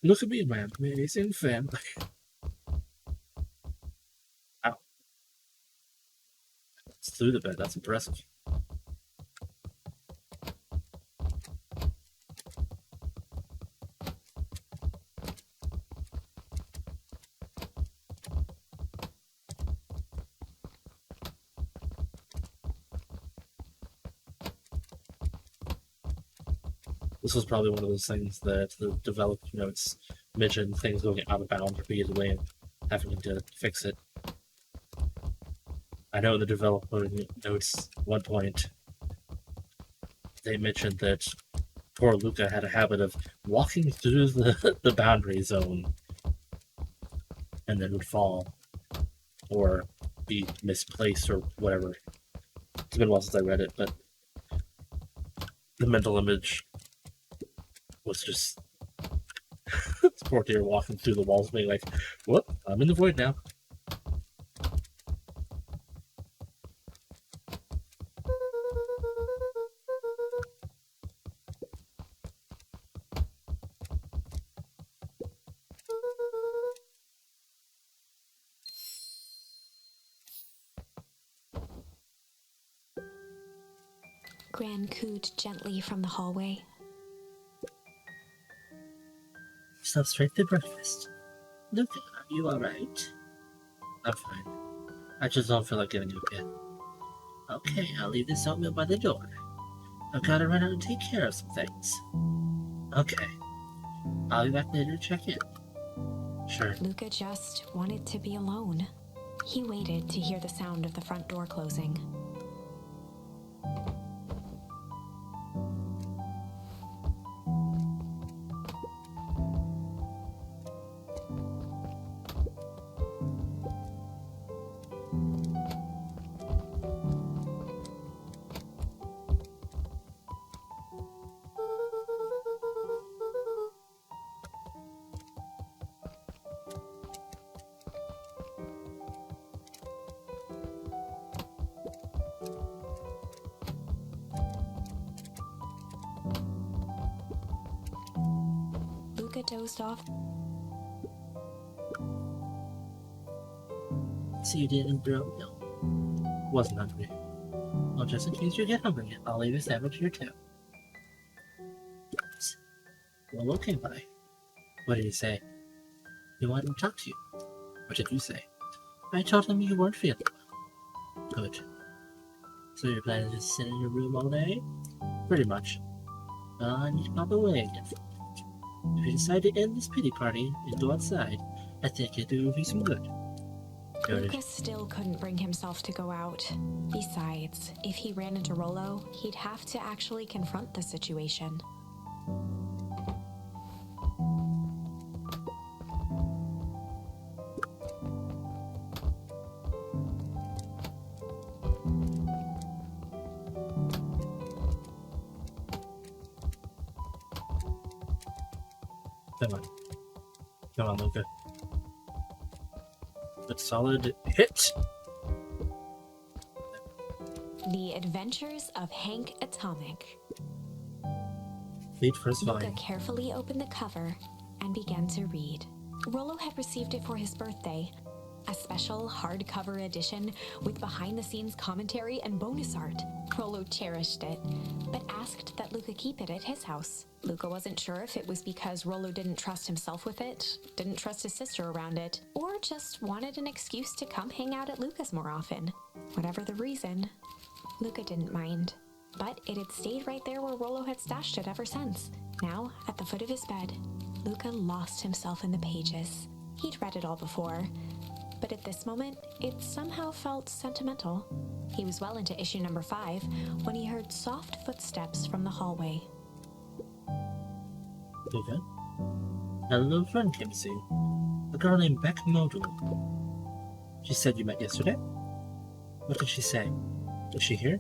Speaker 1: Look at me and my amazing family. Ow. It's through the bed. That's impressive. This was probably one of those things that the development notes mentioned things going out of bounds repeatedly and having to fix it. I know in the development notes at one point they mentioned that poor Luca had a habit of walking through the boundary zone and then would fall or be misplaced or whatever. It's been a while since I read it, but the mental image was just this poor deer walking through the walls being like, whoop, I'm in the void now.
Speaker 2: Gran cooed gently from the hallway.
Speaker 1: Stop straight to breakfast. Luca, are you alright? I'm fine. I just don't feel like getting up yet. Okay, I'll leave this oatmeal by the door. I've got to run out and take care of some things. Okay. I'll be back later to check in. Sure.
Speaker 2: Luca just wanted to be alone. He waited to hear the sound of the front door closing. Luca dozed off.
Speaker 1: So you didn't bro? No. Wasn't hungry. Well, just in case you get hungry, I'll leave a sandwich here too. Well, okay, bye. What did he say? He wanted to talk to you. What did you say? I told him you weren't feeling well. Good. So you're planning to just sit in your room all day? Pretty much. Well, I need to pop away again. If you decide to end this pity party and go outside, I think it'd do me some good.
Speaker 2: Luca still couldn't bring himself to go out. Besides, if he ran into Rollo, he'd have to actually confront the situation.
Speaker 1: Come on. Come on, Luca. Good solid hit.
Speaker 2: The Adventures of Hank Atomic.
Speaker 1: Feed first
Speaker 2: Luca
Speaker 1: volume.
Speaker 2: carefully opened the cover and began to read. Rollo had received it for his birthday, a special hardcover edition with behind-the-scenes commentary and bonus art. Rollo cherished it, but asked that Luca keep it at his house. Luca wasn't sure if it was because Rollo didn't trust himself with it, didn't trust his sister around it, or just wanted an excuse to come hang out at Luca's more often. Whatever the reason, Luca didn't mind. But it had stayed right there where Rollo had stashed it ever since. Now, at the foot of his bed, Luca lost himself in the pages. He'd read it all before, but at this moment, it somehow felt sentimental. He was well into issue number 5 when he heard soft footsteps from the hallway.
Speaker 1: Luca? A little friend came to see you. A girl named Beck Modal. She said you met yesterday? What did she say? Is she here?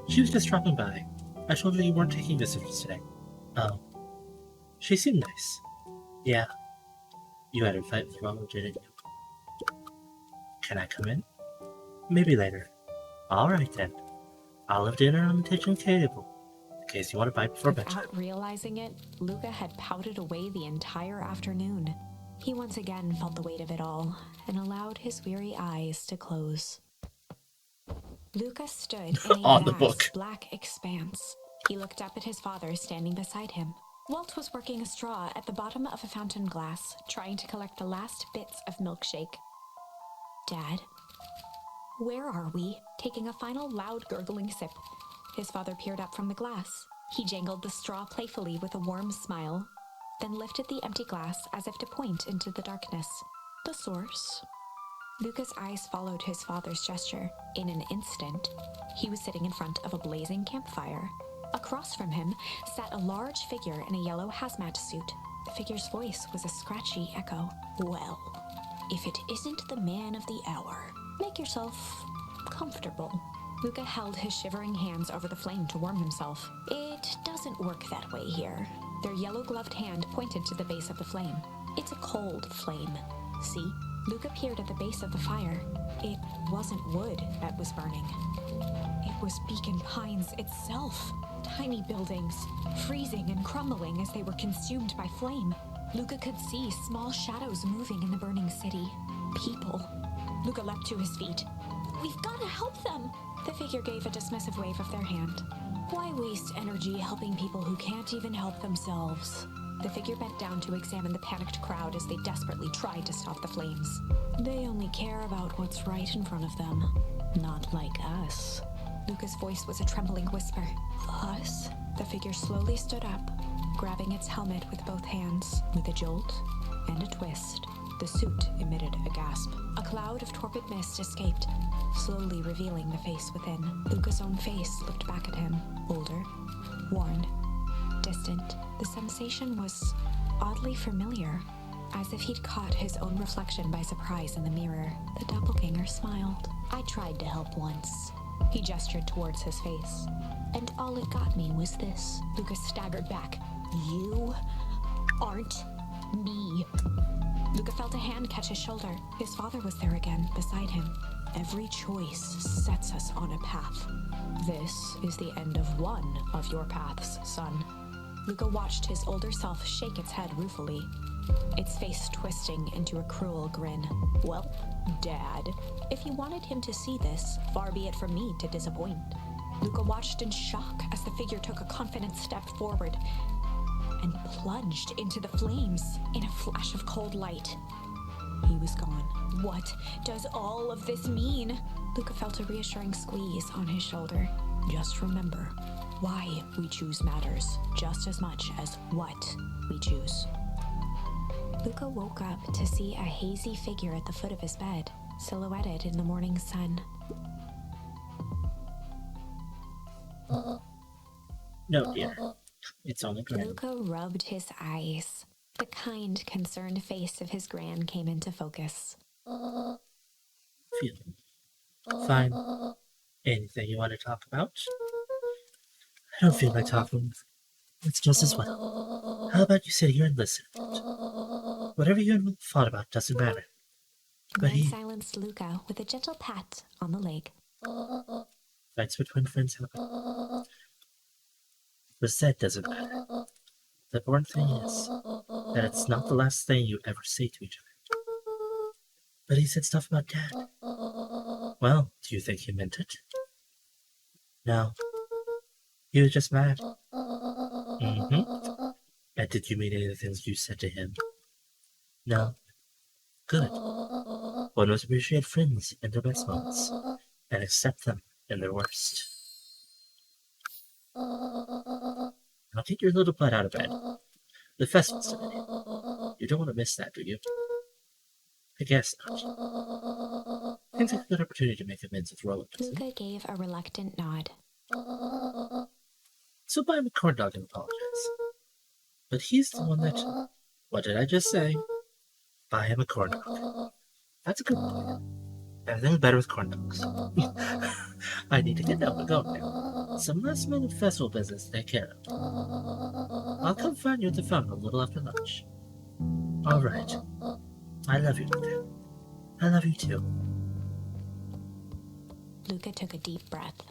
Speaker 1: She was just dropping by. I told her you weren't taking visitors today. Oh. She seemed nice. Yeah. You had a fight with Ronald, didn't you? Can I come in? Maybe later. Alright then. I'll have dinner on the kitchen table, in case you want to bite before bedtime.
Speaker 2: Without realizing it, Luca had pouted away the entire afternoon. He once again felt the weight of it all and allowed his weary eyes to close. Luca stood in a
Speaker 1: On the
Speaker 2: vast
Speaker 1: book.
Speaker 2: black expanse. He looked up at his father standing beside him. Walt was working a straw at the bottom of a fountain glass, trying to collect the last bits of milkshake. Dad? Where are we? Taking a final loud gurgling sip. His father peered up from the glass. He jangled the straw playfully with a warm smile, then lifted the empty glass as if to point into the darkness. The source? Luca's eyes followed his father's gesture. In an instant, he was sitting in front of a blazing campfire. Across from him sat a large figure in a yellow hazmat suit. The figure's voice was a scratchy echo. Well, if it isn't the man of the hour, make yourself comfortable. Luca held his shivering hands over the flame to warm himself. It doesn't work that way here. Their yellow-gloved hand pointed to the base of the flame. It's a cold flame. See? Luca peered at the base of the fire. It wasn't wood that was burning. It was Beacon Pines itself. Tiny buildings, freezing and crumbling as they were consumed by flame. Luca could see small shadows moving in the burning city. People. Luca leapt to his feet. We've got to help them! The figure gave a dismissive wave of their hand. Why waste energy helping people who can't even help themselves? The figure bent down to examine the panicked crowd as they desperately tried to stop the flames. They only care about what's right in front of them. Not like us. Luca's voice was a trembling whisper. Us? The figure slowly stood up, grabbing its helmet with both hands. With a jolt and a twist, the suit emitted a gasp. A cloud of torpid mist escaped, slowly revealing the face within. Luca's own face looked back at him, older, worn, distant. The sensation was oddly familiar, as if he'd caught his own reflection by surprise in the mirror. The doppelganger smiled. I tried to help once. He gestured towards his face. And all it got me was this. Luca staggered back. You aren't me. Luca felt a hand catch his shoulder. His father was there again, beside him. Every choice sets us on a path. This is the end of one of your paths, son. Luca watched his older self shake its head ruefully, its face twisting into a cruel grin. Well, Dad, if you wanted him to see this, far be it from me to disappoint. Luca watched in shock as the figure took a confident step forward and plunged into the flames in a flash of cold light. He was gone. What does all of this mean? Luca felt a reassuring squeeze on his shoulder. Just remember, why we choose matters just as much as what we choose. Luca woke up to see a hazy figure at the foot of his bed, silhouetted in the morning sun.
Speaker 1: No, dear. It's only Gran.
Speaker 2: Luca rubbed his eyes. The kind, concerned face of his gran came into focus.
Speaker 1: Feeling fine. Anything you want to talk about? I don't feel like talking. It's just as well. How about you sit here and listen? Whatever you and Will fought about doesn't matter. But
Speaker 2: Gran silenced Luca with a gentle pat on the leg.
Speaker 1: Fights between friends happen. What said doesn't matter. The important thing is that it's not the last thing you ever say to each other. But he said stuff about Dad. Well, do you think he meant it? No. He was just mad. Mm-hmm. And did you mean any of the things you said to him? No. Good. One must appreciate friends in their best moments and accept them in their worst. Now get your little butt out of bed. The festival's today. You don't want to miss that, do you? I guess not. Seems like a good opportunity to make amends with Roland, doesn't it?
Speaker 2: Luca gave a reluctant nod.
Speaker 1: So buy him a corn dog and apologize. But he's the one that... What did I just say? Buy him a corn dog. That's a good plan. Everything's better with corn dogs. I need to get up and go now. some last-minute festival business to take care of. I'll come find you at the fountain a little after lunch. All right. I love you, Luca. I love you too.
Speaker 2: Luca took a deep breath.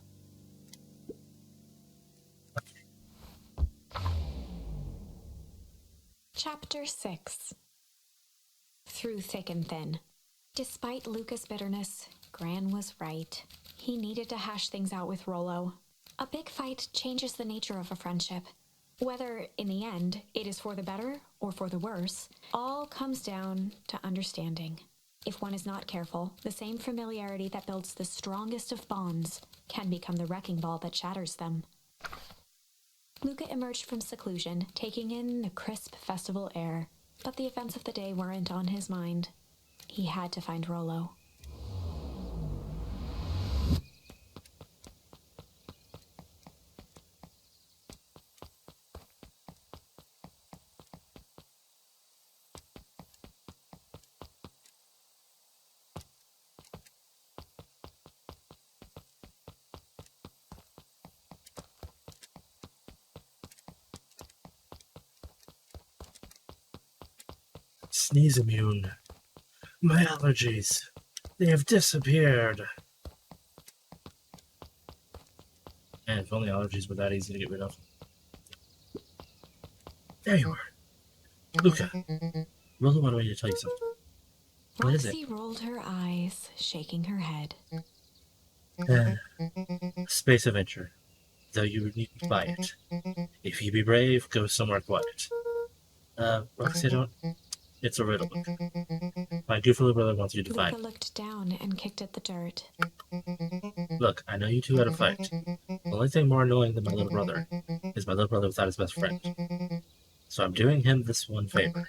Speaker 2: Chapter 6. Through thick and thin. Despite Luca's bitterness, Gran was right. He needed to hash things out with Rollo. A big fight changes the nature of a friendship. Whether, in the end, it is for the better or for the worse, all comes down to understanding. If one is not careful, the same familiarity that builds the strongest of bonds can become the wrecking ball that shatters them. Luca emerged from seclusion, taking in the crisp festival air, but the events of the day weren't on his mind. He had to find Rollo.
Speaker 1: Sneeze immune. My allergies. They have disappeared. And if only allergies were that easy to get rid of. There you are. Luca, Rollo wanted me to tell you something. What is it?
Speaker 2: Roxy rolled her eyes, shaking her head.
Speaker 1: Space adventure. Though you needn't buy it. If you be brave, go somewhere quiet. Roxy, don't... It's a riddle. My goofy little brother wants you to find.
Speaker 2: Luca looked down and kicked at the dirt.
Speaker 1: Look, I know you two had a fight. The only thing more annoying than my little brother is my little brother without his best friend. So I'm doing him this one favor.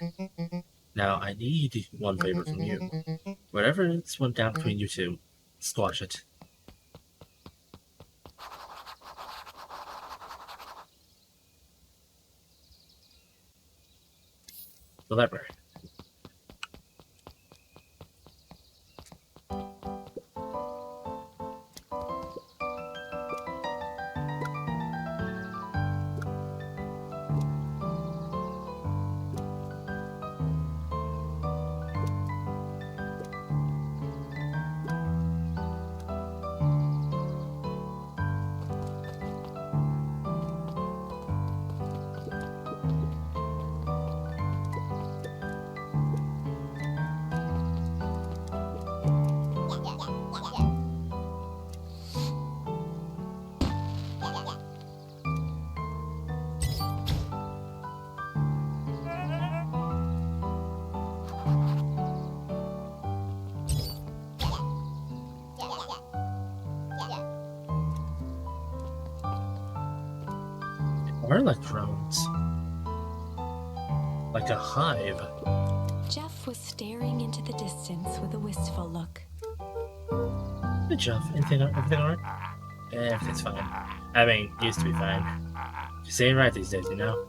Speaker 1: Now, I need one favor from you. Whatever this went down between you two, squash it. The library. Are like drones. Like a hive.
Speaker 2: Jeff was staring into the distance with a wistful look.
Speaker 1: Hey Jeff, everything alright? Everything's fine. I mean, used to be fine. Just ain't right these days, you know?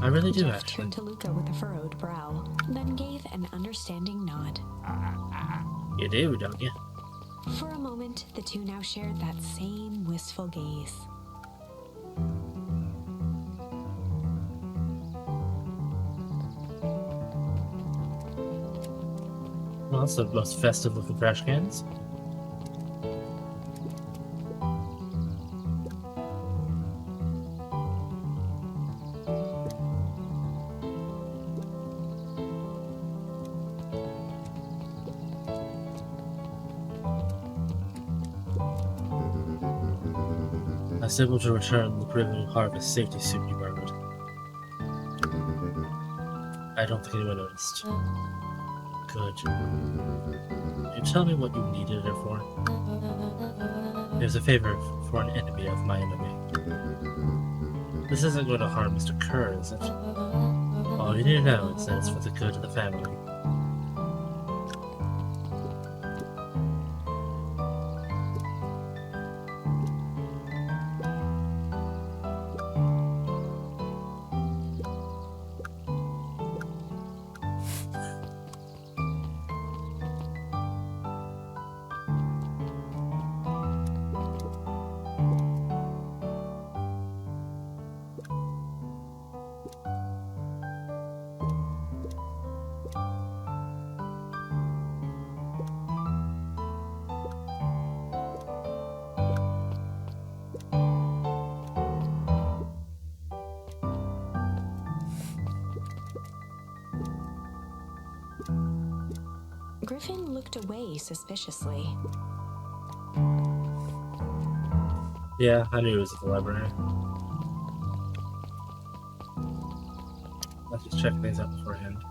Speaker 1: I really do,
Speaker 2: Jeff
Speaker 1: actually.
Speaker 2: turned to Luca with a furrowed brow, then gave an understanding nod.
Speaker 1: You do, don't you?
Speaker 2: For a moment, the two now shared that same wistful gaze.
Speaker 1: Well, that's the most festive looking trash cans. I was able to return the Caribbean Harvest safety suit you murdered. I don't think anyone noticed. Good. You tell me what you needed it for? It was a favor for an enemy of my enemy. This isn't going to harm Mr. Kerr, is it? All you need to know is that it's for the good of the family.
Speaker 2: Griffin looked away suspiciously.
Speaker 1: Yeah, I knew it was at the library. Let's just check things out beforehand.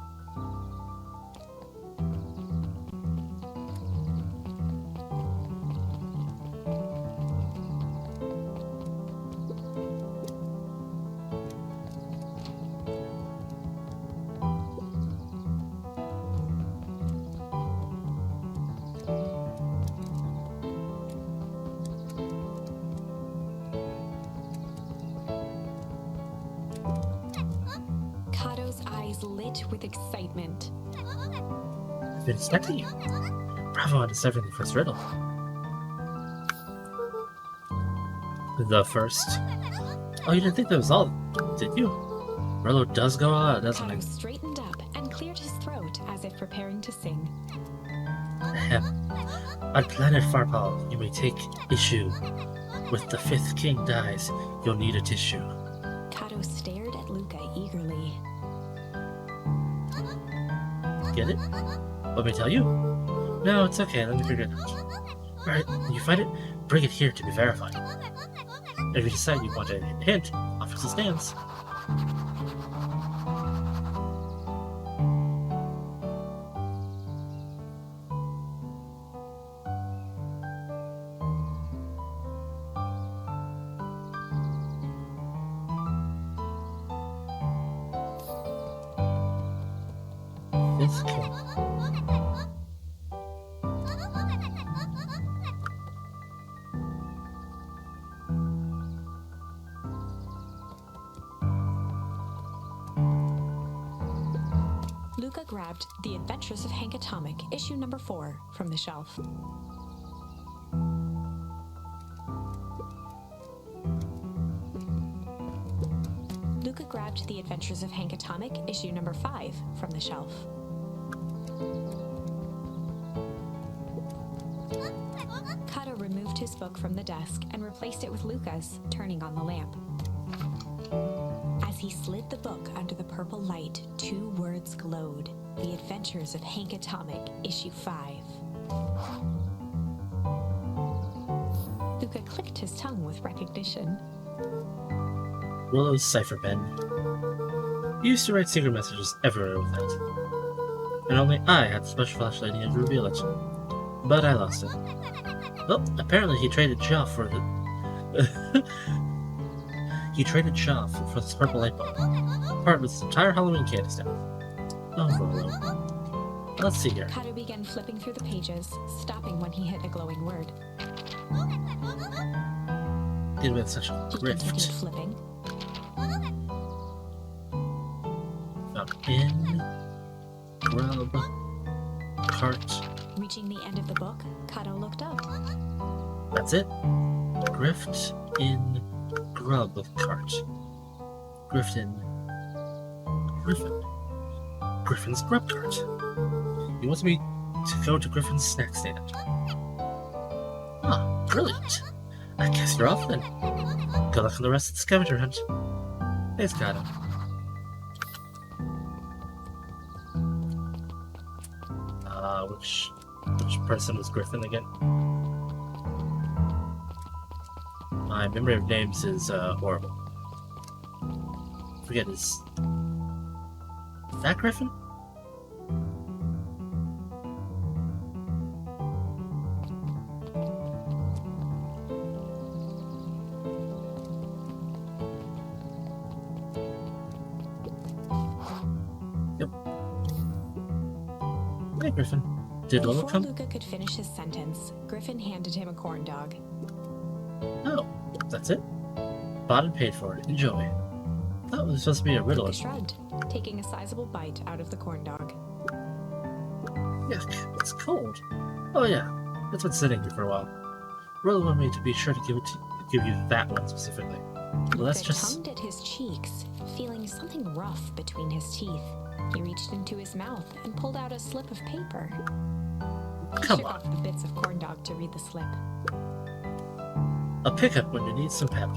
Speaker 2: Kato's eyes lit with excitement.
Speaker 1: I've been expecting you. Bravo on deciphering the first riddle. The first? Oh, you didn't think that was all, did you? Rolo does go all out, doesn't
Speaker 2: Kato
Speaker 1: it?
Speaker 2: straightened up and cleared his throat as if preparing to sing.
Speaker 1: Ahem. On planet Farpal, you may take issue. With the fifth king dies, you'll need a tissue.
Speaker 2: Kato stared at Luca eagerly.
Speaker 1: Get it? Want me to tell you? No, it's okay, let me figure it out. Alright, when you find it, bring it here to be verified. If you decide you want a hint, offer to stands. This king.
Speaker 2: Luca grabbed The Adventures of Hank Atomic, issue number 4, from the shelf. Luca grabbed The Adventures of Hank Atomic, issue number 5, from the shelf. Kato removed his book from the desk and replaced it with Luca's, turning on the lamp. As he slid the book under the purple light, 2 words glowed. The Adventures of Hank Atomic, issue 5. Luca clicked his tongue with recognition.
Speaker 1: Rolo's cipher pen. He used to write secret messages everywhere with it. And only I had the special flashlight needed to reveal it. But I lost it. Well, apparently he traded Shaw for it. He traded Shaw for this purple light bulb. Part of its entire Halloween candy staff. Oh, Rolo. Let's see here.
Speaker 2: Kato began flipping through the pages, stopping when he hit a glowing word.
Speaker 1: Did with such a
Speaker 2: He continued
Speaker 1: rift.
Speaker 2: flipping.
Speaker 1: In. Grub. Cart.
Speaker 2: Reaching the end of the book, Kato looked up.
Speaker 1: That's it. Grift in grub cart. Griffin. Griffin. Griffin's grub cart. He wants me to go to Griffin's snack stand. Ah, brilliant. I guess you're off then. Good luck on the rest of the scavenger hunt. Thanks, Kato. Which person was Griffin again? My memory of names is horrible. Forget his. Is that Griffin? Yep. Hey, Griffin. Did Lolo
Speaker 2: Before
Speaker 1: come?
Speaker 2: Luca could finish his sentence, Griffin handed him a corn dog.
Speaker 1: Oh, that's it? Bought and paid for it. Enjoy. Thought it was supposed to be a riddle.
Speaker 2: Luca shrugged, taking a sizable bite out of the corn dog.
Speaker 1: Yuck, it's cold. Oh yeah, it's been sitting here for a while. Rolo wanted me to be sure to give you that one specifically. Well, that's
Speaker 2: Luca
Speaker 1: just.
Speaker 2: tongued at his cheeks, feeling something rough between his teeth. He reached into his mouth and pulled out a slip of paper. He
Speaker 1: Come
Speaker 2: shook
Speaker 1: on.
Speaker 2: off the bits of corn dog to read the slip.
Speaker 1: A pickup when you need some pep.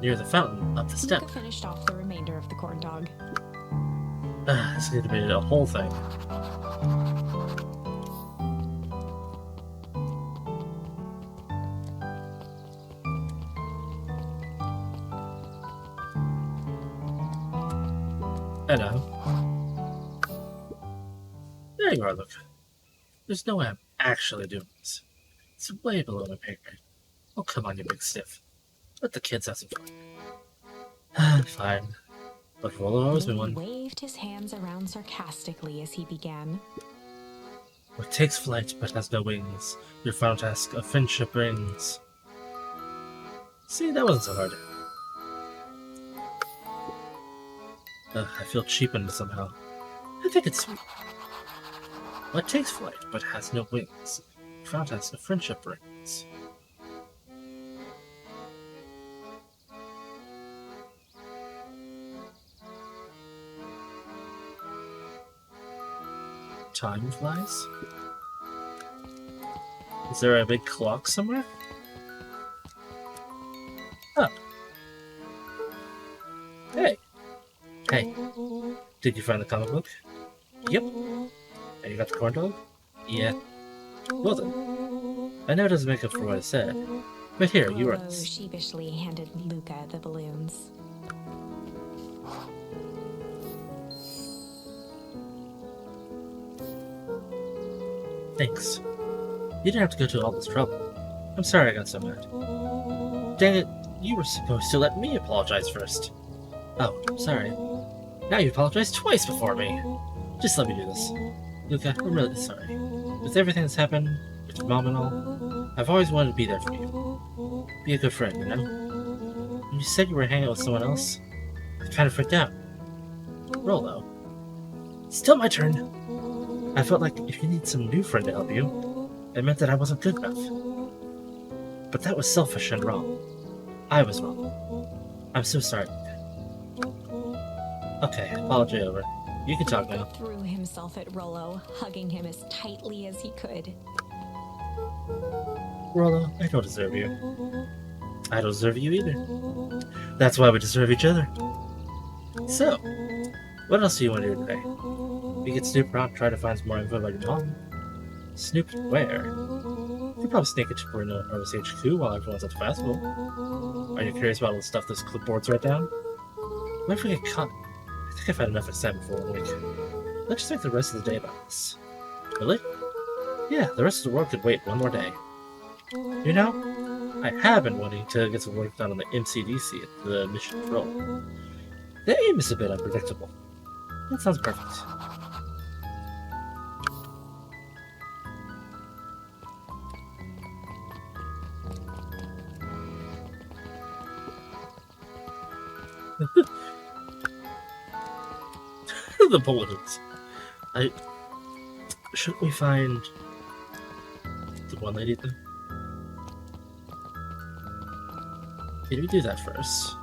Speaker 1: Near the fountain, up the step.
Speaker 2: Luca finished off the remainder of the corn dog.
Speaker 1: This needed to be a whole thing. I know. There you are, look. There's no way I'm actually doing this. It's way below my pay grade. Oh, come on, you big stiff. Let the kids have some fun. Fine. But Rollo owes me one.
Speaker 2: Waved his hands around sarcastically as he began.
Speaker 1: What takes flight but has no wings, your final task of friendship brings. See, that wasn't so hard. I feel cheapened somehow. I think it's sweet. What takes flight but has no wings, your final task of friendship brings. Time flies? Is there a big clock somewhere? Oh. Hey. Hey. Did you find the comic book? Yep. And you got the corn dog? Yeah. Well then. I know it doesn't make up for what I said, but here, you are.
Speaker 2: Rollo sheepishly handed Luca the balloons.
Speaker 1: Thanks. You didn't have to go to all this trouble. I'm sorry I got so mad. Dang it, you were supposed to let me apologize first. Oh, sorry. Now you apologized twice before me. Just let me do this. Luca, I'm really sorry. With everything that's happened, with your mom and all, I've always wanted to be there for you. Be a good friend, you know? When you said you were hanging out with someone else, I kind of freaked out. Rollo. Still my turn. I felt like if you need some new friend to help you, it meant that I wasn't good enough. But that was selfish and wrong. I was wrong. I'm so sorry. Okay, apology over. You can talk now.
Speaker 2: Threw himself at Rollo, hugging him as tightly as he could.
Speaker 1: Rollo, I don't deserve you. I don't deserve you either. That's why we deserve each other. So, what else do you want to do today? We could snoop around, try to find some more info about your mom. Snoop where? You could probably sneak into Bruno or his HQ while everyone's at the festival. Are you curious about all the stuff those clipboards write down? What if we get caught? I think I've had enough excitement for 1 week. Let's just make the rest of the day about this. Really? Yeah, the rest of the world could wait one more day. You know, I have been wanting to get some work done on the MCDC at the Mission Control. The aim is a bit unpredictable. That sounds perfect. The balloons. Shouldn't we find the one lady then? Did we do that first?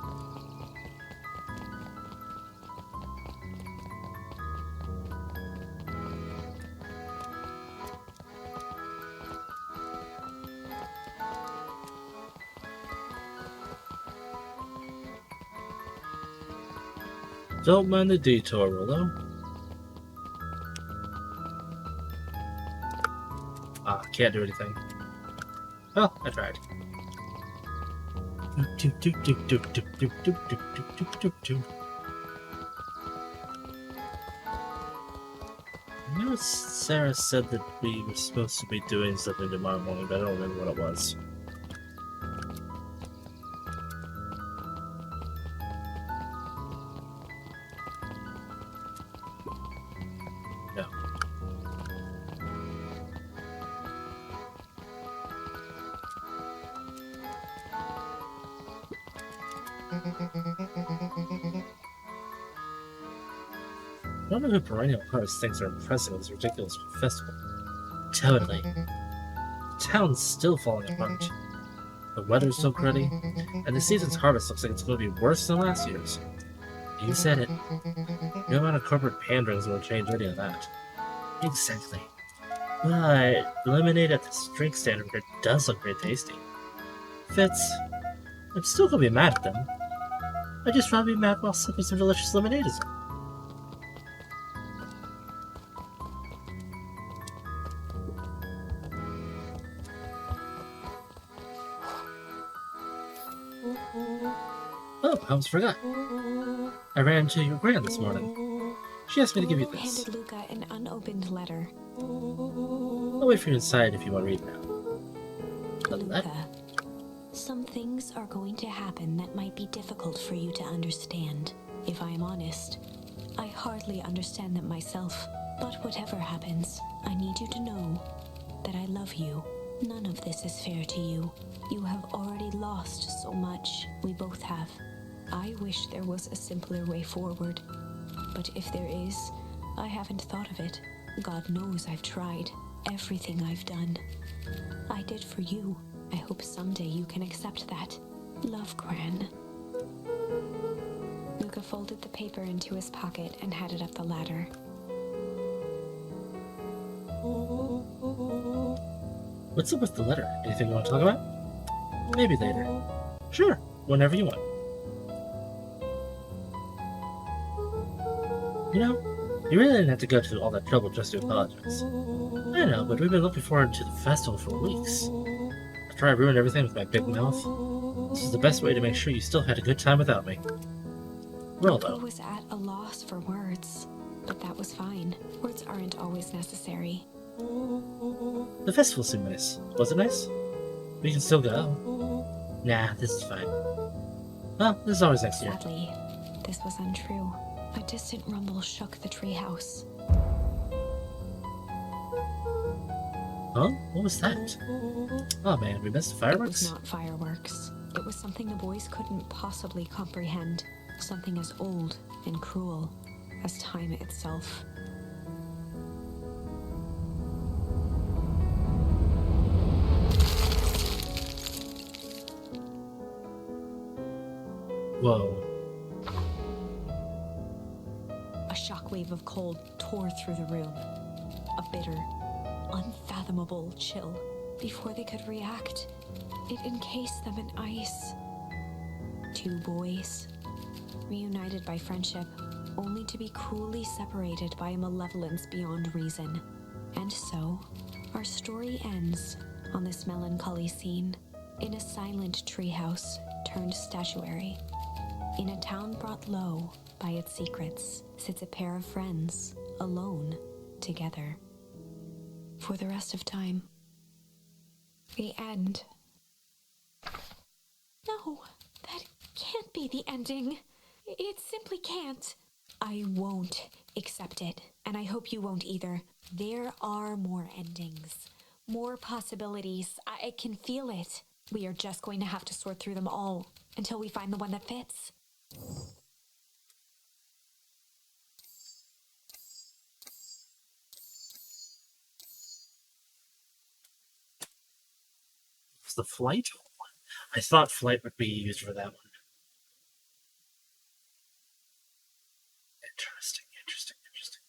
Speaker 1: Don't mind the detour, Rollo. Can't do anything. Well, I tried. I know Sarah said that we were supposed to be doing something tomorrow morning, but I don't remember what it was. No. I wonder who perennial harvest thinks are impressive with this ridiculous festival. Totally. The town's still falling apart. The weather's still cruddy, and the season's harvest looks like it's going to be worse than last year's. You said it. No amount of corporate panderings will change any of that. Exactly. But lemonade at the drink stand over here does look very tasty. Fitz, I'm still going to be mad at them. I'd just rather be mad while sipping some delicious lemonade as well. Oh, I almost forgot. I ran into your grand this morning. She asked me to give you
Speaker 2: Lulu
Speaker 1: this.
Speaker 2: handed Luca an unopened letter.
Speaker 1: I'll wait for you inside if you want to read now. A letter?
Speaker 2: Luca, some things are going to happen that might be difficult for you to understand. If I am honest, I hardly understand them myself. But whatever happens, I need you to know that I love you. None of this is fair to you. You have already lost so much. We both have. I wish there was a simpler way forward. But if there is, I haven't thought of it. God knows I've tried. Everything I've done, I did for you. I hope someday you can accept that. Love, Gran. Luca folded the paper into his pocket and headed up the ladder.
Speaker 1: What's up with the letter? Anything you want to talk about? Maybe later. Sure, whenever you want. You know, you really didn't have to go to all that trouble just to apologize. I know, but we've been looking forward to the festival for weeks. After I ruined everything with my big mouth, this is the best way to make sure you still had a good time without me. Well,
Speaker 2: Luca
Speaker 1: though.
Speaker 2: was at a loss for words, but that was fine. Words aren't always necessary.
Speaker 1: The festival seemed nice. Was it nice? We can still go. Nah, this is fine. Well, this is always next year.
Speaker 2: Sadly, this was untrue. A distant rumble shook the treehouse.
Speaker 1: Huh? What was that? Oh man, we missed the fireworks?
Speaker 2: It was not fireworks. It was something the boys couldn't possibly comprehend. Something as old and cruel as time itself.
Speaker 1: Whoa.
Speaker 2: A shockwave of cold tore through the room. A bitter, unfathomable chill. Before they could react, it encased them in ice. Two boys, reunited by friendship, only to be cruelly separated by a malevolence beyond reason. And so, our story ends on this melancholy scene, in a silent treehouse turned statuary. In a town brought low by its secrets, sits a pair of friends, alone, together. For the rest of time. The end. No, that can't be the ending. It simply can't. I won't accept it, and I hope you won't either. There are more endings, more possibilities. I can feel it. We are just going to have to sort through them all until we find the one that fits.
Speaker 1: Was the flight? I thought flight would be used for that one. Interesting, interesting, interesting.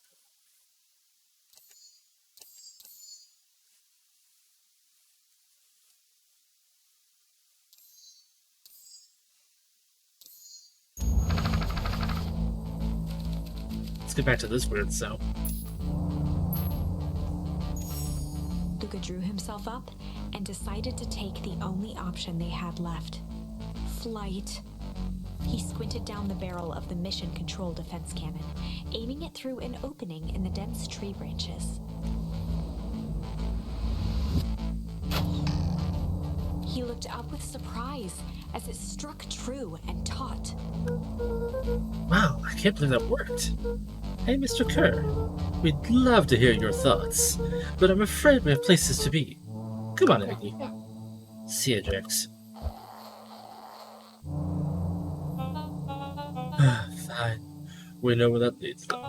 Speaker 1: Let's get back to this weird so.
Speaker 2: Luca drew himself up and decided to take the only option they had left. Flight. He squinted down the barrel of the mission control defense cannon, aiming it through an opening in the dense tree branches. He looked up with surprise as it struck true and taut.
Speaker 1: Wow, I can't believe that worked. Hey, Mr. Kerr, we'd love to hear your thoughts, but I'm afraid we have places to be. Come on, Aggie. See ya, Jax. Fine. We know where that leads them.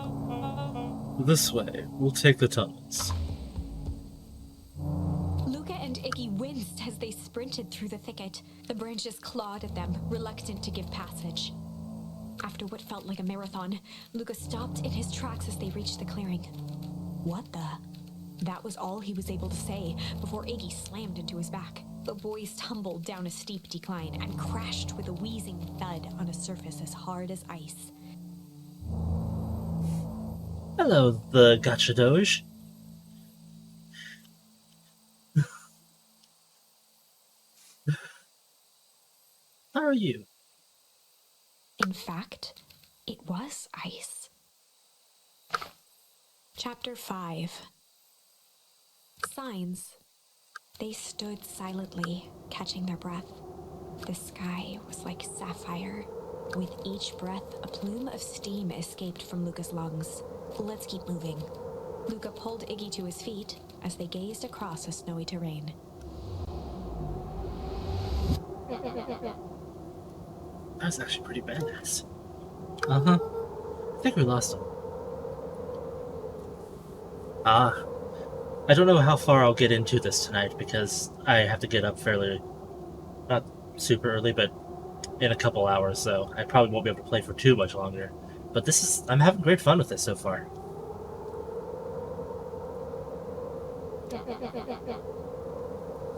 Speaker 1: This way, we'll take the tunnels.
Speaker 2: Luca and Iggy winced as they sprinted through the thicket. The branches clawed at them, reluctant to give passage. After what felt like a marathon, Luca stopped in his tracks as they reached the clearing. What the? That was all he was able to say before Iggy slammed into his back. The boys tumbled down a steep decline and crashed with a wheezing thud on a surface as hard as ice.
Speaker 1: Hello, the Gotcha Doge. How are you?
Speaker 2: In fact, it was ice. Chapter 5. Signs. They stood silently, catching their breath. The sky was like sapphire. With each breath, a plume of steam escaped from Luca's lungs. Let's keep moving. Luca pulled Iggy to his feet as they gazed across a snowy terrain.
Speaker 1: That's actually pretty badass. Uh-huh. I think we lost him. I don't know how far I'll get into this tonight because I have to get up fairly, not super early, but in a couple hours, so I probably won't be able to play for too much longer. But I'm having great fun with this so far.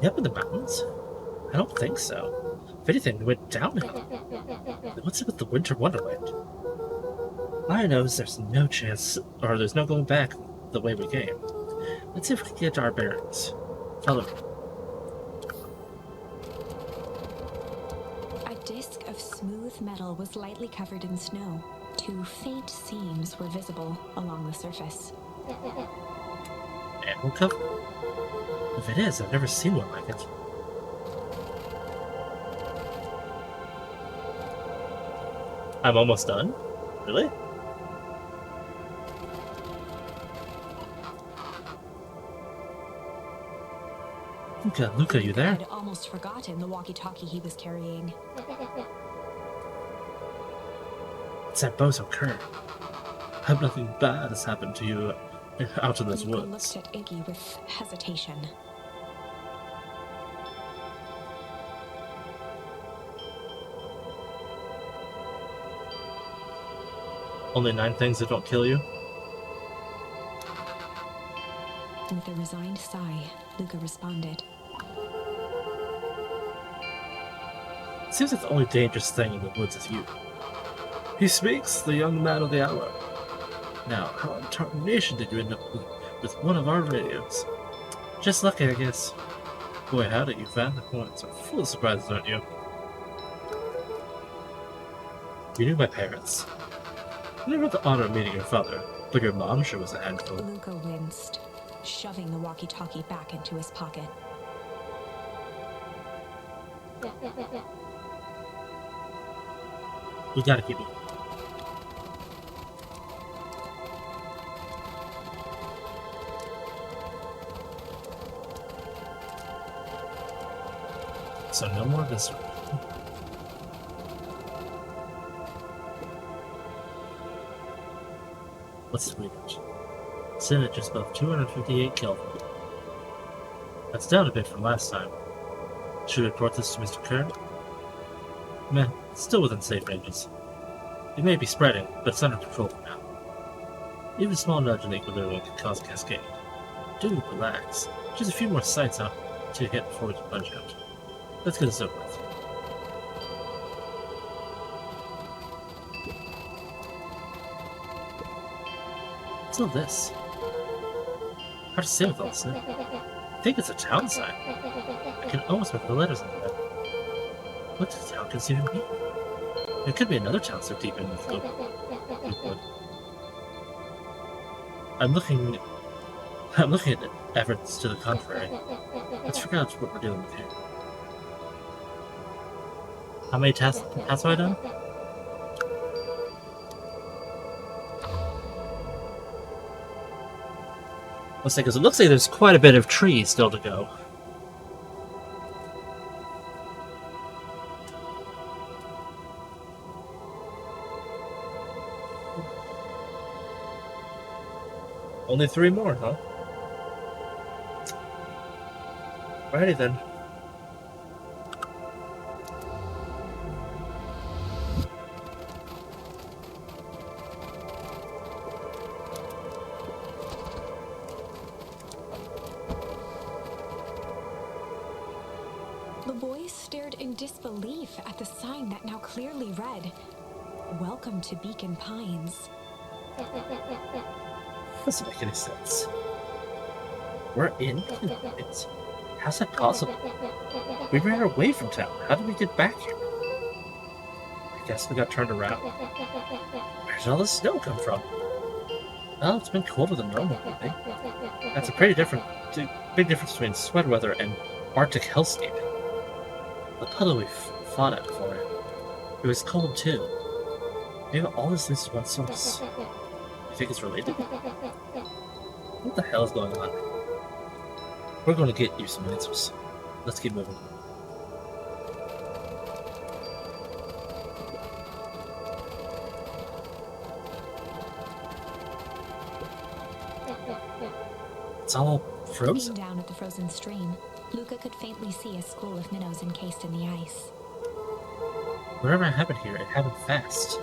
Speaker 1: You up in the mountains? I don't think so. If anything, we went downhill. What's up with the winter wonderland? I know there's no chance, or there's no going back the way we came. Let's see if we can get our bearings. Follow me.
Speaker 2: A disc of smooth metal was lightly covered in snow. 2 faint seams were visible along the surface.
Speaker 1: Animal cover? If it is, I've never seen one like it. I'm almost done? Really? Luca, you there?
Speaker 2: I'd almost forgotten the walkie-talkie he was carrying.
Speaker 1: It's that bozo Kurt. I hope nothing bad has happened to you out in those
Speaker 2: Luca
Speaker 1: woods.
Speaker 2: looked at Iggy with hesitation.
Speaker 1: Only 9 things that don't kill you?
Speaker 2: With a resigned sigh, Luca responded.
Speaker 1: Seems like the only dangerous thing in the woods is you. He speaks, the young man of the hour. Now, how in tarnation did you end up with one of our radios? Just lucky, I guess. Boy, howdy, you family points are full of surprises, aren't you? You knew my parents. I never had the honor of meeting your father, but your mom sure was a handful.
Speaker 2: Luca winced, shoving the walkie-talkie back into his pocket.
Speaker 1: We gotta keep it. So no more visceral. What's the reading? Temperature is above 258 Kelvin. That's down a bit from last time. Should we report this to Mr. Kern? Meh, it's still within safe ranges. It may be spreading, but it's under control for now. Even a small nudge in equilibrium can cause a cascade. Do relax. Just a few more sights out to hit before we can punch out. Let's get this over with. What's all this? Hard to say with all this. I think it's a town sign. I can almost make the letters in there. What does town consider me? It could be another town so deep in the wood. I'm looking at efforts to the contrary. Let's figure out what we're dealing with here. How many tasks have I done? Let's say, because it looks like there's quite a bit of trees still to go. Only 3 more, huh? Alrighty then.
Speaker 2: The boys stared in disbelief at the sign that now clearly read, "Welcome to Beacon Pines."
Speaker 1: Doesn't make any sense. We're in it. How's that possible? We ran away from town. How did we get back here? I guess we got turned around. Where did all the snow come from? Well, it's been colder than normal lately. That's a big difference between sweat weather and Arctic hellscape. The puddle we fought at before, it was cold too. Maybe all this is one source. You think it's related? What the hell is going on? We're going to get you some answers. Let's keep moving. It's all frozen.
Speaker 2: Looking down at the frozen stream, Luca could faintly see a school of minnows encased in the ice.
Speaker 1: Whatever happened here, it happened fast.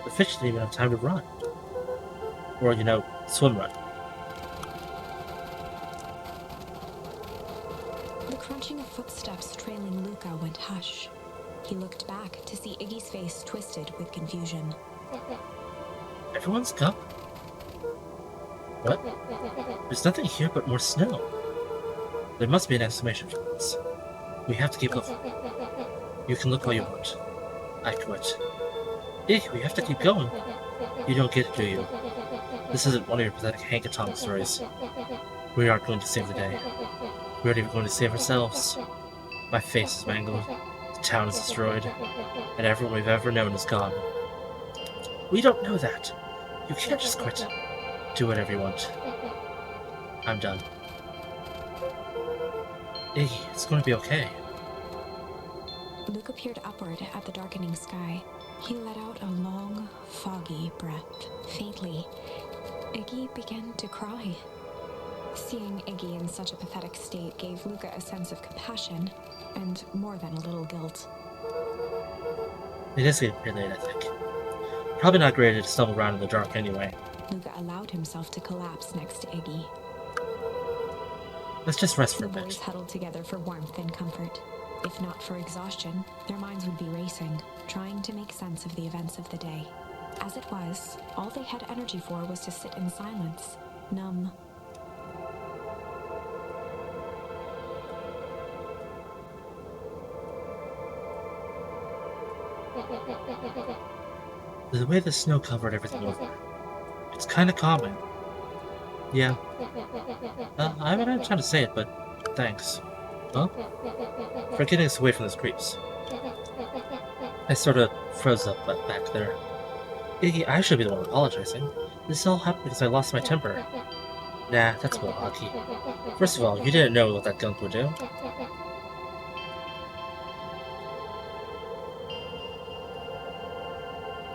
Speaker 1: The fish didn't even have time to run. Or, swim run.
Speaker 2: The crunching of footsteps trailing Luca went hush. He looked back to see Iggy's face twisted with confusion.
Speaker 1: Everyone's gone. What? There's nothing here but more snow. There must be an explanation for this. We have to keep looking. You can look all you want. I quit. Iggy, we have to keep going. You don't get it, do you? This isn't one of your pathetic Hank and Tom stories. We aren't going to save the day. We aren't even going to save ourselves. My face is mangled. The town is destroyed. And everyone we've ever known is gone. We don't know that. You can't just quit. Do whatever you want. I'm done. Iggy, it's going to be okay.
Speaker 2: Luca peered upward at the darkening sky. He let out a long, foggy breath. Faintly, Iggy began to cry. Seeing Iggy in such a pathetic state gave Luca a sense of compassion, and more than a little guilt.
Speaker 1: It is getting pretty late, I think. Probably not great to stumble around in the dark anyway.
Speaker 2: Luca allowed himself to collapse next to Iggy.
Speaker 1: Let's just rest for
Speaker 2: The
Speaker 1: a bit.
Speaker 2: boys huddled together for warmth and comfort. If not for exhaustion, their minds would be racing, trying to make sense of the events of the day. As it was, all they had energy for was to sit in silence, numb.
Speaker 1: The way the snow covered everything over, it's kind of calming. Yeah. I haven't had time to say it, but thanks. Huh? For getting us away from those creeps. I sort of froze up back there. Iggy, I should be the one apologizing. This all happened because I lost my temper. Nah, that's malarkey. First of all, you didn't know what that gunk would do.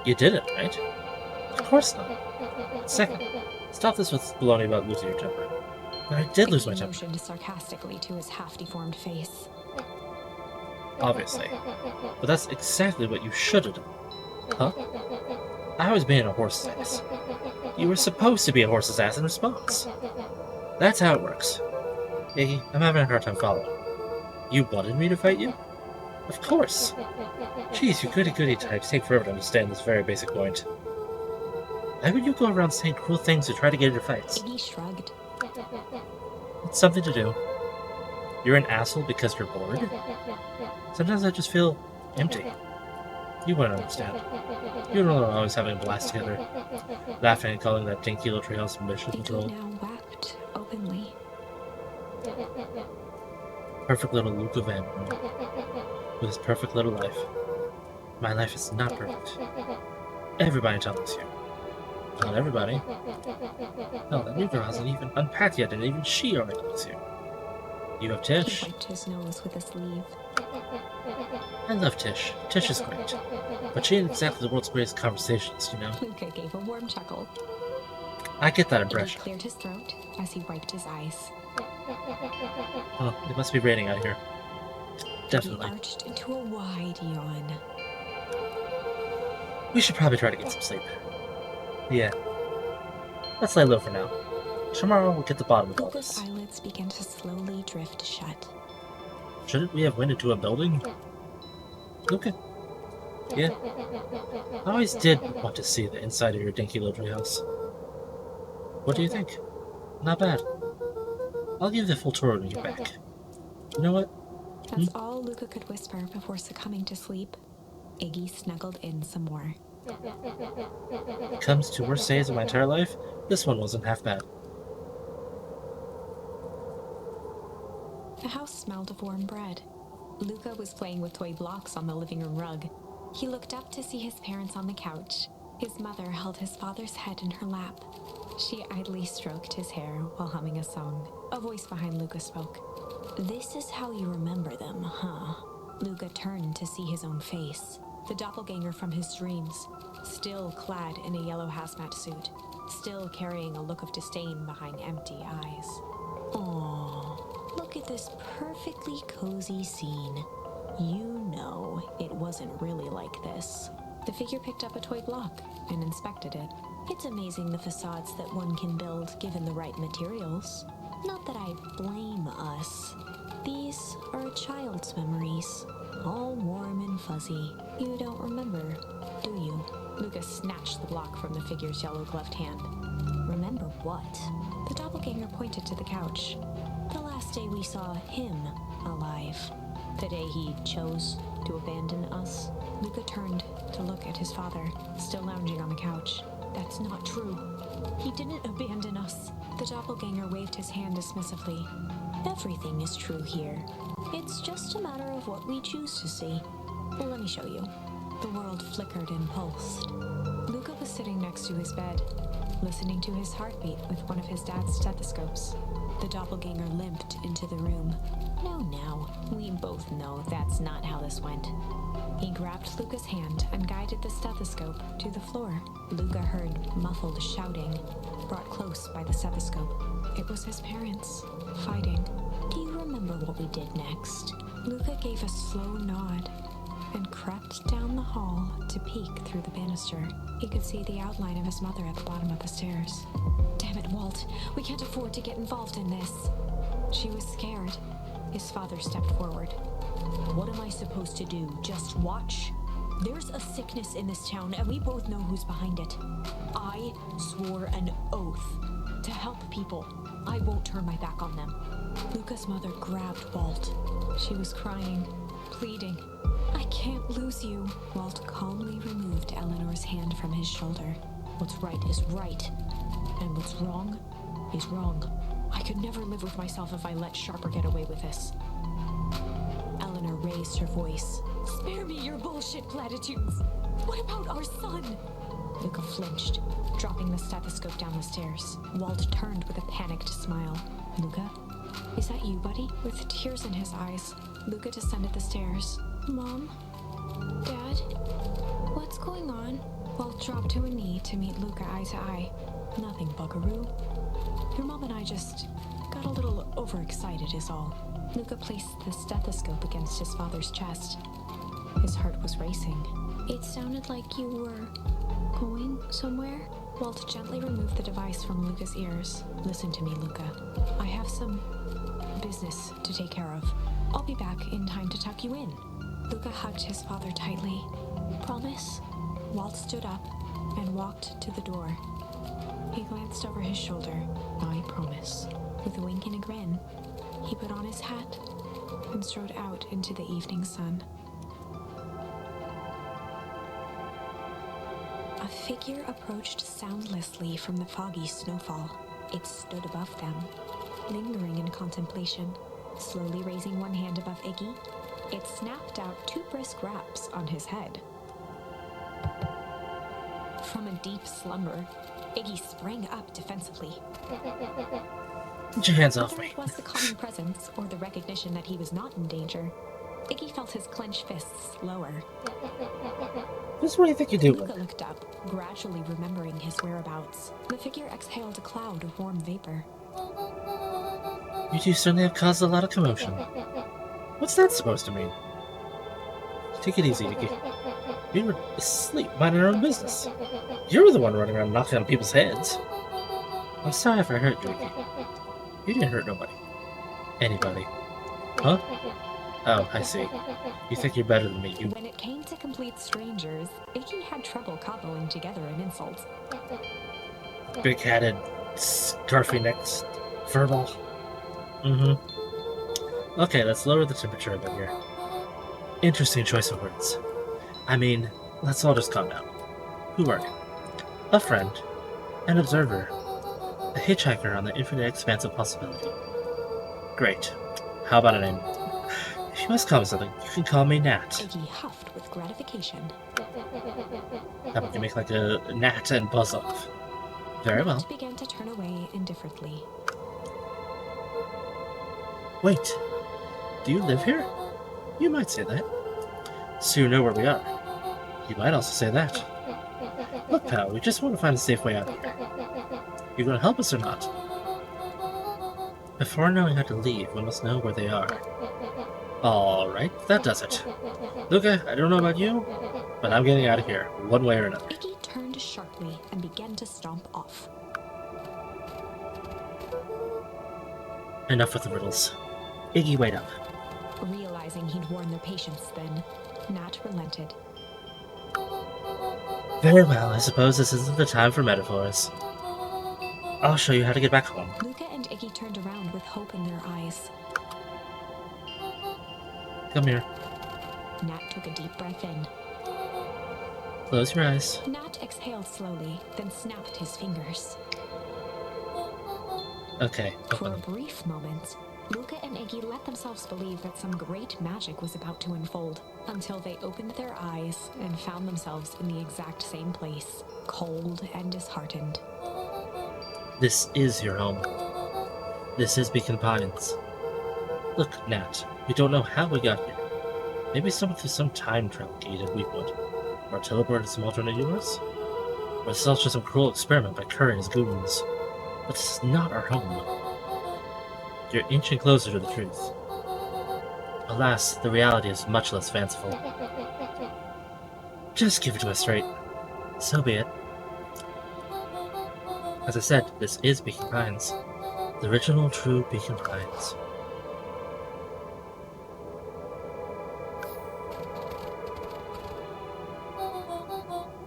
Speaker 1: You didn't, right? Of course not. Second, stop this with baloney about losing your temper. I did lose my temper.
Speaker 2: He motioned sarcastically to his half-deformed face.
Speaker 1: Obviously. But that's exactly what you should have done. Huh? I was being a horse's ass. You were supposed to be a horse's ass in response. That's how it works. Iggy, I'm having a hard time following. You wanted me to fight you? Of course. Jeez, you goody-goody types take forever to understand this very basic point. Why would you go around saying cruel things to try to get into fights?
Speaker 2: Iggy shrugged.
Speaker 1: It's something to do. You're an asshole because you're bored? Sometimes I just feel empty. You wouldn't understand. You and I are always having a blast together, laughing and calling that dinky little treehouse mission control.
Speaker 2: Iggy now wept openly.
Speaker 1: Perfect little Luca Van with his perfect little life. My life is not perfect. Everybody tells you. Not everybody. No, that new girl hasn't even unpacked yet, and even she already likes you. You have Tish.
Speaker 2: He wiped his nose with a sleeve.
Speaker 1: I love Tish. Tish is great. But she ain't exactly the world's greatest conversationalist, you know?
Speaker 2: Luca gave a warm chuckle.
Speaker 1: I get that
Speaker 2: Iggy
Speaker 1: impression.
Speaker 2: cleared his throat as he wiped his eyes.
Speaker 1: Oh, it must be raining out here. Definitely.
Speaker 2: He arched into a wide yawn.
Speaker 1: We should probably try to get some sleep. Yeah. Let's lay low for now. Tomorrow we'll get to the bottom of all
Speaker 2: Luca's
Speaker 1: this.
Speaker 2: eyelids began to slowly drift shut.
Speaker 1: Shouldn't we have went into a building? Luca. Yeah. I always did want to see the inside of your dinky little treehouse. What do you think? Not bad. I'll give you the full tour when you get back. You know what?
Speaker 2: That's all Luca could whisper before succumbing to sleep. Iggy snuggled in some more.
Speaker 1: It comes to worst days of my entire life, This one wasn't half bad.
Speaker 2: The house smelled of warm bread. Luca was playing with toy blocks on the living room rug. He looked up to see his parents on the couch. His mother held his father's head in her lap. She idly stroked his hair while humming a song. A voice behind Luca spoke. "This is how you remember them, huh?" Luca turned to see his own face. The doppelganger from his dreams, still clad in a yellow hazmat suit, still carrying a look of disdain behind empty eyes. Aww, look at this perfectly cozy scene. You know it wasn't really like this. The figure picked up a toy block and inspected it. It's amazing the facades that one can build given the right materials. Not that I blame us. These are a child's memories, all warm and fuzzy. You don't remember, do you? Lucas snatched the block from the figure's yellow-gloved hand. Remember what? The doppelganger pointed to the couch. The last day we saw him alive. The day he chose to abandon us. Luca turned to look at his father, still lounging on the couch. That's not true. He didn't abandon us. The doppelganger waved his hand dismissively. Everything is true here. It's just a matter of what we choose to see. Well, let me show you. The world flickered and pulsed. Luca was sitting next to his bed, listening to his heartbeat with one of his dad's stethoscopes. The doppelganger limped into the room. No, we both know that's not how this went. He grabbed Luca's hand and guided the stethoscope to the floor. Luca heard muffled shouting, brought close by the stethoscope. It was his parents, fighting. Do you remember what we did next? Luca gave a slow nod and crept down the hall to peek through the banister. He could see the outline of his mother at the bottom of the stairs. Damn it, Walt. We can't afford to get involved in this. She was scared. His father stepped forward. What am I supposed to do? Just watch? There's a sickness in this town, and we both know who's behind it. I swore an oath to help people. I won't turn my back on them. Luca's mother grabbed Walt. She was crying, pleading. I can't lose you. Walt calmly removed Eleanor's hand from his shoulder. What's right is right, and what's wrong is wrong. I could never live with myself if I let Sharper get away with this. Eleanor raised her voice. Spare me your bullshit platitudes. What about our son? Luca flinched, dropping the stethoscope down the stairs. Walt turned with a panicked smile. Luca? Is that you, buddy? With tears in his eyes, Luca descended the stairs. Mom? Dad? What's going on? Walt dropped to a knee to meet Luca eye to eye. Nothing, buckaroo. Your mom and I just got a little overexcited is all. Luca placed the stethoscope against his father's chest. His heart was racing. It sounded like you were going somewhere? Walt gently removed the device from Luca's ears. Listen to me, Luca. I have some business to take care of. I'll be back in time to tuck you in. Luca hugged his father tightly. Promise? Walt stood up and walked to the door. He glanced over his shoulder. I promise. With a wink and a grin, he put on his hat and strode out into the evening sun. A figure approached soundlessly from the foggy snowfall. It stood above them, lingering in contemplation. Slowly raising one hand above Iggy, it snapped out 2 brisk raps on his head. From a deep slumber, Iggy sprang up defensively.
Speaker 1: Get your hands off
Speaker 2: Whether
Speaker 1: me.
Speaker 2: it was the calming presence or the recognition that he was not in danger, Iggy felt his clenched fists lower.
Speaker 1: Just what do you think you're doing?
Speaker 2: Luca looked up, gradually remembering his whereabouts. The figure exhaled a cloud of warm vapor.
Speaker 1: You two certainly have caused a lot of commotion. What's that supposed to mean? Take it easy, Iggy. We were asleep, minding our own business. You were the one running around knocking on people's heads. I'm sorry if I hurt you, Iggy. You didn't hurt nobody. Anybody. Huh? Oh, I see. You think you're better than me, you...
Speaker 2: When it came to complete strangers, Iggy had trouble cobbling together an insult.
Speaker 1: Big-headed, scarfy-necked furball. Mm-hmm. Okay, let's lower the temperature a bit here. Interesting choice of words. I mean, let's all just calm down. Who are you? A friend. An observer. A hitchhiker on the infinite expanse of possibility. Great. How about a name? If you must call me something, you can call me Nat.
Speaker 2: Iggy huffed with gratification.
Speaker 1: That we can make like a gnat and buzz off. Very well.
Speaker 2: Nat began to turn away indifferently.
Speaker 1: Wait. Do you live here? You might say that. So you know where we are. You might also say that. Look, pal, we just want to find a safe way out of here. You gonna help us or not? Before knowing how to leave, we must know where they are. Alright, that does it. Luca, I don't know about you, but I'm getting out of here, one way or another.
Speaker 2: Iggy turned sharply and began to stomp off.
Speaker 1: Enough with the riddles. Iggy, wait up.
Speaker 2: Realizing he'd worn their patience then, Nat relented.
Speaker 1: Very well, I suppose this isn't the time for metaphors. I'll show you how to get back home.
Speaker 2: Luca and Iggy turned around with hope in their eyes.
Speaker 1: Come here.
Speaker 2: Nat took a deep breath in.
Speaker 1: Close your eyes.
Speaker 2: Nat exhaled slowly, then snapped his fingers.
Speaker 1: Okay,
Speaker 2: For a
Speaker 1: open.
Speaker 2: brief moment, Luca and Iggy let themselves believe that some great magic was about to unfold, until they opened their eyes and found themselves in the exact same place, cold and disheartened.
Speaker 1: This is your home. This is Beacon Pines. Look, Nat, we don't know how we got here. Maybe someone through some time travel gate at Weedwood, or teleported to some alternate universe? Or this is all just some cruel experiment by Curry and his goons. But this is not our home. You're inching closer to the truth. Alas, the reality is much less fanciful. Just give it to us straight. So be it. As I said, this is Beacon Pines. The original true Beacon Pines.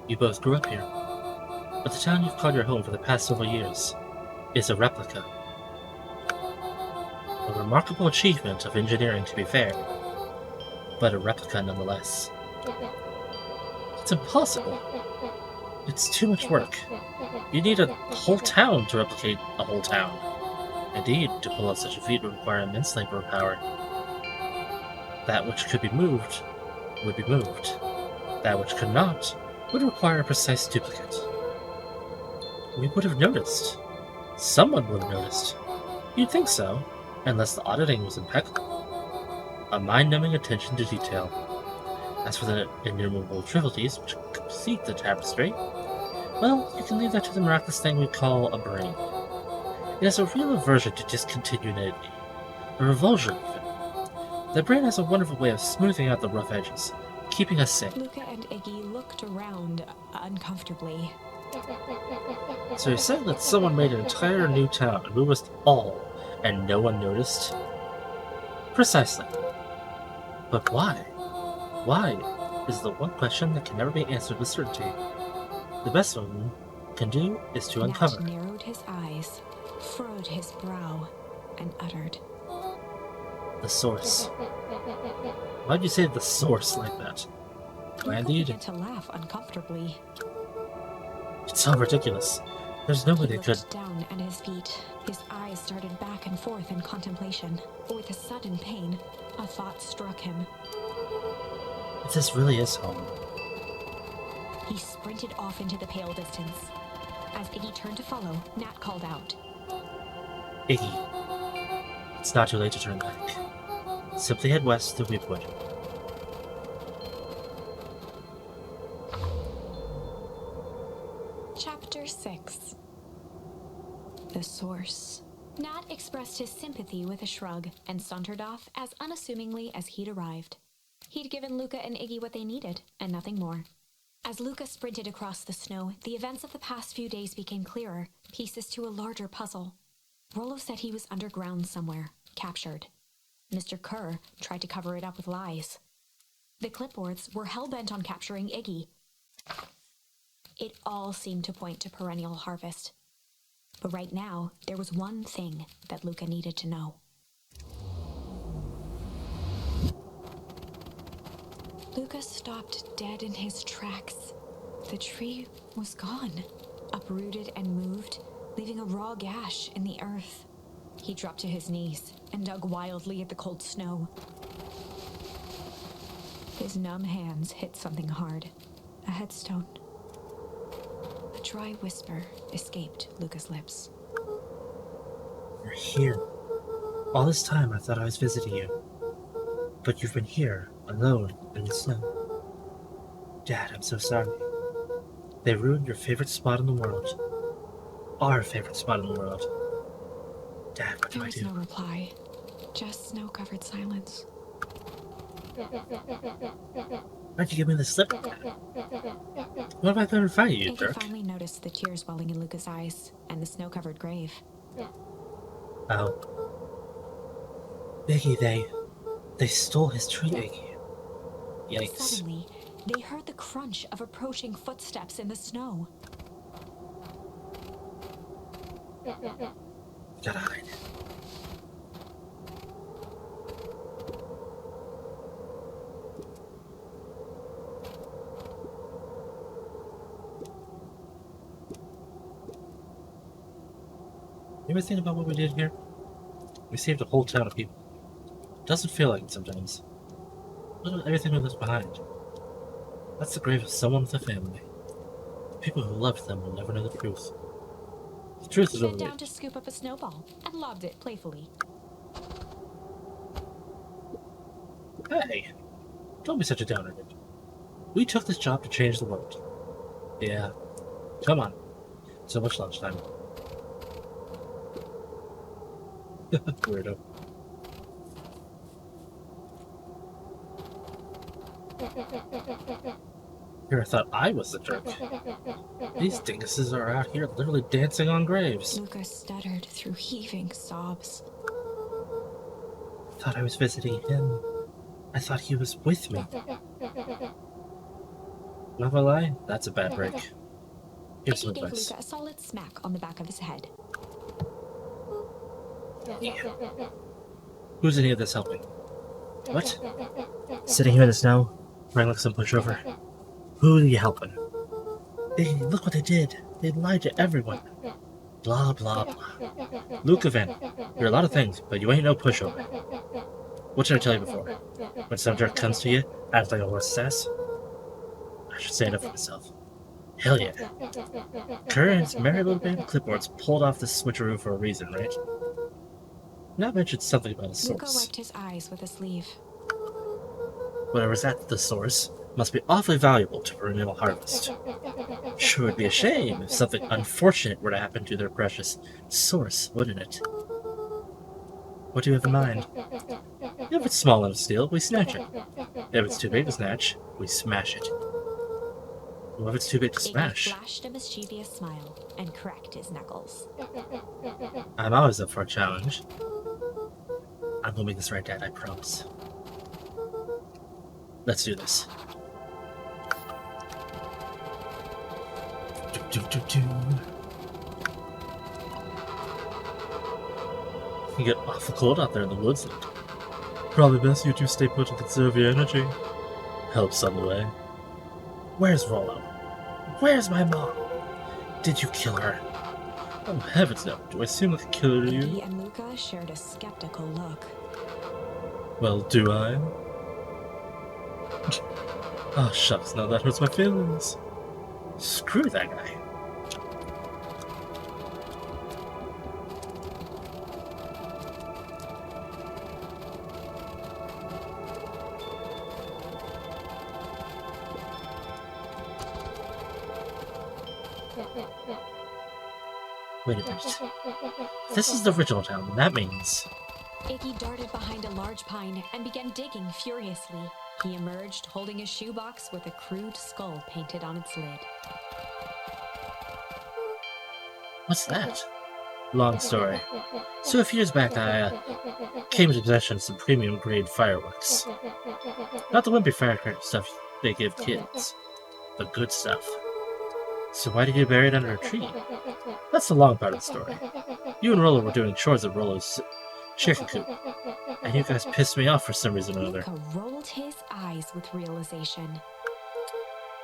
Speaker 1: You both grew up here, but the town you've called your home for the past several years is a replica. A remarkable achievement of engineering, to be fair, but a replica nonetheless. It's impossible. It's too much work. You need a whole town to replicate a whole town. Indeed, to pull off such a feat would require immense labor power. That which could be moved would be moved. That which could not would require a precise duplicate. We would have noticed. Someone would have noticed. You'd think so, unless the auditing was impeccable. A mind-numbing attention to detail. As for the innumerable trivialities which complete the tapestry, well, you can leave that to the miraculous thing we call a brain. It has a real aversion to discontinuity, a revulsion even. The brain has a wonderful way of smoothing out the rough edges, keeping us sane.
Speaker 2: Luca and Iggy looked around uncomfortably.
Speaker 1: So you're saying that someone made an entire new town and moved us all, and no one noticed? Precisely. But why? Why is the one question that can never be answered with certainty. The best one can do is to uncover.
Speaker 2: Nat narrowed his eyes, furrowed his brow, and uttered,
Speaker 1: The source. Why'd you say the source like that?
Speaker 2: Luca
Speaker 1: Indeed,
Speaker 2: began to laugh uncomfortably.
Speaker 1: it's so ridiculous. There's no way
Speaker 2: He
Speaker 1: they
Speaker 2: looked
Speaker 1: could.
Speaker 2: down at his feet. His eyes started back and forth in contemplation. With a sudden pain, a thought struck him.
Speaker 1: If this really is home,
Speaker 2: He sprinted off into the pale distance. As Iggy turned to follow, Nat called out.
Speaker 1: Iggy, it's not too late to turn back. Simply head west through Weedwood.
Speaker 2: Chapter 6. The Source. Nat expressed his sympathy with a shrug and sauntered off as unassumingly as he'd arrived. He'd given Luca and Iggy what they needed, and nothing more. As Luca sprinted across the snow, the events of the past few days became clearer, pieces to a larger puzzle. Rollo said he was underground somewhere, captured. Mr. Kerr tried to cover it up with lies. The clipboards were hell-bent on capturing Iggy. It all seemed to point to perennial harvest. But right now, there was one thing that Luca needed to know. Luca stopped dead in his tracks. The tree was gone, uprooted and moved, leaving a raw gash in the earth. He dropped to his knees and dug wildly at the cold snow. His numb hands hit something hard, a headstone. A dry whisper escaped Luca's lips.
Speaker 1: You're here. All this time I thought I was visiting you. But you've been here, alone, in the snow. Dad, I'm so sorry. They ruined your favorite spot in the world. Our favorite spot in the world. Dad, what do I do?
Speaker 2: There was no reply, just snow-covered silence.
Speaker 1: Why'd you give me the slip? What if I couldn't find you,
Speaker 2: Iggy
Speaker 1: jerk?
Speaker 2: finally noticed the tears welling in Luca's eyes and the snow-covered grave.
Speaker 1: Oh. Iggy, they stole his tree, Iggy. Yikes.
Speaker 2: Suddenly, they heard the crunch of approaching footsteps in the snow.
Speaker 1: Gotta hide. You ever think about what we did here? We saved a whole town of people. Doesn't feel like it sometimes. Look at everything we left behind. That's the grave of someone with a family. The people who loved them will never know the truth. The truth is
Speaker 2: He bent down
Speaker 1: overrated.
Speaker 2: to scoop up a snowball and lobbed it playfully.
Speaker 1: Hey, don't be such a downer, dude. We took this job to change the world. Yeah, come on. So much lunchtime. Weirdo. Here I thought I was the jerk. These dinguses are out here literally dancing on graves.
Speaker 2: Luca stuttered through heaving sobs.
Speaker 1: I thought I was visiting him. I thought he was with me. Not gonna lie, that's a bad break. Give some
Speaker 2: Iggy gave
Speaker 1: advice.
Speaker 2: Luca a solid smack on the back of his head.
Speaker 1: Yeah. Who's any of this helping? What? Sitting here in the snow, running like some pushover. Who are you helping? They look what they did. They lied to everyone. Blah blah blah. Luke Van, you're a lot of things, but you ain't no pushover. What should I tell you before? When some jerk comes to you, act like a horse's ass? I should stand up for myself. Hell yeah. Kerr and his merry little band of clipboards pulled off this switcheroo for a reason, right? Not mentioned something about a
Speaker 2: Luca
Speaker 1: source.
Speaker 2: wiped his eyes with a sleeve.
Speaker 1: Whatever's at the source must be awfully valuable to perennial harvest. Sure would be a shame if something unfortunate were to happen to their precious source, wouldn't it? What do you have in mind? If it's small enough to steal, we snatch it. If it's too big to snatch, we smash it. Well, if it's too big to
Speaker 2: Iggy
Speaker 1: smash,
Speaker 2: flashed a mischievous smile and cracked his knuckles.
Speaker 1: I'm always up for a challenge. I'm gonna make this right, Dad, I promise. Let's do this. You get awful cold out there in the woods. Probably best you two stay put to conserve your energy. Help's on the way. Where's Rollo? Where's my mom? Did you kill her? Oh heavens no, do I seem like a killer to you?
Speaker 2: Iggy and Luca shared a skeptical look.
Speaker 1: Well, do I? Oh shucks, now that hurts my feelings. Screw that guy. Wait a minute. This is the original town, and that means...
Speaker 2: Iggy darted behind a large pine and began digging furiously. He emerged holding a shoebox with a crude skull painted on its lid.
Speaker 1: What's that? Long story. So a few years back, I came into possession of some premium-grade fireworks. Not the wimpy firecracker stuff they give kids. The good stuff. So why did you bury it under a tree? That's the long part of the story. You and Rollo were doing chores at Rollo's chicken coop, and you guys pissed me off for some reason or another.
Speaker 2: Luca rolled his eyes with realization.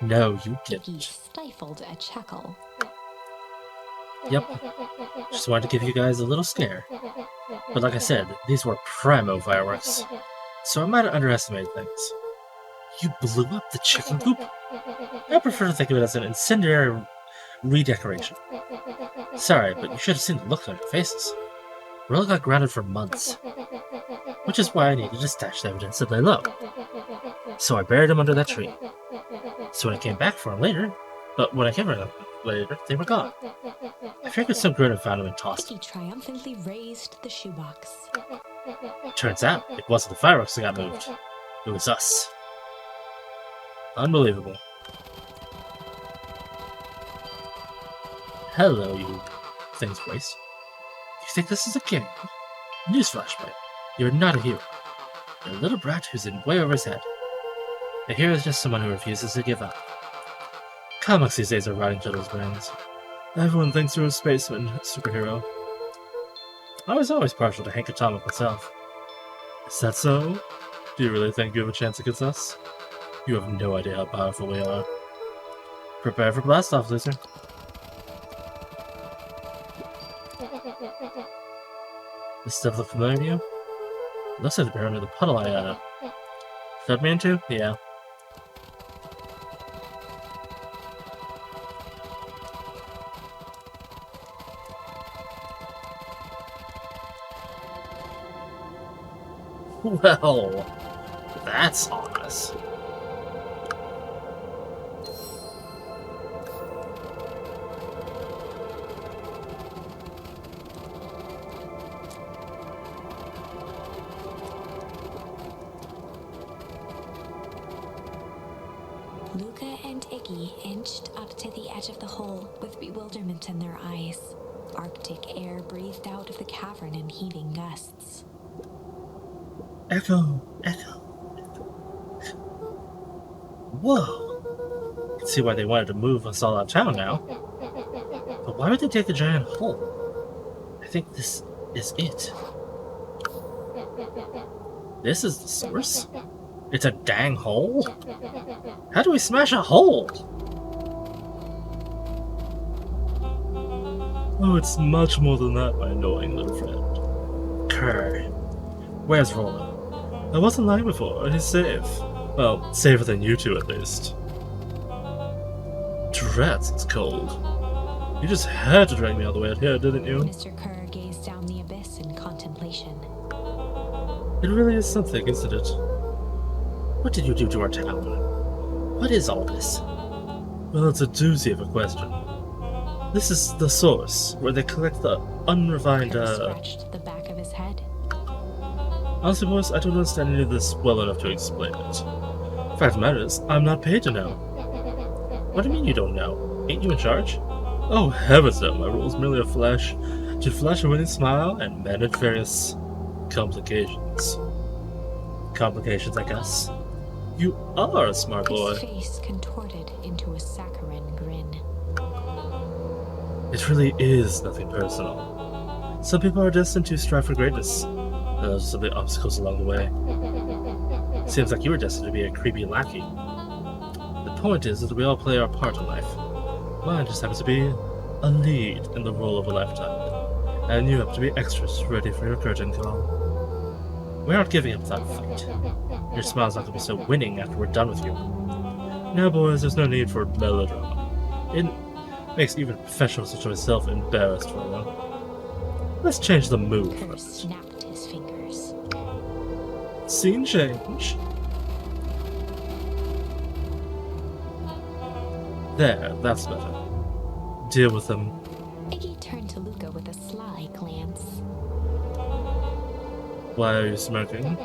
Speaker 1: No, you
Speaker 2: Iggy
Speaker 1: didn't.
Speaker 2: stifled a chuckle.
Speaker 1: Yep, just wanted to give you guys a little scare. But like I said, these were primo fireworks, so I might have underestimated things. You blew up the chicken coop? I prefer to think of it as an incendiary redecoration. Sorry, but you should have seen the look on your faces. We all got grounded for months, which is why I needed to stash the evidence and lay low. So I buried them under that tree. So when I came back for them later, they were gone. I figured some grin had found them and tossed them.
Speaker 2: He triumphantly raised the shoebox.
Speaker 1: Turns out, it wasn't the fireworks that got moved. It was us. Unbelievable. Hello, you thing's voice. You think this is a game? Newsflash, mate. You're not a hero. You're a little brat who's in way over his head. A hero is just someone who refuses to give up. Comics these days are rotting children's brains. Everyone thinks you're a spaceman, superhero. I was always partial to Hank Atomic myself. Is that so? Do you really think you have a chance against us? You have no idea how powerful we are. Prepare for blast-off, loser. This stuff look familiar to you? Looks like the pyramid of the puddle I fed me into? Yeah. Well, that's ominous.
Speaker 2: Luca and Iggy inched up to the edge of the hole with bewilderment in their eyes. Arctic air breathed out of the cavern in heaving gusts.
Speaker 1: Echo! Echo! Whoa! I can see why they wanted to move us all out of town now. But why would they take a giant hole? I think this is it. This is the source? It's a dang hole? How do we smash a hole? Oh, it's much more than that, my annoying little friend. Kerr. Where's Roland? I wasn't lying before. He's safe. Well, safer than you two, at least. Drats, it's cold. You just had to drag me all the way out here, didn't you?
Speaker 2: Mr. Kerr gazed down the abyss in contemplation.
Speaker 1: It really is something, isn't it? What did you do to our town? What is all this? Well, it's a doozy of a question. This is the source, where they collect the unrefined,
Speaker 2: Kerr scratched the back of his head.
Speaker 1: Honestly, boys, I don't understand any of this well enough to explain it. Fact of the matter is, I'm not paid to know. What do you mean you don't know? Ain't you in charge? Oh, heavens no, my role is merely to flash a winning smile and manage various complications. Complications, I guess. You are a smart boy.
Speaker 2: His face contorted into a saccharine grin.
Speaker 1: It really is nothing personal. Some people are destined to strive for greatness. Those are simply obstacles along the way. Seems like you were destined to be a creepy lackey. The point is that we all play our part in life. Mine just happens to be a lead in the role of a lifetime, and you have to be extras ready for your curtain call. We aren't giving up that fight. Your smile's not going to be so winning after we're done with you. Now, boys, there's no need for melodrama. It makes even professionals such as myself embarrassed for one. Let's change the mood
Speaker 2: Kerr
Speaker 1: first.
Speaker 2: snapped his fingers.
Speaker 1: Scene change. There, that's better. Deal with them.
Speaker 2: Iggy turned to Luca with a sly glance.
Speaker 1: Why are you smirking?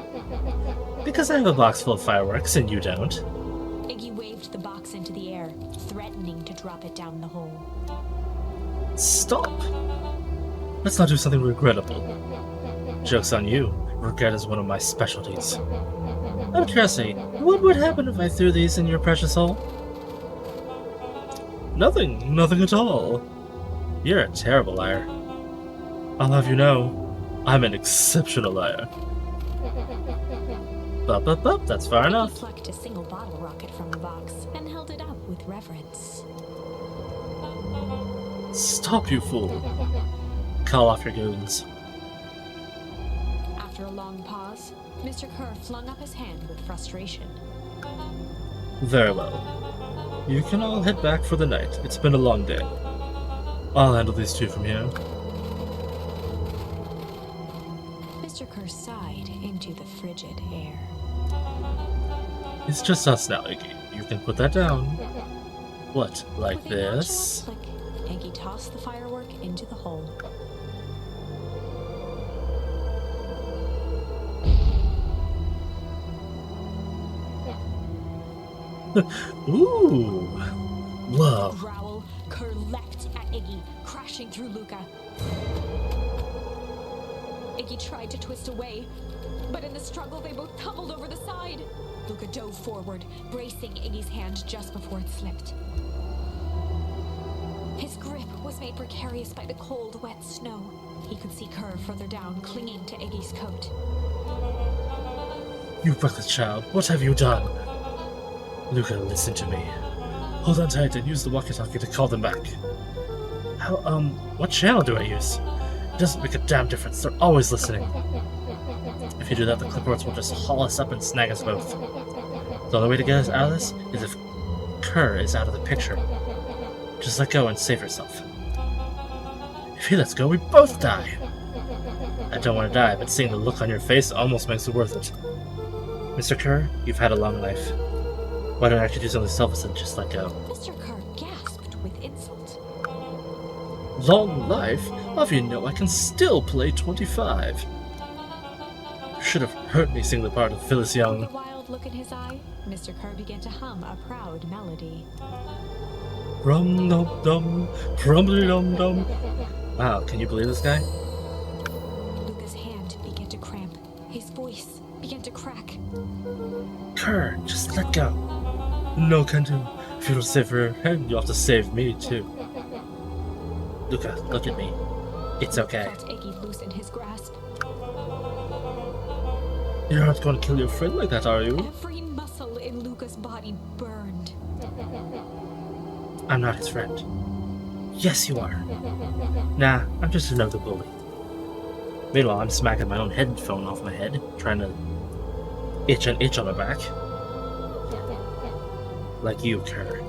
Speaker 1: Because I have a box full of fireworks and you don't.
Speaker 2: Iggy waved the box into the air, threatening to drop it down the hole.
Speaker 1: Stop! Let's not do something regrettable. Joke's on you. Regret is one of my specialties. I'm curiosity, what would happen if I threw these in your precious hole? Nothing at all. You're a terrible liar. I'll have you know, I'm an exceptional liar. Bup, that's far
Speaker 2: Iggy
Speaker 1: enough.
Speaker 2: plucked a single bottle rocket from the box and held it up with reverence.
Speaker 1: Stop, you fool! Call off your goons.
Speaker 2: After a long pause, Mr. Kerr flung up his hand with frustration.
Speaker 1: Very well. You can all head back for the night. It's been a long day. I'll handle these two from here.
Speaker 2: Mr. Kerr sighed into the frigid air.
Speaker 1: It's just us now, Iggy. You can put that down. What, like
Speaker 2: With a nonchalant
Speaker 1: this?
Speaker 2: flick, Iggy tossed the firework into the hole.
Speaker 1: Ooh! Whoa.
Speaker 2: Growl, Kerr leapt at Iggy, crashing through Luca. Iggy tried to twist away, but in the struggle they both tumbled over the side. Luca dove forward, bracing Iggy's hand just before it slipped. His grip was made precarious by the cold, wet snow. He could see Kerr further down, clinging to Iggy's coat.
Speaker 1: You reckless child, what have you done? Luca, listen to me. Hold on tight and use the walkie-talkie to call them back. What channel do I use? It doesn't make a damn difference, they're always listening. If you do that, the clipboards will just haul us up and snag us both. The only way to get us out of this is if Kerr is out of the picture. Just let go and save yourself. If he lets go, we both die! I don't want to die, but seeing the look on your face almost makes it worth it. Mr. Kerr, you've had a long life. Why don't I actually do something selfless and just let go?
Speaker 2: Mr. Kerr gasped with insult.
Speaker 1: Long life? How do you know I can still play 25? You should have heard me sing the part of Phyllis Young.
Speaker 2: With a wild look in his eye, Mr. Kerr began to hum a proud melody.
Speaker 1: Rum dum dum, crumbly dum dum. Wow, can you believe this guy?
Speaker 2: Luca's hand began to cramp. His voice began to crack.
Speaker 1: Kerr, just let go. No can do. If you don't save her head, you'll have to save me too. Luca, look at me. It's okay.
Speaker 2: Felt Iggy loosen his grasp.
Speaker 1: You're not going to kill your friend like that, are you?
Speaker 2: Every muscle in Luca's body burned.
Speaker 1: I'm not his friend. Yes, you are. Nah, I'm just another bully. Meanwhile, I'm smacking my own headphone off my head, trying to itch an itch on my back. Like you, Kerr.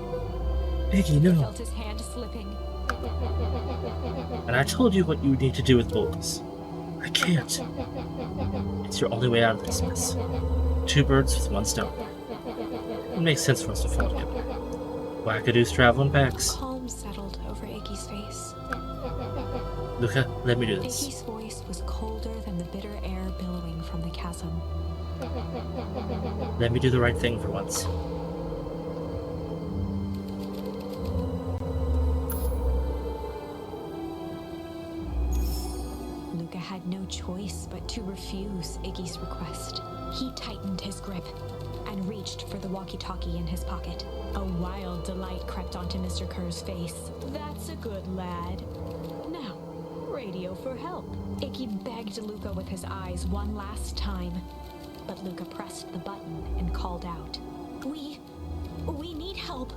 Speaker 1: Iggy, no.
Speaker 2: Felt his hand slipping.
Speaker 1: And I told you what you need to do with bullies. I can't. It's your only way out of this mess. Two birds with one stone. It makes sense for us to fall together. Wackadoos travel in packs.
Speaker 2: Calm settled over Iggy's face.
Speaker 1: Luca, let me do this.
Speaker 2: Iggy's voice was colder than the bitter air billowing from the chasm.
Speaker 1: Let me do the right thing for once.
Speaker 2: Luca had no choice but to refuse Iggy's request. He tightened his grip and reached for the walkie-talkie in his pocket. A wild delight crept onto Mr. Kerr's face. That's a good lad. Now, radio for help. Iggy begged Luca with his eyes one last time, but Luca pressed the button and called out. We need help.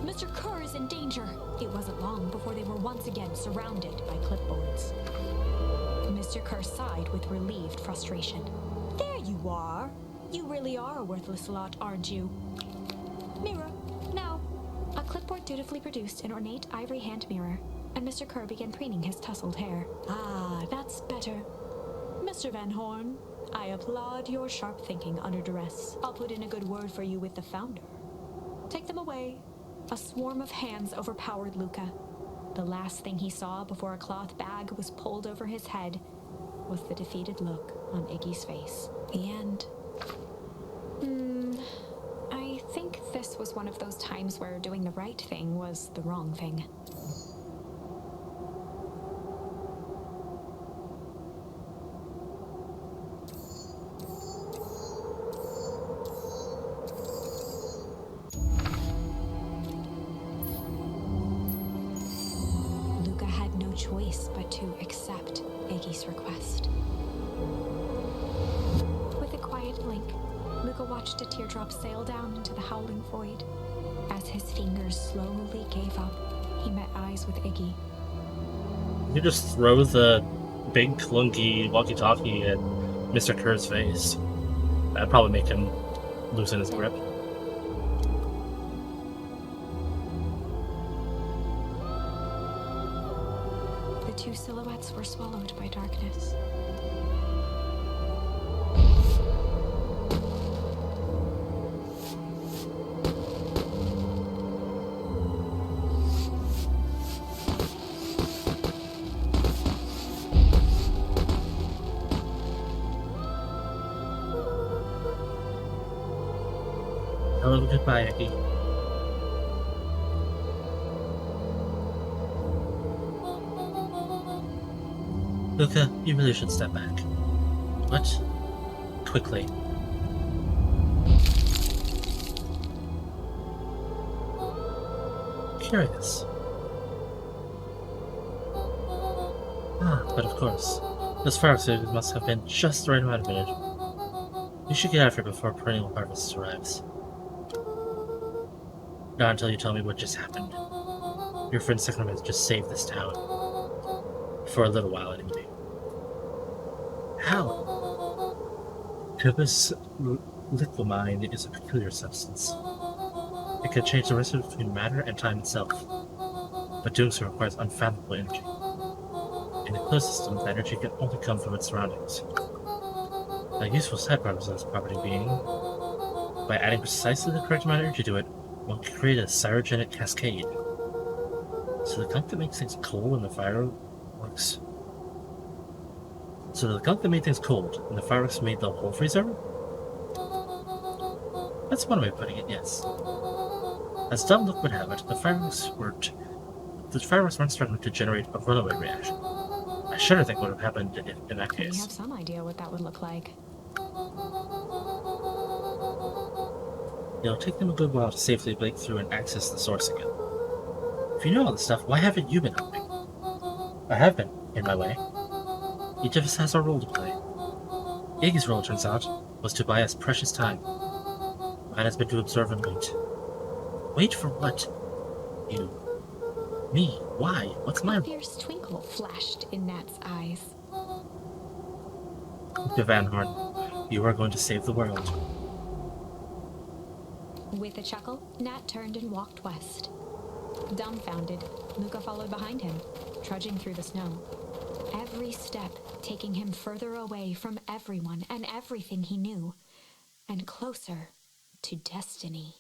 Speaker 2: Mr. Kerr is in danger. It wasn't long before they were once again surrounded by clipboards. Mr. Kerr sighed with relieved frustration. There you are. You really are a worthless lot, aren't you? Mirror, now. A clipboard dutifully produced an ornate ivory hand mirror, and Mr. Kerr began preening his tousled hair. Ah, that's better. Mr. Van Horn, I applaud your sharp thinking under duress. I'll put in a good word for you with the founder. Take them away. A swarm of hands overpowered Luca. The last thing he saw before a cloth bag was pulled over his head was the defeated look on Iggy's face. The end. I think this was one of those times where doing the right thing was the wrong thing. Luca had no choice but to accept Iggy's request. With a quiet blink, Luca watched a teardrop sail down into the howling void. As his fingers slowly gave up, he met eyes with Iggy,
Speaker 1: You just throw the big clunky walkie-talkie at Mr. Kerr's face. That'd probably make him loosen his grip.
Speaker 2: The two silhouettes were swallowed by darkness.
Speaker 1: Hello, goodbye, Eggy. Luca, you really should step back. What? Quickly. Curious. Ah, but of course. Those fireworks must have been just the right amount of energy. You should get out of here before perennial harvest arrives. Not until you tell me what just happened. Your friend Sacrament just saved this town. For a little while, anyway. How? Tubus liquamine is a peculiar substance. It can change the ratio between matter and time itself, but doing so requires unfathomable energy. In a closed system, the energy can only come from its surroundings. A useful side product of this property being, by adding precisely the correct amount of energy to it, one can create a cryogenic cascade. So the gunk that makes things cold and the fireworks. So the gunk that made things cold and the fireworks made the whole freeze over? That's one way of putting it, yes. As dumb luck would have it, the fireworks weren't struggling to generate a runaway reaction. I shudder to think what would have happened in that case.
Speaker 2: We have some idea what that would look like.
Speaker 1: It'll take them a good while to safely break through and access the source again. If you know all this stuff, why haven't you been helping? I have been, in my way. Each of us has our role to play. Iggy's role, turns out, was to buy us precious time. Mine has been to observe and wait. Wait for what? You. Me? Why? What's my
Speaker 2: A fierce twinkle flashed in Nat's eyes.
Speaker 1: Mr. Van Horn, you are going to save the world.
Speaker 2: With a chuckle, Nat turned and walked west. Dumbfounded, Luca followed behind him, trudging through the snow. Every step taking him further away from everyone and everything he knew, and closer to destiny.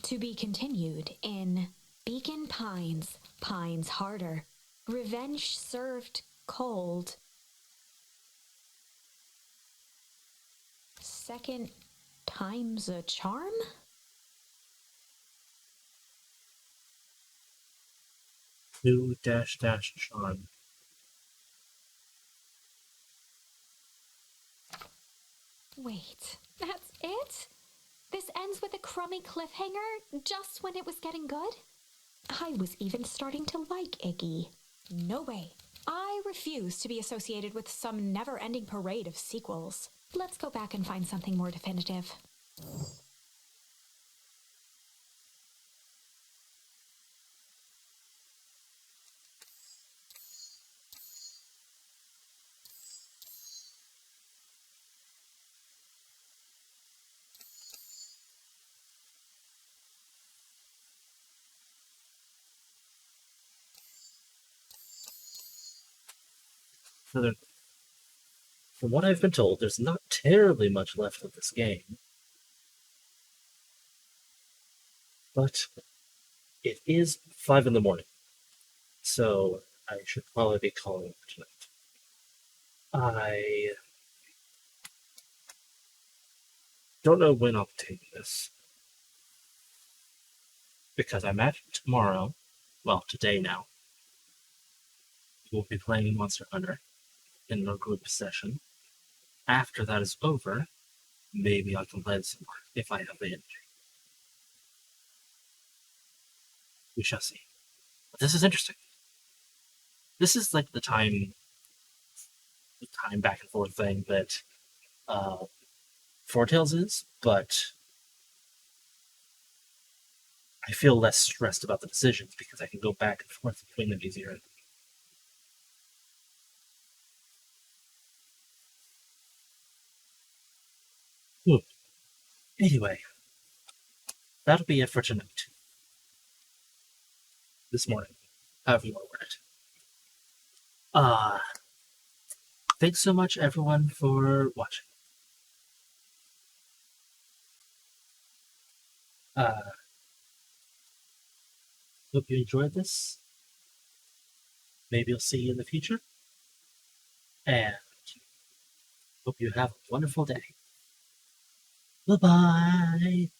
Speaker 2: To be continued in Beacon Pines, Pines Harder. Revenge served cold. Second time's a charm?
Speaker 1: New charm.
Speaker 2: Wait, that's it? This ends with a crummy cliffhanger just when it was getting good? I was even starting to like Iggy. No way. I refuse to be associated with some never-ending parade of sequels. Let's go back and find something more definitive.
Speaker 1: From what I've been told, there's not terribly much left of this game. But it is 5 in the morning, so I should probably be calling it tonight. I don't know when I'll take this, because I'm at tomorrow, well, today now. We'll be playing Monster Hunter in a group session. After that is over, maybe I can play this more, if I have the energy. We shall see. But this is interesting. This is like the time back and forth thing that Four Tales is, but I feel less stressed about the decisions because I can go back and forth between them easier. Anyway, that'll be it for tonight. This morning, however you want to word it. Thanks so much, everyone, for watching. Hope you enjoyed this. Maybe I'll see you in the future. And hope you have a wonderful day. Bye-bye.